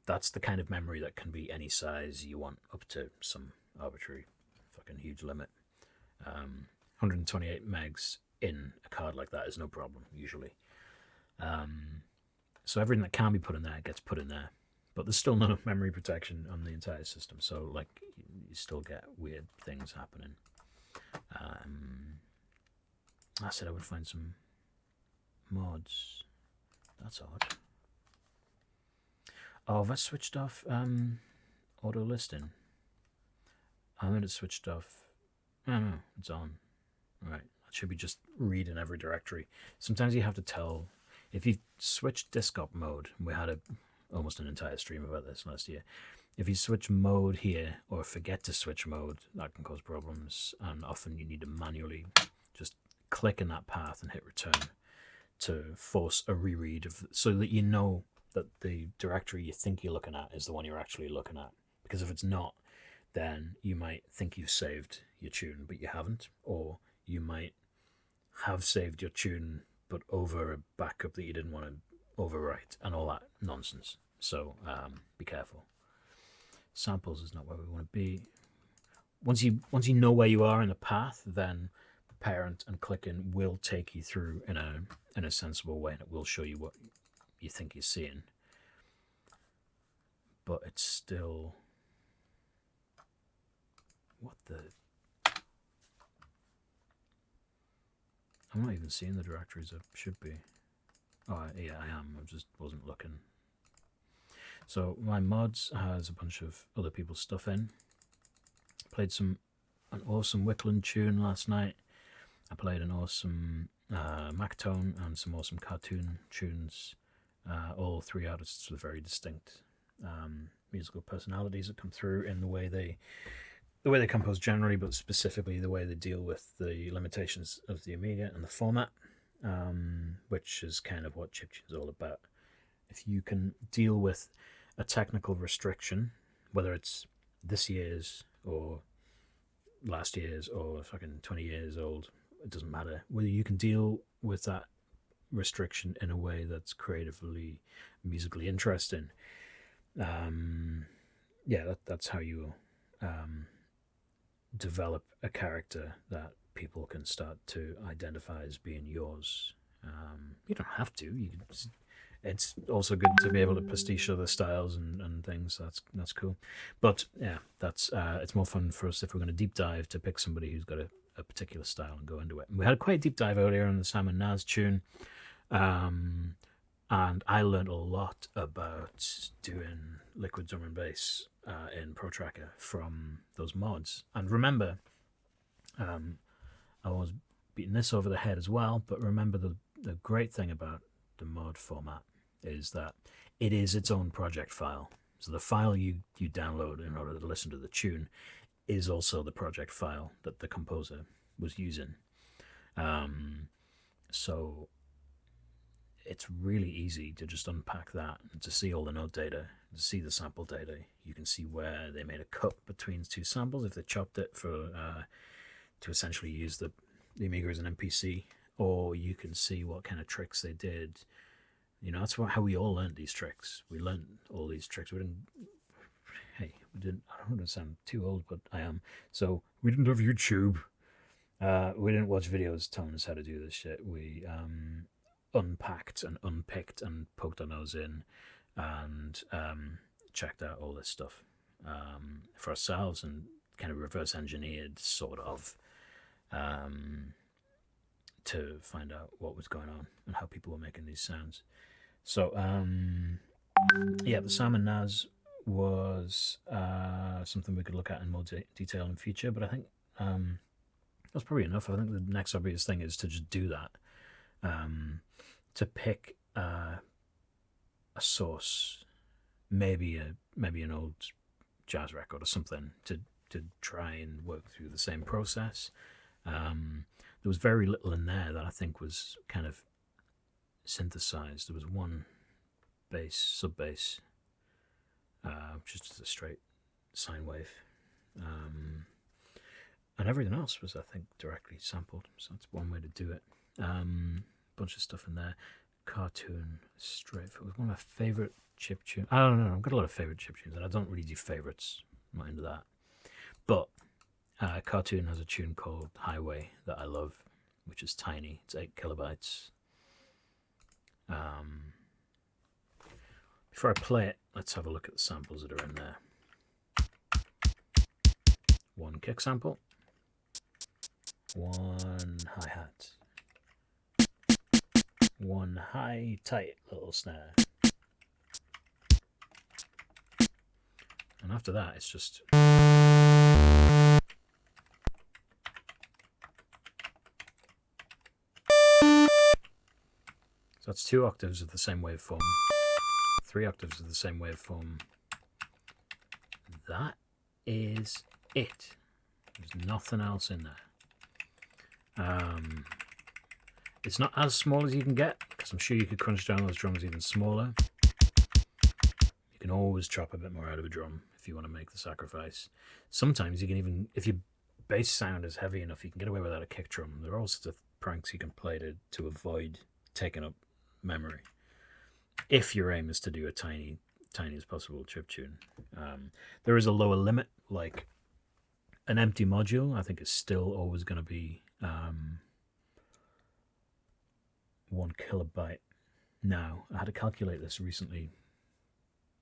that's the kind of memory that can be any size you want, up to some arbitrary fucking huge limit. 128 megs in a card like that is no problem, usually. So everything that can be put in there gets put in there. But there's still no memory protection on the entire system, so you still get weird things happening. I said I would find some mods. That's odd. Oh, have I switched off auto listing. I'm going to switch off. Oh no, it's on. Right, that should be just read in every directory. Sometimes you have to tell, if you switch disk op mode, we had almost an entire stream about this last year. If you switch mode here or forget to switch mode, that can cause problems, and often you need to manually just click in that path and hit return to force a reread of, so that you know that the directory you think you're looking at is the one you're actually looking at. Because if it's not, then you might think you've saved your tune, but you haven't, or you might have saved your tune but over a backup that you didn't want to overwrite and all that nonsense. So be careful. Samples is not where we want to be. Once you know where you are in the path, then parent and clicking will take you through in a sensible way, and it will show you what you think you're seeing. But it's still, what the, I'm not even seeing the directories I should be. Oh yeah, I am. I just wasn't looking. So my mods has a bunch of other people's stuff in. Played an awesome Wickland tune last night. I played an awesome Mactone and some awesome cartoon tunes. All three artists with very distinct musical personalities that come through in the way they compose generally, but specifically the way they deal with the limitations of the Amiga and the format, which is kind of what chiptune is all about. If you can deal with a technical restriction, whether it's this year's or last year's or fucking 20 years old, it doesn't matter. Whether you can deal with that restriction in a way that's creatively, musically interesting, that's how you develop a character that people can start to identify as being yours. You don't have to. You can. It's also good to be able to pastiche other styles and things. That's cool. But yeah, that's it's more fun for us if we're going to deep dive to pick somebody who's got a particular style and go into it. And we had quite a deep dive earlier on the Sam and Naz tune, and I learned a lot about doing liquid drum and bass in Protracker from those mods. And remember, I was beating this over the head as well, but remember the great thing about the mod format is that it is its own project file. So the file you download in order to listen to the tune is also the project file that the composer was using. So it's really easy to just unpack that and to see all the note data, to see the sample data. You can see where they made a cut between two samples if they chopped it for to essentially use the Amiga as an MPC, or you can see what kind of tricks they did. You know, that's how we all learned these tricks. We learned all these tricks. I don't want to sound too old, but I am. So we didn't have YouTube. We didn't watch videos telling us how to do this shit. We unpacked and unpicked and poked our nose in and checked out all this stuff for ourselves and kind of reverse engineered, sort of, to find out what was going on and how people were making these sounds. So, the Sam and Naz was something we could look at in more detail in future, but I think that's probably enough. I think the next obvious thing is to just do that, to pick a source, maybe an old jazz record or something, to try and work through the same process. There was very little in there that I think was kind of synthesized. There was one bass, sub-bass, just a straight sine wave. And everything else was, I think, directly sampled. So that's one way to do it. Bunch of stuff in there. Cartoon, straight. It was one of my favourite chip tunes. I don't know, I've got a lot of favourite chip tunes, and I don't really do favourites. I'm not into that. But Cartoon has a tune called Highway that I love, which is tiny. It's 8 kilobytes. Before I play it, let's have a look at the samples that are in there. One kick sample, one hi-hat, one high, tight little snare, And after that, it's just... So that's 2 octaves of the same waveform, 3 octaves of the same waveform. That is it. There's nothing else in there. It's not as small as you can get, because I'm sure you could crunch down those drums even smaller. You can always chop a bit more out of a drum if you want to make the sacrifice. Sometimes you can even, if your bass sound is heavy enough, you can get away without a kick drum. There are all sorts of pranks you can play to avoid taking up memory, if your aim is to do a tiny as possible chiptune. There is a lower limit, like an empty module I think is still always going to be 1 kilobyte. Now, I had to calculate this recently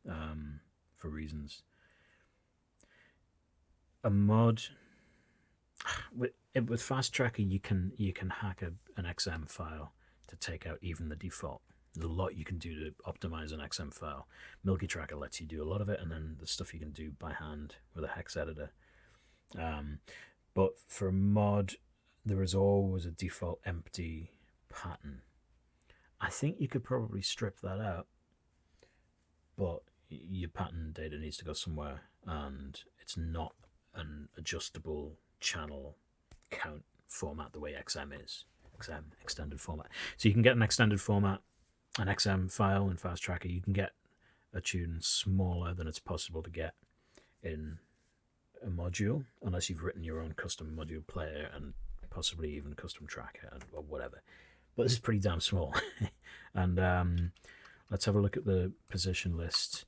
for reasons. A mod with Fast Tracker, you can hack an XM file to take out even the default. There's a lot you can do to optimize an XM file. Milky Tracker lets you do a lot of it, and then the stuff you can do by hand with a hex editor. But for a mod, there is always a default empty pattern. I think you could probably strip that out, but your pattern data needs to go somewhere, and it's not an adjustable channel count format the way XM is. XM, extended format. So you can get an extended format, an XM file in Fast Tracker. You can get a tune smaller than it's possible to get in a module, unless you've written your own custom module player and possibly even custom tracker or whatever. But this is pretty damn small. And let's have a look at the position list.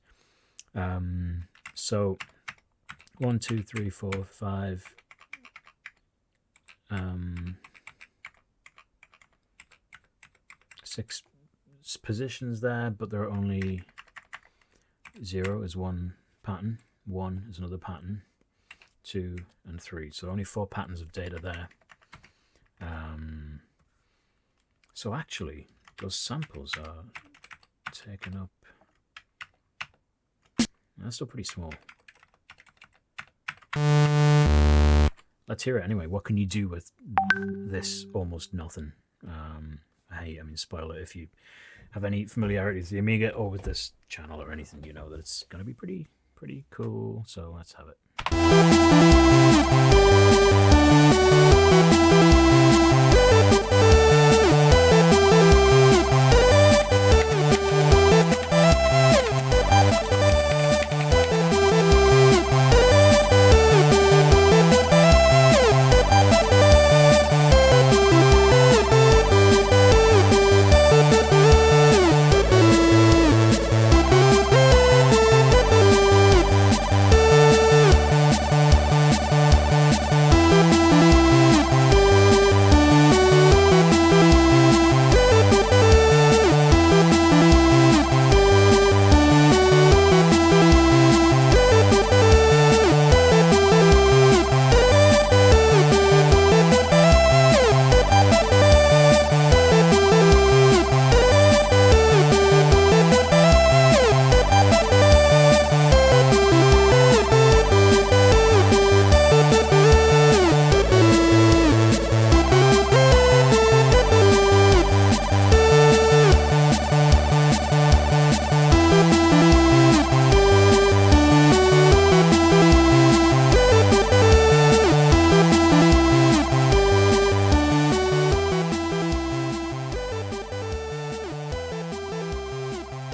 So 1, 2, 3, 4, 5. 6 positions there, but there are only 0 is one pattern, 1 is another pattern, 2 and 3. So only 4 patterns of data there. So actually, those samples are taken up. That's still pretty small. Let's hear it anyway. What can you do with this almost nothing? Hey, I mean, spoiler, if you have any familiarity with the Amiga or with this channel or anything, you know that it's going to be pretty cool. So let's have it.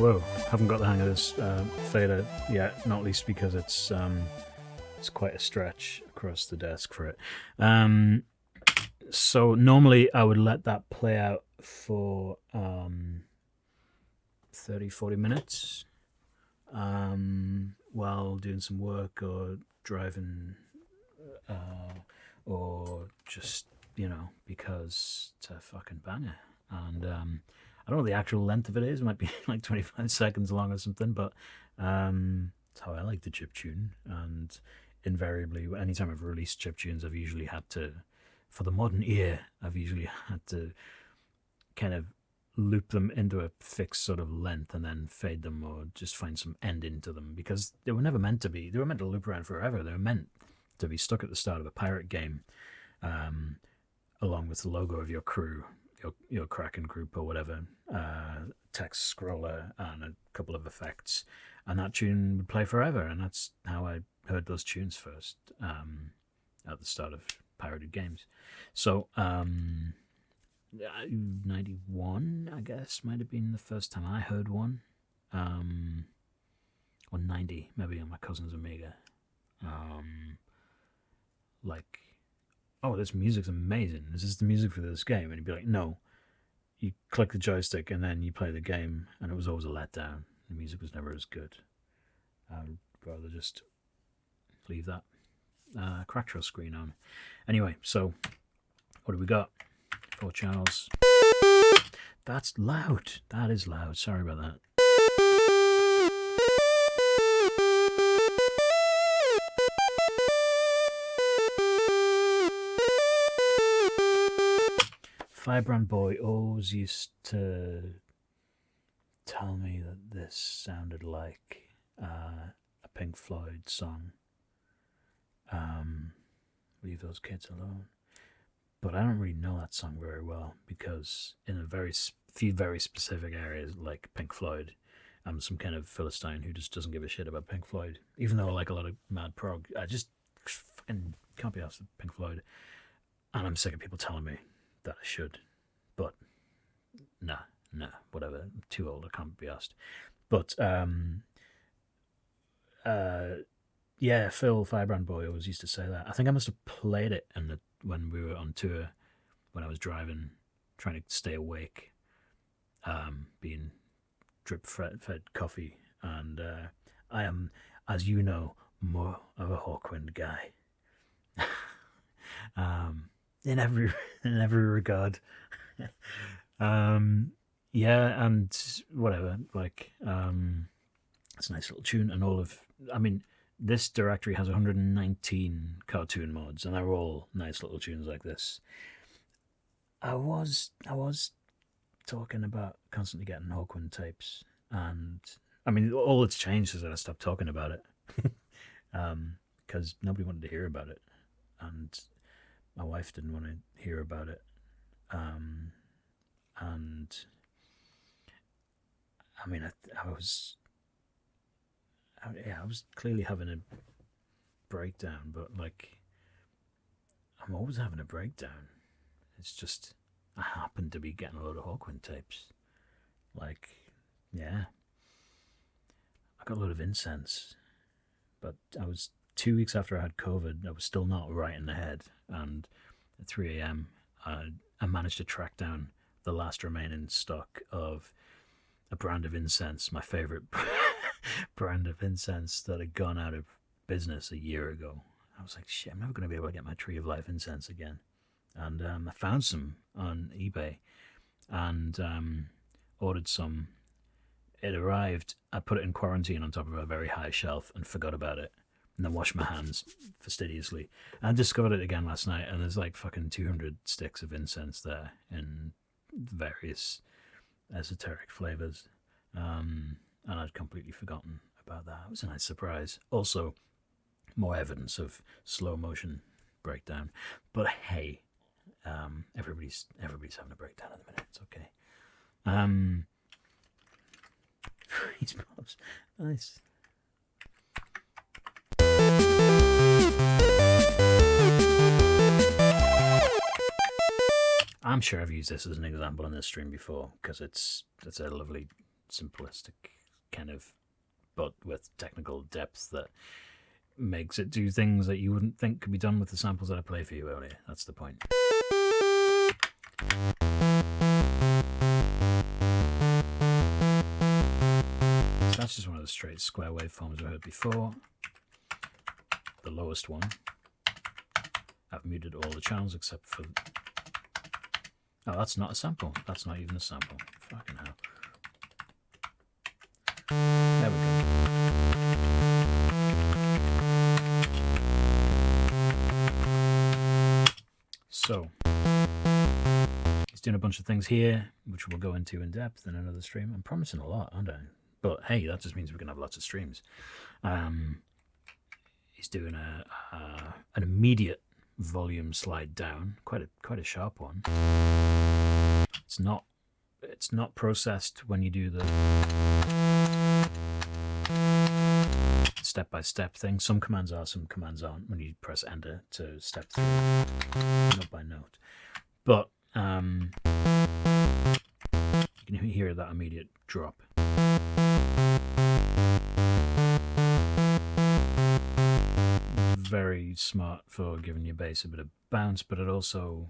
Whoa, haven't got the hang of this fader yet, not least because it's quite a stretch across the desk for it. So normally I would let that play out for 30-40 minutes while doing some work or driving or just, you know, because it's a fucking banger. And I don't know what the actual length of it is. It might be like 25 seconds long or something, but that's how I like to chiptune. And invariably, anytime I've released chiptunes, I've usually had to, for the modern ear, I've usually had to kind of loop them into a fixed sort of length and then fade them, or just find some ending to them, because they were never meant to be. They were meant to loop around forever. They were meant to be stuck at the start of a pirate game, along with the logo of your crew, your Kraken group or whatever, text scroller and a couple of effects, and that tune would play forever. And that's how I heard those tunes first, at the start of pirated games. So 91, I guess, might have been the first time I heard one, or 90, maybe on my cousin's Amiga. Like, oh, this music's amazing. This is the music for this game. And he'd be like, no. You click the joystick and then you play the game, and it was always a letdown. The music was never as good. I'd rather just leave that Cracktro screen on. Anyway, so what do we got? 4 channels. That's loud. That is loud. Sorry about that. Firebrand Boy always used to tell me that this sounded like a Pink Floyd song. Leave Those Kids Alone. But I don't really know that song very well, because in a few very specific areas, like Pink Floyd, I'm some kind of Philistine who just doesn't give a shit about Pink Floyd. Even though I like a lot of mad prog, I just fucking can't be asked with Pink Floyd. And I'm sick of people telling me that I should. But nah, whatever. I'm too old, I can't be asked. But yeah, Phil Firebrand Boy always used to say that. I think I must have played it when we were on tour, when I was driving, trying to stay awake, being drip-fed coffee. And I am, as you know, more of a Hawkwind guy. In every regard. Yeah, and whatever, like, it's a nice little tune, and this directory has 119 cartoon mods, and they're all nice little tunes like this. I was talking about constantly getting Hawkwind tapes, and all that's changed is that I stopped talking about it, because nobody wanted to hear about it, and my wife didn't want to hear about it, and I was clearly having a breakdown, but like, I'm always having a breakdown. It's just, I happen to be getting a load of Hawkwind tapes. Like, yeah. I got a load of incense, but I was 2 weeks after I had COVID. I was still not right in the head, and at 3 a.m. I managed to track down the last remaining stock of a brand of incense, my favorite brand of incense that had gone out of business a year ago. I was like, shit, I'm never going to be able to get my Tree of Life incense again. And I found some on eBay and ordered some. It arrived, I put it in quarantine on top of a very high shelf and forgot about it. And then washed my hands fastidiously. And I discovered it again last night, and there's like fucking 200 sticks of incense there in various esoteric flavors. And I'd completely forgotten about that. It was a nice surprise. Also, more evidence of slow motion breakdown. But hey, everybody's having a breakdown at the minute. It's okay. Freeze pops. Nice. I'm sure I've used this as an example in this stream before, because it's a lovely, simplistic kind of, but with technical depth that makes it do things that you wouldn't think could be done with the samples that I played for you earlier. That's the point. So that's just one of the straight square waveforms we heard before. The lowest one. I've muted all the channels except for... Oh, that's not a sample. That's not even a sample. Fucking hell. There we go. So, He's doing a bunch of things here, which we'll go into in depth in another stream. I'm promising a lot, aren't I? But hey, that just means we're gonna have lots of streams. He's doing an immediate volume slide down, quite a sharp one. It's not processed when you do the step-by-step thing. Some commands are, some commands aren't when you press enter to step through, note by note. But you can hear that immediate drop. Very smart for giving your bass a bit of bounce, but it also,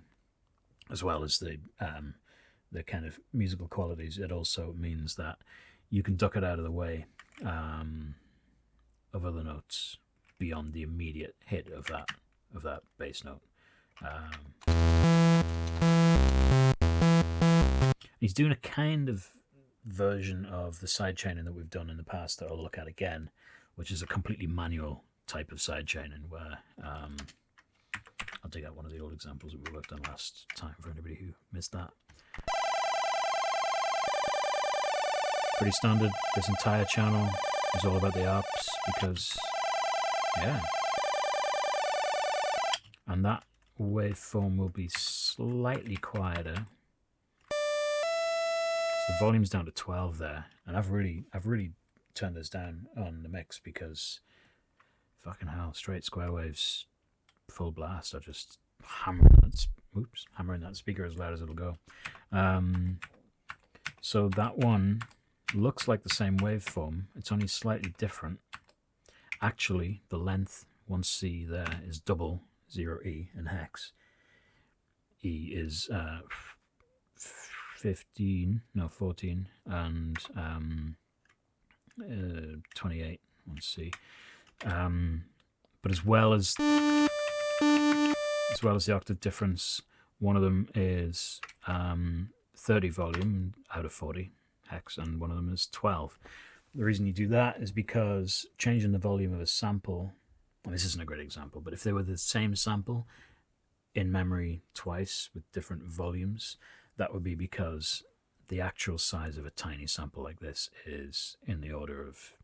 as well as the kind of musical qualities, it also means that you can duck it out of the way of other notes beyond the immediate hit of that bass note. He's doing a kind of version of the sidechaining that we've done in the past that I'll look at again, which is a completely manual type of sidechaining where I'll dig out one of the old examples that we worked on last time for anybody who missed that. Pretty standard. This entire channel is all about the arps because, yeah. And that waveform will be slightly quieter. So the volume's down to 12 there, and I've really turned this down on the mix because fucking hell, straight square waves, full blast. I just hammering that speaker as loud as it'll go. So that one looks like the same waveform. It's only slightly different. Actually, the length 1C there is double 0E in hex. E is 14, and 28 1C. But as well as the octave difference, one of them is 30 volume out of 40 hex, and one of them is 12. The reason you do that is because changing the volume of a sample, and this isn't a great example, but if they were the same sample in memory twice with different volumes, that would be because the actual size of a tiny sample like this is in the order of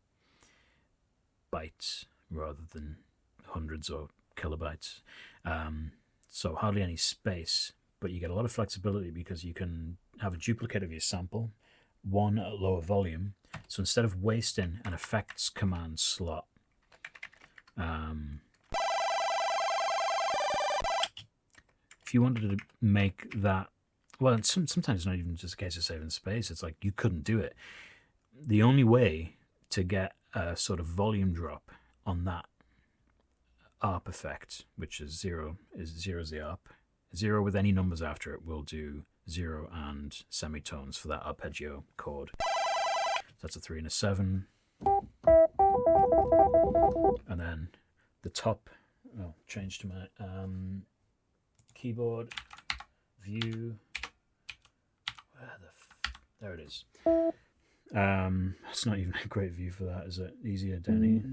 bytes rather than hundreds or kilobytes. So hardly any space, but you get a lot of flexibility because you can have a duplicate of your sample, one at a lower volume. So instead of wasting an effects command slot, if you wanted to make that, well, sometimes it's not even just a case of saving space. It's like you couldn't do it. The only way to get a sort of volume drop on that ARP effect, which is zero is the ARP. Zero with any numbers after it will do 0 and semitones for that arpeggio chord. So that's a 3 and a 7. And then the top, change to my keyboard view. There it is. It's not even a great view for that, is it? Easier down here.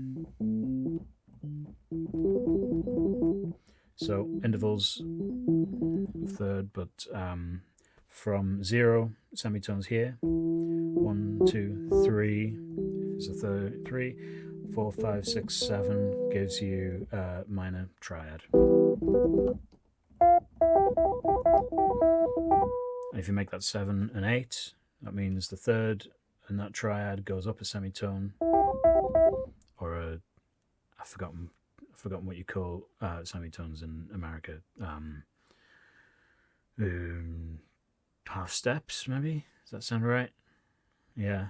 So intervals, third, but from 0 semitones here. 1, 2, 3 is a third. 3, 4, 5, 6, 7 gives you minor triad. And if you make that 7 and 8, that means the third and that triad goes up a semitone, or I've forgotten what you call semitones in America. Half steps, maybe? Does that sound right? Yeah.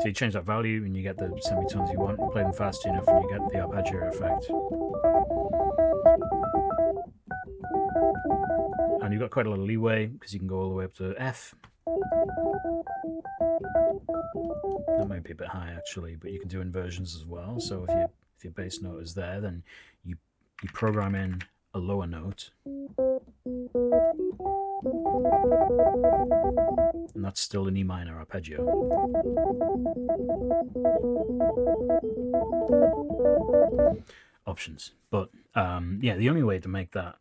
So you change that value and you get the semitones you want. You play them fast enough and you get the arpeggio effect. And you've got quite a lot of leeway because you can go all the way up to F. That might be a bit high actually, but you can do inversions as well. So if your bass note is there, then you program in a lower note, and that's still an E minor arpeggio. Options, but yeah, the only way to make that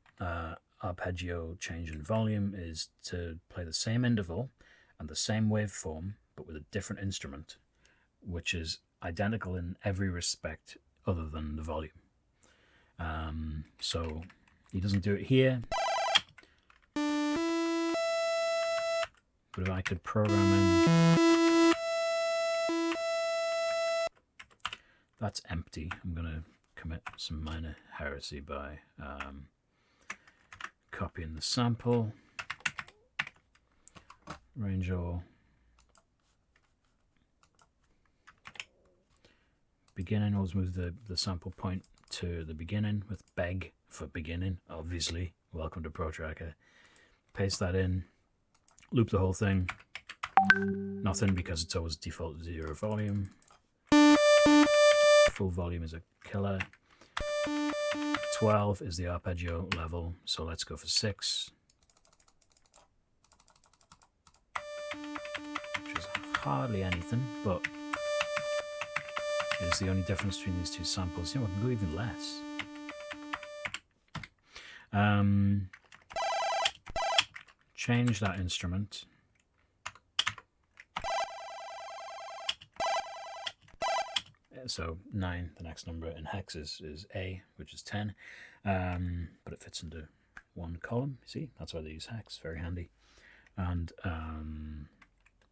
arpeggio change in volume is to play the same interval and the same waveform, but with a different instrument, which is identical in every respect other than the volume. So he doesn't do it here. But if I could program in... That's empty. I'm going to commit some minor heresy by copying the sample. Range all. Beginning, always move the sample point to the beginning with beg for beginning, obviously. Welcome to Protracker. Paste that in. Loop the whole thing. Nothing, because it's always default 0 volume. Full volume is a killer. 12 is the arpeggio level, so let's go for 6. Which is hardly anything, but it's the only difference between these two samples. You know, I can go even less. Change that instrument. So 9, the next number in hex is A, which is 10, but it fits into one column. See, that's why they use hex, very handy. And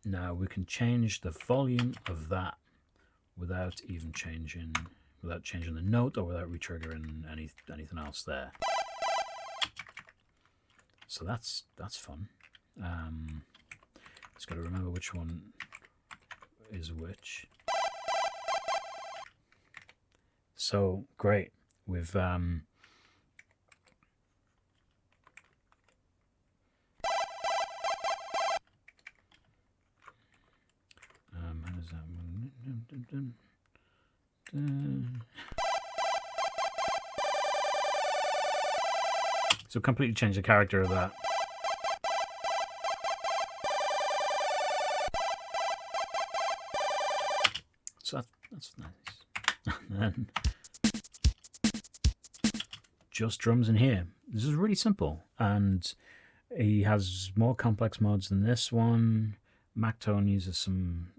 now we can change the volume of that without even changing the note or without retriggering anything else there. So that's fun. Just got to remember which one is which. So great. We've how does that one? So completely change the character of that. So that's nice. And then just drums in here. This is really simple, and he has more complex modes than this one. Mactone uses some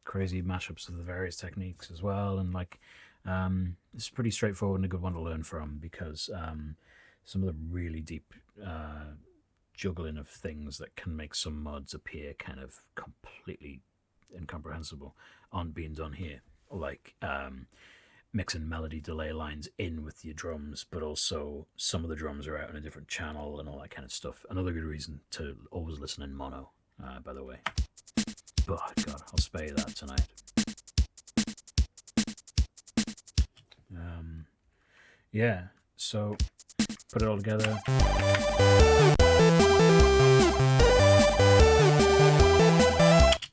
crazy mashups of the various techniques as well, and like it's pretty straightforward and a good one to learn from, because some of the really deep juggling of things that can make some mods appear kind of completely incomprehensible aren't being done here, like mixing melody delay lines in with your drums, but also some of the drums are out in a different channel and all that kind of stuff. Another good reason to always listen in mono, by the way. But God, I'll spare you that tonight. Yeah, so put it all together.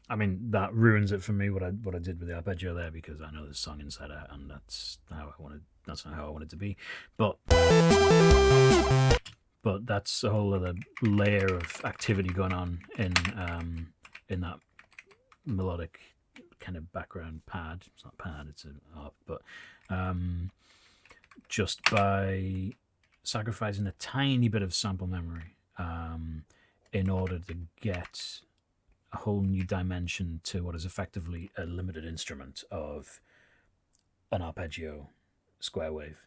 I mean, that ruins it for me, what I did with the arpeggio there, because I know this song inside out, and that's how I wanted. That's not how I want it to be. But that's a whole other layer of activity going on in that melodic kind of background pad. It's not pad, it's an harp, but just by sacrificing a tiny bit of sample memory in order to get a whole new dimension to what is effectively a limited instrument of an arpeggio square wave.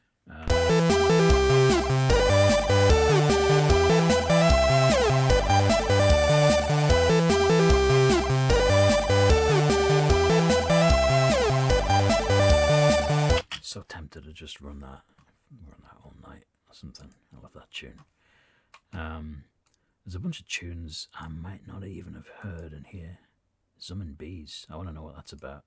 So tempted to just run that all night or something. I love that tune. There's a bunch of tunes I might not even have heard in here. Summon Bees. I want to know what that's about.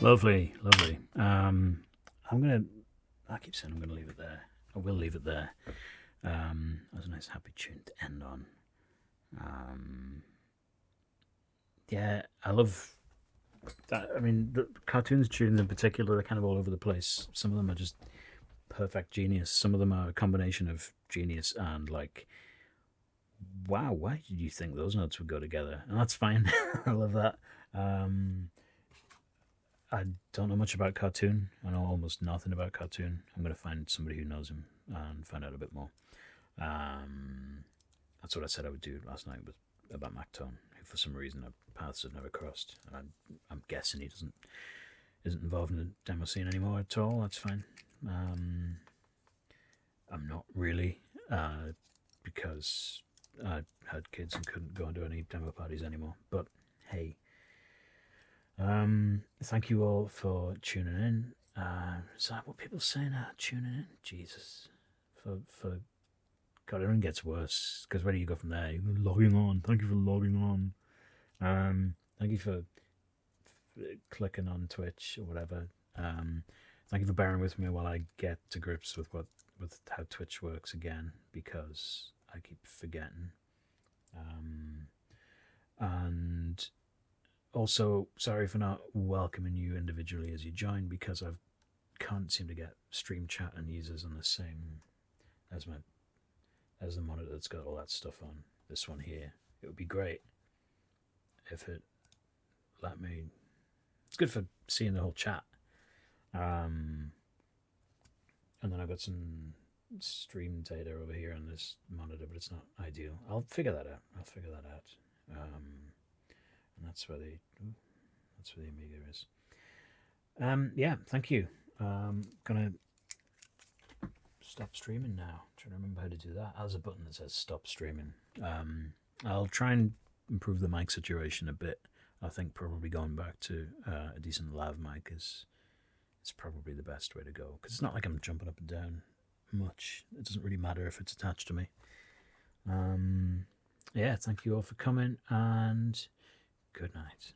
Lovely, lovely. I keep saying I'm gonna leave it there. I will leave it there. That was a nice happy tune to end on. Yeah, I love that. I mean, the cartoons tunes in particular are kind of all over the place. Some of them are just perfect genius. Some of them are a combination of genius and like, wow, why did you think those notes would go together? And that's fine. I love that. I don't know much about cartoon. I know almost nothing about cartoon. I'm going to find somebody who knows him and find out a bit more. That's what I said I would do last night with about Mactone, who for some reason our paths have never crossed. And I'm guessing he isn't involved in the demo scene anymore at all. That's fine. I'm not really, because I had kids and couldn't go into any demo parties anymore. But hey, thank you all for tuning in. Is that what people say now? Tuning in? Jesus. For God, everything gets worse. Because where do you go from there? You go logging on. Thank you for logging on. Thank you for clicking on Twitch or whatever. Thank you for bearing with me while I get to grips with how Twitch works again, because I keep forgetting. And also, sorry for not welcoming you individually as you join, because I can't seem to get stream chat and users on the same as the monitor that's got all that stuff on. This one here. It would be great if it let me. It's good for seeing the whole chat. And then I've got some stream data over here on this monitor, but it's not ideal. I'll figure that out. And that's where the Amiga is. Yeah, thank you. Gonna stop streaming now. Trying to remember how to do that. There's a button that says stop streaming. I'll try and improve the mic situation a bit. I think probably going back to a decent lav mic is probably the best way to go, because it's not like I'm jumping up and down much. It doesn't really matter if it's attached to me. Yeah, thank you all for coming, and good night.